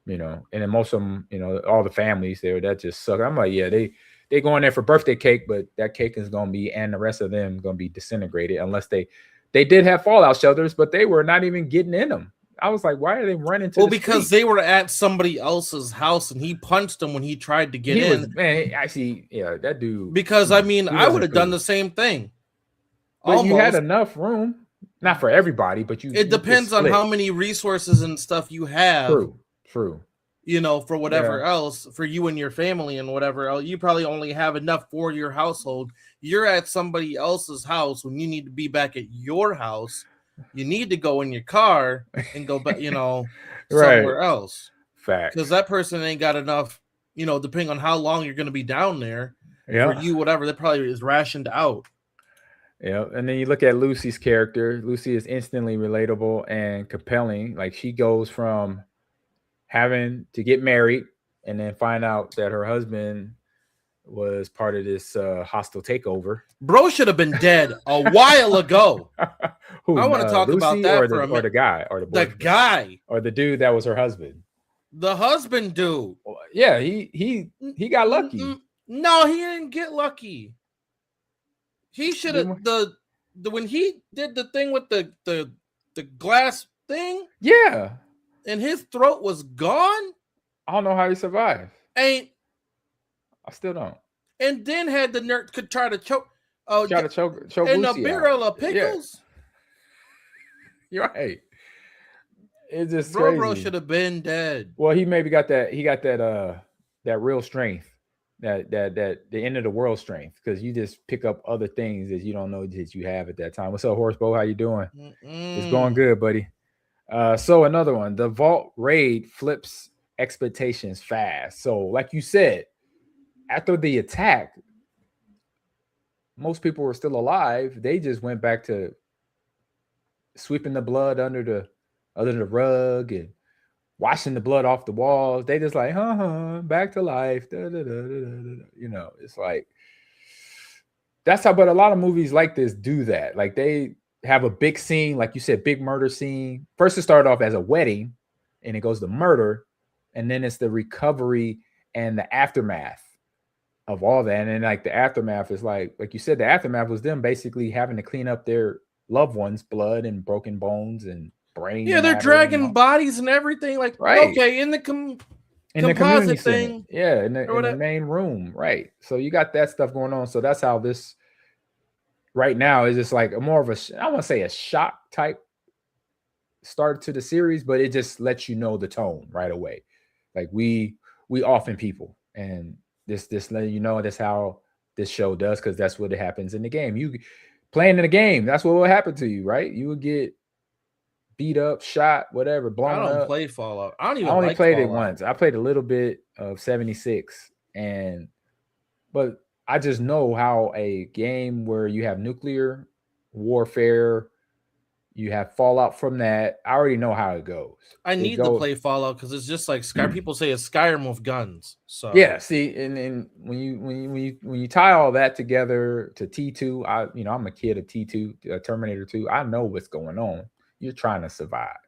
them. And then most of them, all the families there, that just suck. I'm like, yeah, they going there for birthday cake, but that cake is going to be, and the rest of them going to be disintegrated unless they did have fallout shelters, but they were not even getting in them. I was like, why are they running to because they were at somebody else's house and he punched them when he tried to get in. Man, actually, yeah, that dude. Because, I mean, I would have done the same thing. But you had enough room. Not for everybody, but it depends on how many resources and stuff you have. True. For whatever else, for you and your family and whatever else, you probably only have enough for your household. You're at somebody else's house when you need to be back at your house. You need to go in your car and go back, somewhere else. Fact. Because that person ain't got enough, depending on how long you're going to be down there. For you, whatever, that probably is rationed out. Yeah, and then you look at Lucy's character. Lucy is instantly relatable and compelling. Like, she goes from having to get married and then find out that her husband was part of this hostile takeover. Bro should have been dead a while ago. Who, I want to talk Lucy about that for a minute. Or the guy, or the guy, or the dude that was her husband. The husband dude. Yeah, he got lucky. No, he didn't get lucky. He should have the when he did the thing with the glass thing. Yeah, and his throat was gone. I don't know how he survived. I still don't. And then had the nerve could try to choke. Choke in Lucy a barrel out. of pickles. Yeah. You're right. It's just Bro crazy. should have been dead. Well, he maybe got that. He got that real strength, that the end of the world strength, because you just pick up other things that you don't know that you have at that time. What's up, Horsebow? How you doing? It's going good, buddy. So another one, the vault raid flips expectations fast. So, like you said, after the attack, most people were still alive. They just went back to sweeping the blood under the rug and washing the blood off the walls. They just like, back to life. It's like, that's how, but a lot of movies like this do that. Like, they have a big scene, like you said, big murder scene. First it started off as a wedding and it goes to murder. And then it's the recovery and the aftermath of all that. And then like the aftermath is like you said, the aftermath was them basically having to clean up their loved ones' blood and broken bones and brain. Yeah, they're dragging bodies and everything. Like, right. Okay, in the composite thing. Yeah, in the main room. Right. So you got that stuff going on. So that's how this right now is just like more of a, I want to say a shock type start to the series, but it just lets you know the tone right away. Like we often people, and this letting you know that's how this show does, because that's what happens in the game. You playing in the game, that's what will happen to you, right? You would get beat up, shot, whatever, blown up. I don't play Fallout. I only played it once. I played a little bit of 76, but I just know how a game where you have nuclear warfare, you have Fallout from that. I already know how it goes. I need to play Fallout because it's just like Sky. People say it's Skyrim with guns. So yeah, see, and when you tie all that together to T2, I'm a kid of T2, Terminator 2. I know what's going on. You're trying to survive,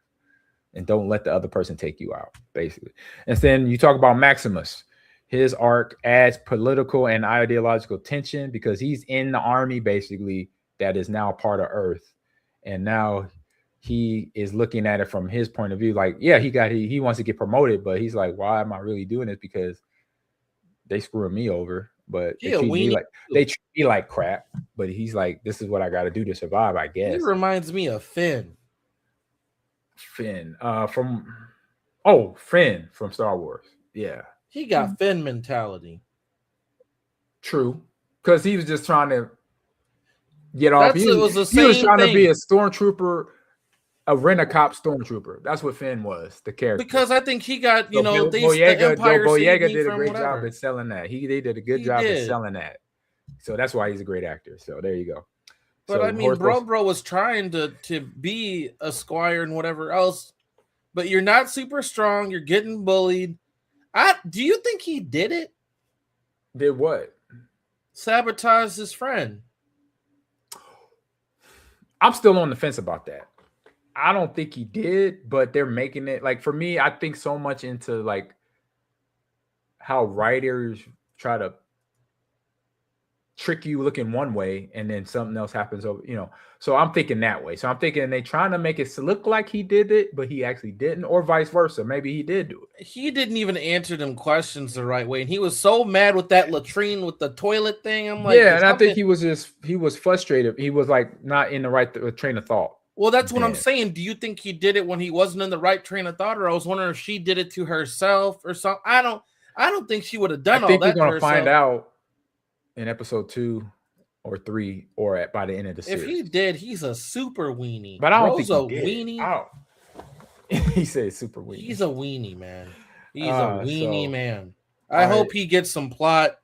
and don't let the other person take you out, basically. And then you talk about Maximus. His arc adds political and ideological tension because he's in the army, basically, that is now part of Earth. And now he is looking at it from his point of view. Like, yeah, he wants to get promoted, but he's like, why am I really doing this? Because they screwing me over. But they treat me like crap. But he's like, this is what I got to do to survive, I guess. He reminds me of Finn. Finn Oh, Finn from Star Wars. Yeah. He got Finn mentality. True. Because he was just trying to get off. He was trying to be a stormtrooper, a rent-a-cop stormtrooper. That's what Finn was, the character. Because I think he got, the Boyega did a great job at selling that. They did a good job at selling that. So that's why he's a great actor. So there you go. But I mean, bro was trying to be a squire and whatever else, but you're not super strong. You're getting bullied. Do you think he did it? Did what? Sabotage his friend. I'm still on the fence about that. I don't think he did, but they're making it like, for me, I think so much into like how writers try to trick you looking one way and then something else happens over, so I'm thinking that way. So I'm thinking they trying to make it look like he did it, but he actually didn't, or vice versa. Maybe he did do it. He didn't even answer them questions the right way, and he was so mad with that latrine with the toilet thing. I'm like, yeah, and I think he was frustrated. He was like not in the right train of thought. Well, that's what I'm saying. Do you think he did it when he wasn't in the right train of thought, or I was wondering if she did it to herself or something? I don't think she would have done all that. I think we're going to find out in episode 2 or 3 or by the end of the series. If he did, he's a super weenie. But I don't think he did. Weenie. He said super weenie. He's a weenie, man. He's a weenie, man. I hope he gets some plot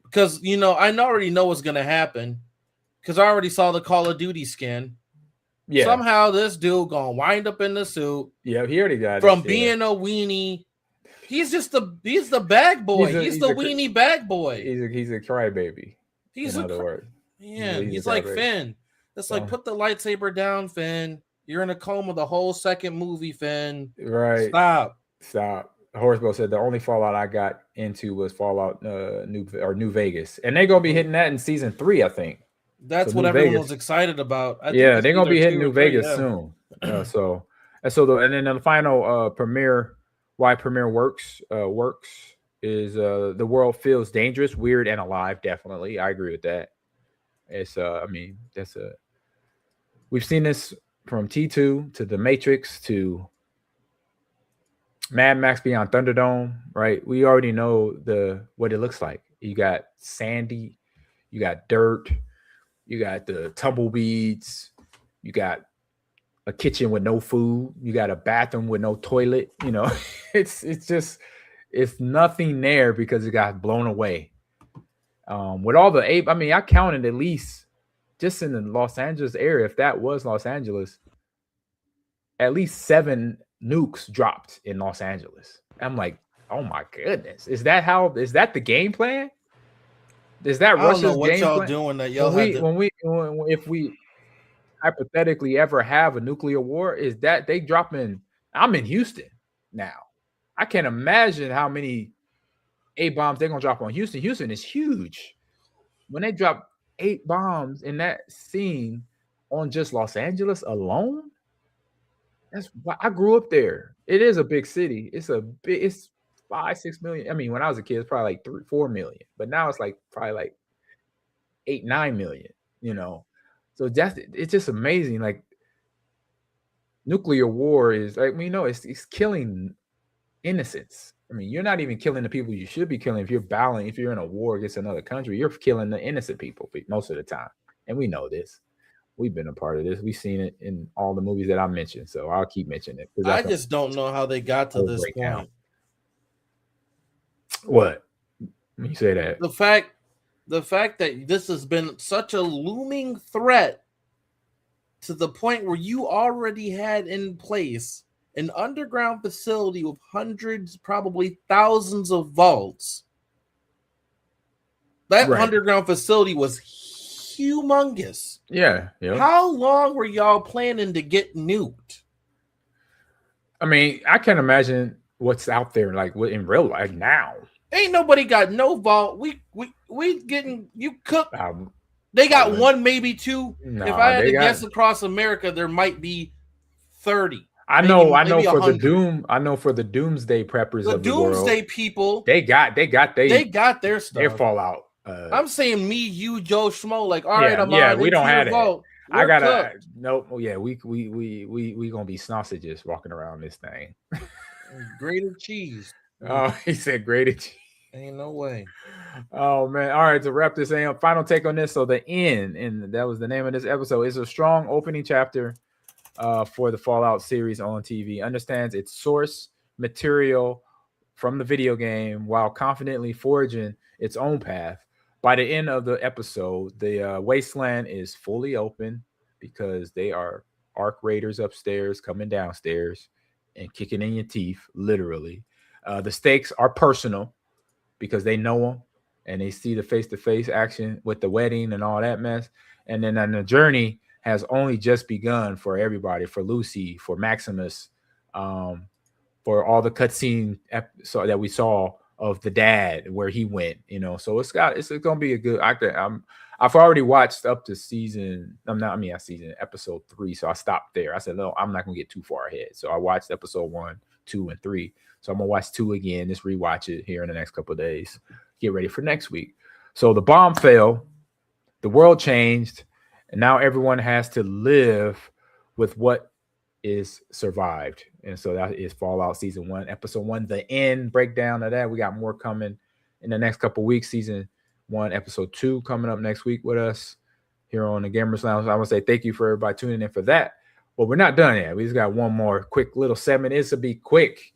because, I already know what's going to happen because I already saw the Call of Duty skin. Yeah. Somehow this dude gonna wind up in the suit. Yeah, he already got from being a weenie. He's the bag boy. He's the weenie bag boy. He's a crybaby. In other words. Yeah, he's like Finn. It's like, put the lightsaber down, Finn. You're in a coma the whole second movie, Finn. Right. Stop. Horsebow said the only Fallout I got into was Fallout New Vegas, and they're gonna be hitting that in season 3, I think. That's what everyone was excited about. They're gonna be hitting New Vegas soon. And then the final premiere, why premiere works is the world feels dangerous, weird, and alive. Definitely, I agree with that. It's we've seen this from T2 to The Matrix to Mad Max Beyond Thunderdome, right? We already know what it looks like. You got sandy, you got dirt. You got the tumbleweeds. You got a kitchen with no food. You got a bathroom with no toilet. It's nothing there because it got blown away. With all the I counted at least just in the Los Angeles area, if that was Los Angeles, at least 7 nukes dropped in Los Angeles. I'm like, oh my goodness, is that the game plan? Is that Russia's game plan? I don't know what y'all doing that y'all if we hypothetically ever have a nuclear war, is that they dropping? I'm in Houston now. I can't imagine how many bombs they're gonna drop on Houston. Houston is huge. When they drop 8 bombs in that scene on just Los Angeles alone, that's why I grew up there. It is a big city. It's 5-6 million. I mean, when I was a kid, it's probably like 3-4 million, but now it's like probably like 8-9 million. So it's just amazing. Like nuclear war is like it's killing innocents. I mean, you're not even killing the people you should be killing. If you're in a war against another country, you're killing the innocent people most of the time, and we know this. We've been a part of this. We've seen it in all the movies that I mentioned, so I'll keep mentioning it. I just don't know how they got to this point. What? When you say that? The fact that this has been such a looming threat to the point where you already had in place an underground facility with hundreds, probably thousands of vaults. That underground facility was humongous. Yeah. Yep. How long were y'all planning to get nuked? I mean, I can't imagine what's out there like in real life now. Ain't nobody got no vault. We getting you cooked. They got 1, maybe 2. If I had to guess across America, there might be 30. I know for 100. The doomsday preppers of the world. The doomsday people. They got their stuff. Their fallout. I'm saying me, you, Joe Schmo. Like, all right, I'm we don't have it. I gotta cooked. nope. Oh yeah, we gonna be sausages walking around this thing. Grated cheese. Oh, he said grated. Ain't no way. Oh man! All right, to wrap this thing up, final take on this. So the end, and that was the name of this episode. Is a strong opening chapter for the Fallout series on TV. Understands its source material from the video game while confidently forging its own path. By the end of the episode, the wasteland is fully open because they are arc raiders upstairs coming downstairs and kicking in your teeth, literally. The stakes are personal because they know them and they see the face-to-face action with the wedding and all that mess. And then the journey has only just begun for everybody, for Lucy, for Maximus, for all the cutscene episode that we saw of the dad where he went, So it's gonna be a good. I've already watched up to episode 3, so I stopped there. I said, no, I'm not gonna get too far ahead. So I watched episode 1, 2, and 3. So I'm gonna watch 2 again, just rewatch it here in the next couple of days. Get ready for next week. So the bomb fell, the world changed, and now everyone has to live with what is survived. And so that is Fallout Season 1, Episode 1, the end breakdown of that. We got more coming in the next couple of weeks. Season 1, Episode 2 coming up next week with us here on the Gamers Lounge. I want to say thank you for everybody tuning in for that. But we're not done yet. We just got one more quick little segment. This will be quick.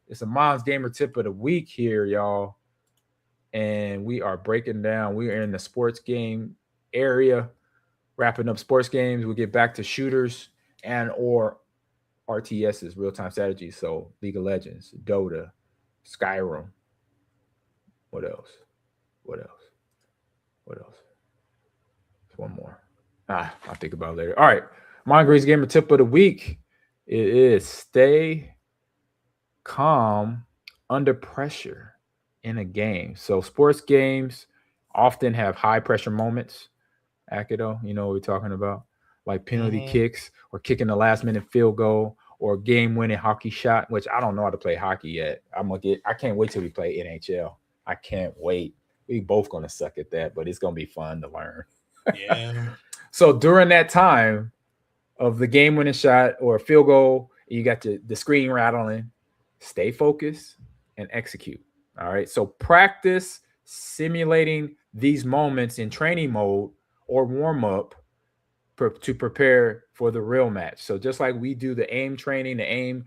It's a Mom's Gamer Tip of the Week here, y'all. And we are breaking down. We are in the sports game area, wrapping up sports games. We'll get back to shooters and or RTSs, real-time strategy. So League of Legends, Dota, Skyrim. What else? One more. I'll think about it later. All right. Mongrade's Gamer Tip of the Week. It is stay calm under pressure in a game. So sports games often have high pressure moments. Akido, you know what we're talking about? Like penalty kicks or kicking the last minute field goal or game winning hockey shot, which I don't know how to play hockey yet. I can't wait till we play NHL. I can't wait. We both gonna suck at that, but it's gonna be fun to learn. Yeah. So during that time of the game winning shot or field goal, you got the screen rattling, stay focused and execute. All right. So practice simulating these moments in training mode or warm up to prepare for the real match. So just like we do the aim training, the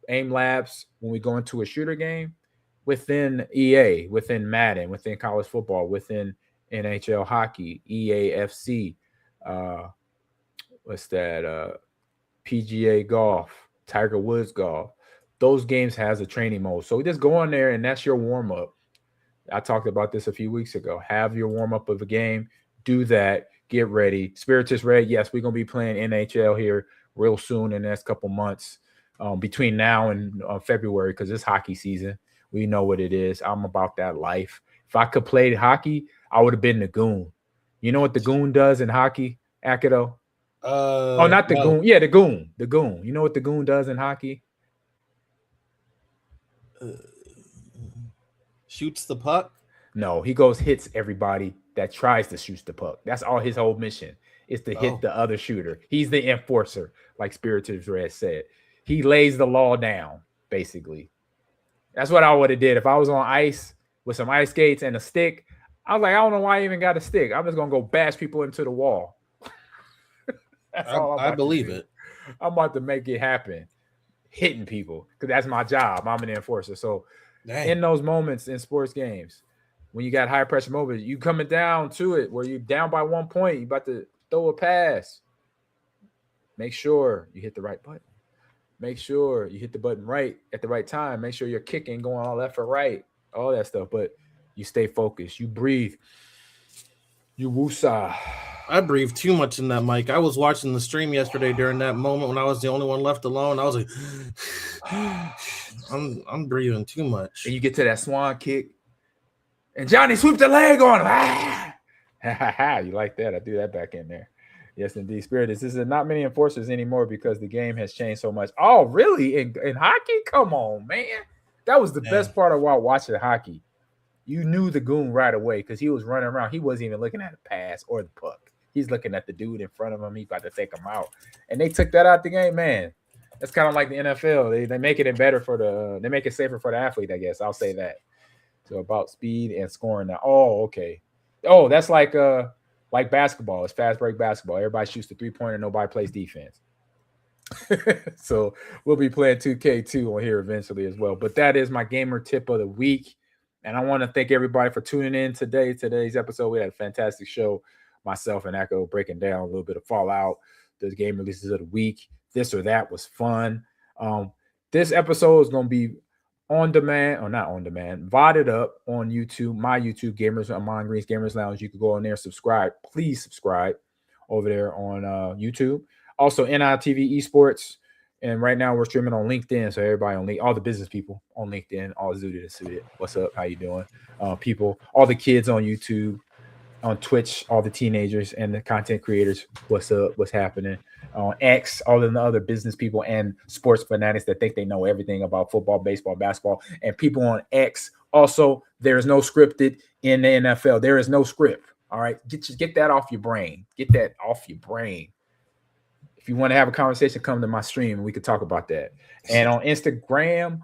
aim labs when we go into a shooter game within EA, within Madden, within college football, within NHL hockey, EAFC, PGA golf, Tiger Woods golf. Those games has a training mode. So just go on there and that's your warm up. I talked about this a few weeks ago. Have your warm up of a game. Do that. Get ready. Spiritus Red. Yes, we're going to be playing NHL here real soon in the next couple months between now and February because it's hockey season. We know what it is. I'm about that life. If I could play hockey, I would have been the goon. You know what the goon does in hockey, Akido? Not the goon. Yeah, the goon. The goon. You know what the goon does in hockey? Shoots the puck? No, he hits everybody that tries to shoot the puck. That's all his whole mission is to hit the other shooter. He's the enforcer, like Spiritus Red said. He lays the law down, basically. That's what I would have did if I was on ice with some ice skates and a stick. I was like, I don't know why I even got a stick. I'm just gonna go bash people into the wall. I believe it. I'm about to make it happen, hitting people because that's my job. I'm an enforcer. So in those moments in sports games, when you got high pressure moments, you coming down to it where you're down by 1 point, you about to throw a pass. Make sure you hit the right button. Make sure you hit the button right at the right time. Make sure you're kicking, going all left or right, all that stuff. But you stay focused. You breathe. You woosah. I breathed too much in that mic. I was watching the stream yesterday during that moment when I was the only one left alone. I was like, I'm breathing too much. And you get to that swan kick, and Johnny sweep the leg on him. You like that? I do that back in there. Yes, indeed. Spirit, this is not many enforcers anymore because the game has changed so much. Oh, really? In hockey? Come on, man. That was the best part of while watching hockey. You knew the goon right away because he was running around. He wasn't even looking at the pass or the puck. He's looking at the dude in front of him. He's about to take him out. And they took that out the game, man. That's kind of like the NFL. They make it better for they make it safer for the athlete, I guess. I'll say that. So about speed and scoring now. Oh, okay. Oh, that's like basketball. It's fast break basketball. Everybody shoots the 3-pointer. Nobody plays defense. So we'll be playing 2K2 on here eventually as well. But that is my gamer tip of the week. And I want to thank everybody for tuning in today. Today's episode, we had a fantastic show. Myself and Echo breaking down a little bit of Fallout, the game releases of the week. This or that was fun. This episode is going to be on demand, or not on demand, VODed up on YouTube, my YouTube, Ahman Green's Gamers Lounge. You can go on there, subscribe. Please subscribe over there on YouTube. Also, NITV Esports. And right now we're streaming on LinkedIn. So everybody on all the business people on LinkedIn, all zooted and suited. What's up? How you doing? People, all the kids on YouTube, on Twitch, all the teenagers and the content creators. What's up? What's happening? On X, all of the other business people and sports fanatics that think they know everything about football, baseball, basketball, and people on X. Also, there is no scripted in the NFL. There is no script. All right, get that off your brain. Get that off your brain. If you want to have a conversation, come to my stream and we could talk about that. And on Instagram,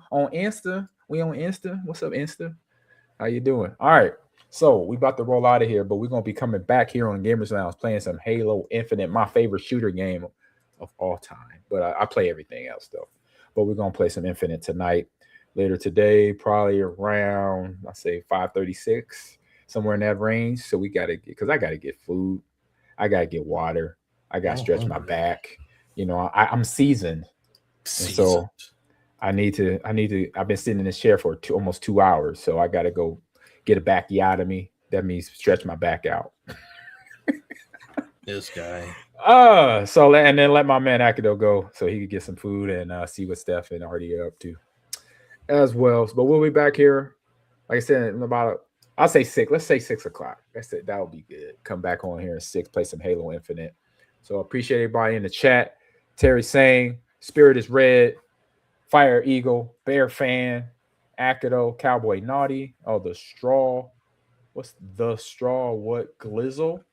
we on Insta. What's up, Insta? How you doing? All right. So we about to roll out of here, but we're going to be coming back here on Gamers Lounge playing some Halo Infinite, my favorite shooter game of all time. But I play everything else, though. But we're going to play some Infinite tonight. Later today, probably around, I say 5:36, somewhere in that range. So we got to get, because I got to get food. I got to get water. I got to stretch my back. You know, I'm seasoned. So I need to, I've been sitting in this chair for almost 2 hours. So I got to go get a bacchiotomy. That means stretch my back out. This guy. So and then let my man Akido go so he could get some food and see what Steph and Artie are up to as well. But we'll be back here, like I said, in about I'll say 6. Let's say 6 o'clock. That's it. That would be good. Come back on here at 6, play some Halo Infinite. So appreciate everybody in the chat. Terry saying, Spirit is Red, Fire Eagle, Bear Fan, Akido, Cowboy Naughty. Oh, the Straw. What's the Straw? What? Glizzle?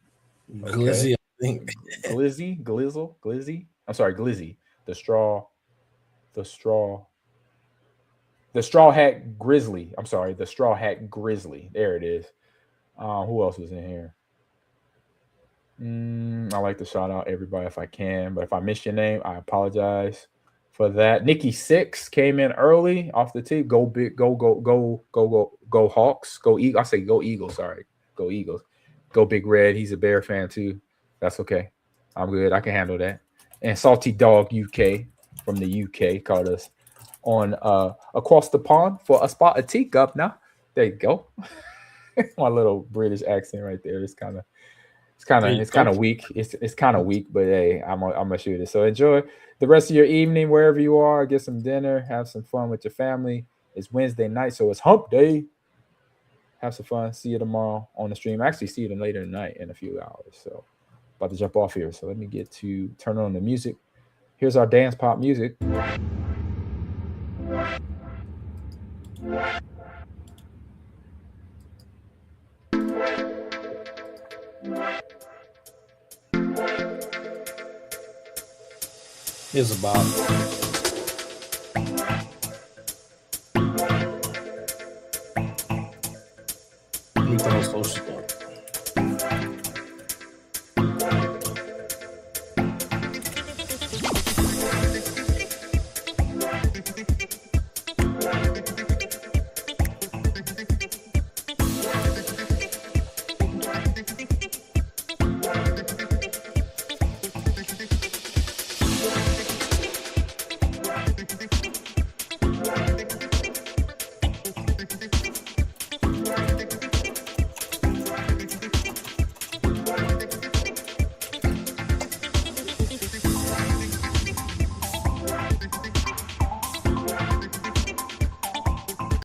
Okay. Glizzy, I think. Glizzy. I'm sorry, Glizzy. The Straw Hat Grizzly. I'm sorry, the Straw Hat Grizzly. There it is. Who else was in here? I like to shout out everybody if I can, but if I miss your name, I apologize for that. Nikki 6 came in early off the tee. Go big, go Hawks, go Eagles. I say go Eagles. Sorry, go Eagles. Go Big Red. He's a Bear fan too. That's okay. I'm good. I can handle that. And Salty Dog UK from the UK called us on across the pond for a spot of teacup. Now there you go. My little British accent right there. It's kind of weak. It's kind of weak, but hey, I'm gonna shoot it. So enjoy the rest of your evening wherever you are. Get some dinner. Have some fun with your family. It's Wednesday night, so it's hump day. Have some fun. See you tomorrow on the stream. Actually, see you later tonight in a few hours. So about to jump off here. So let me get to turn on the music. Here's our dance pop music. Here's a bop. Let me throw social stuff.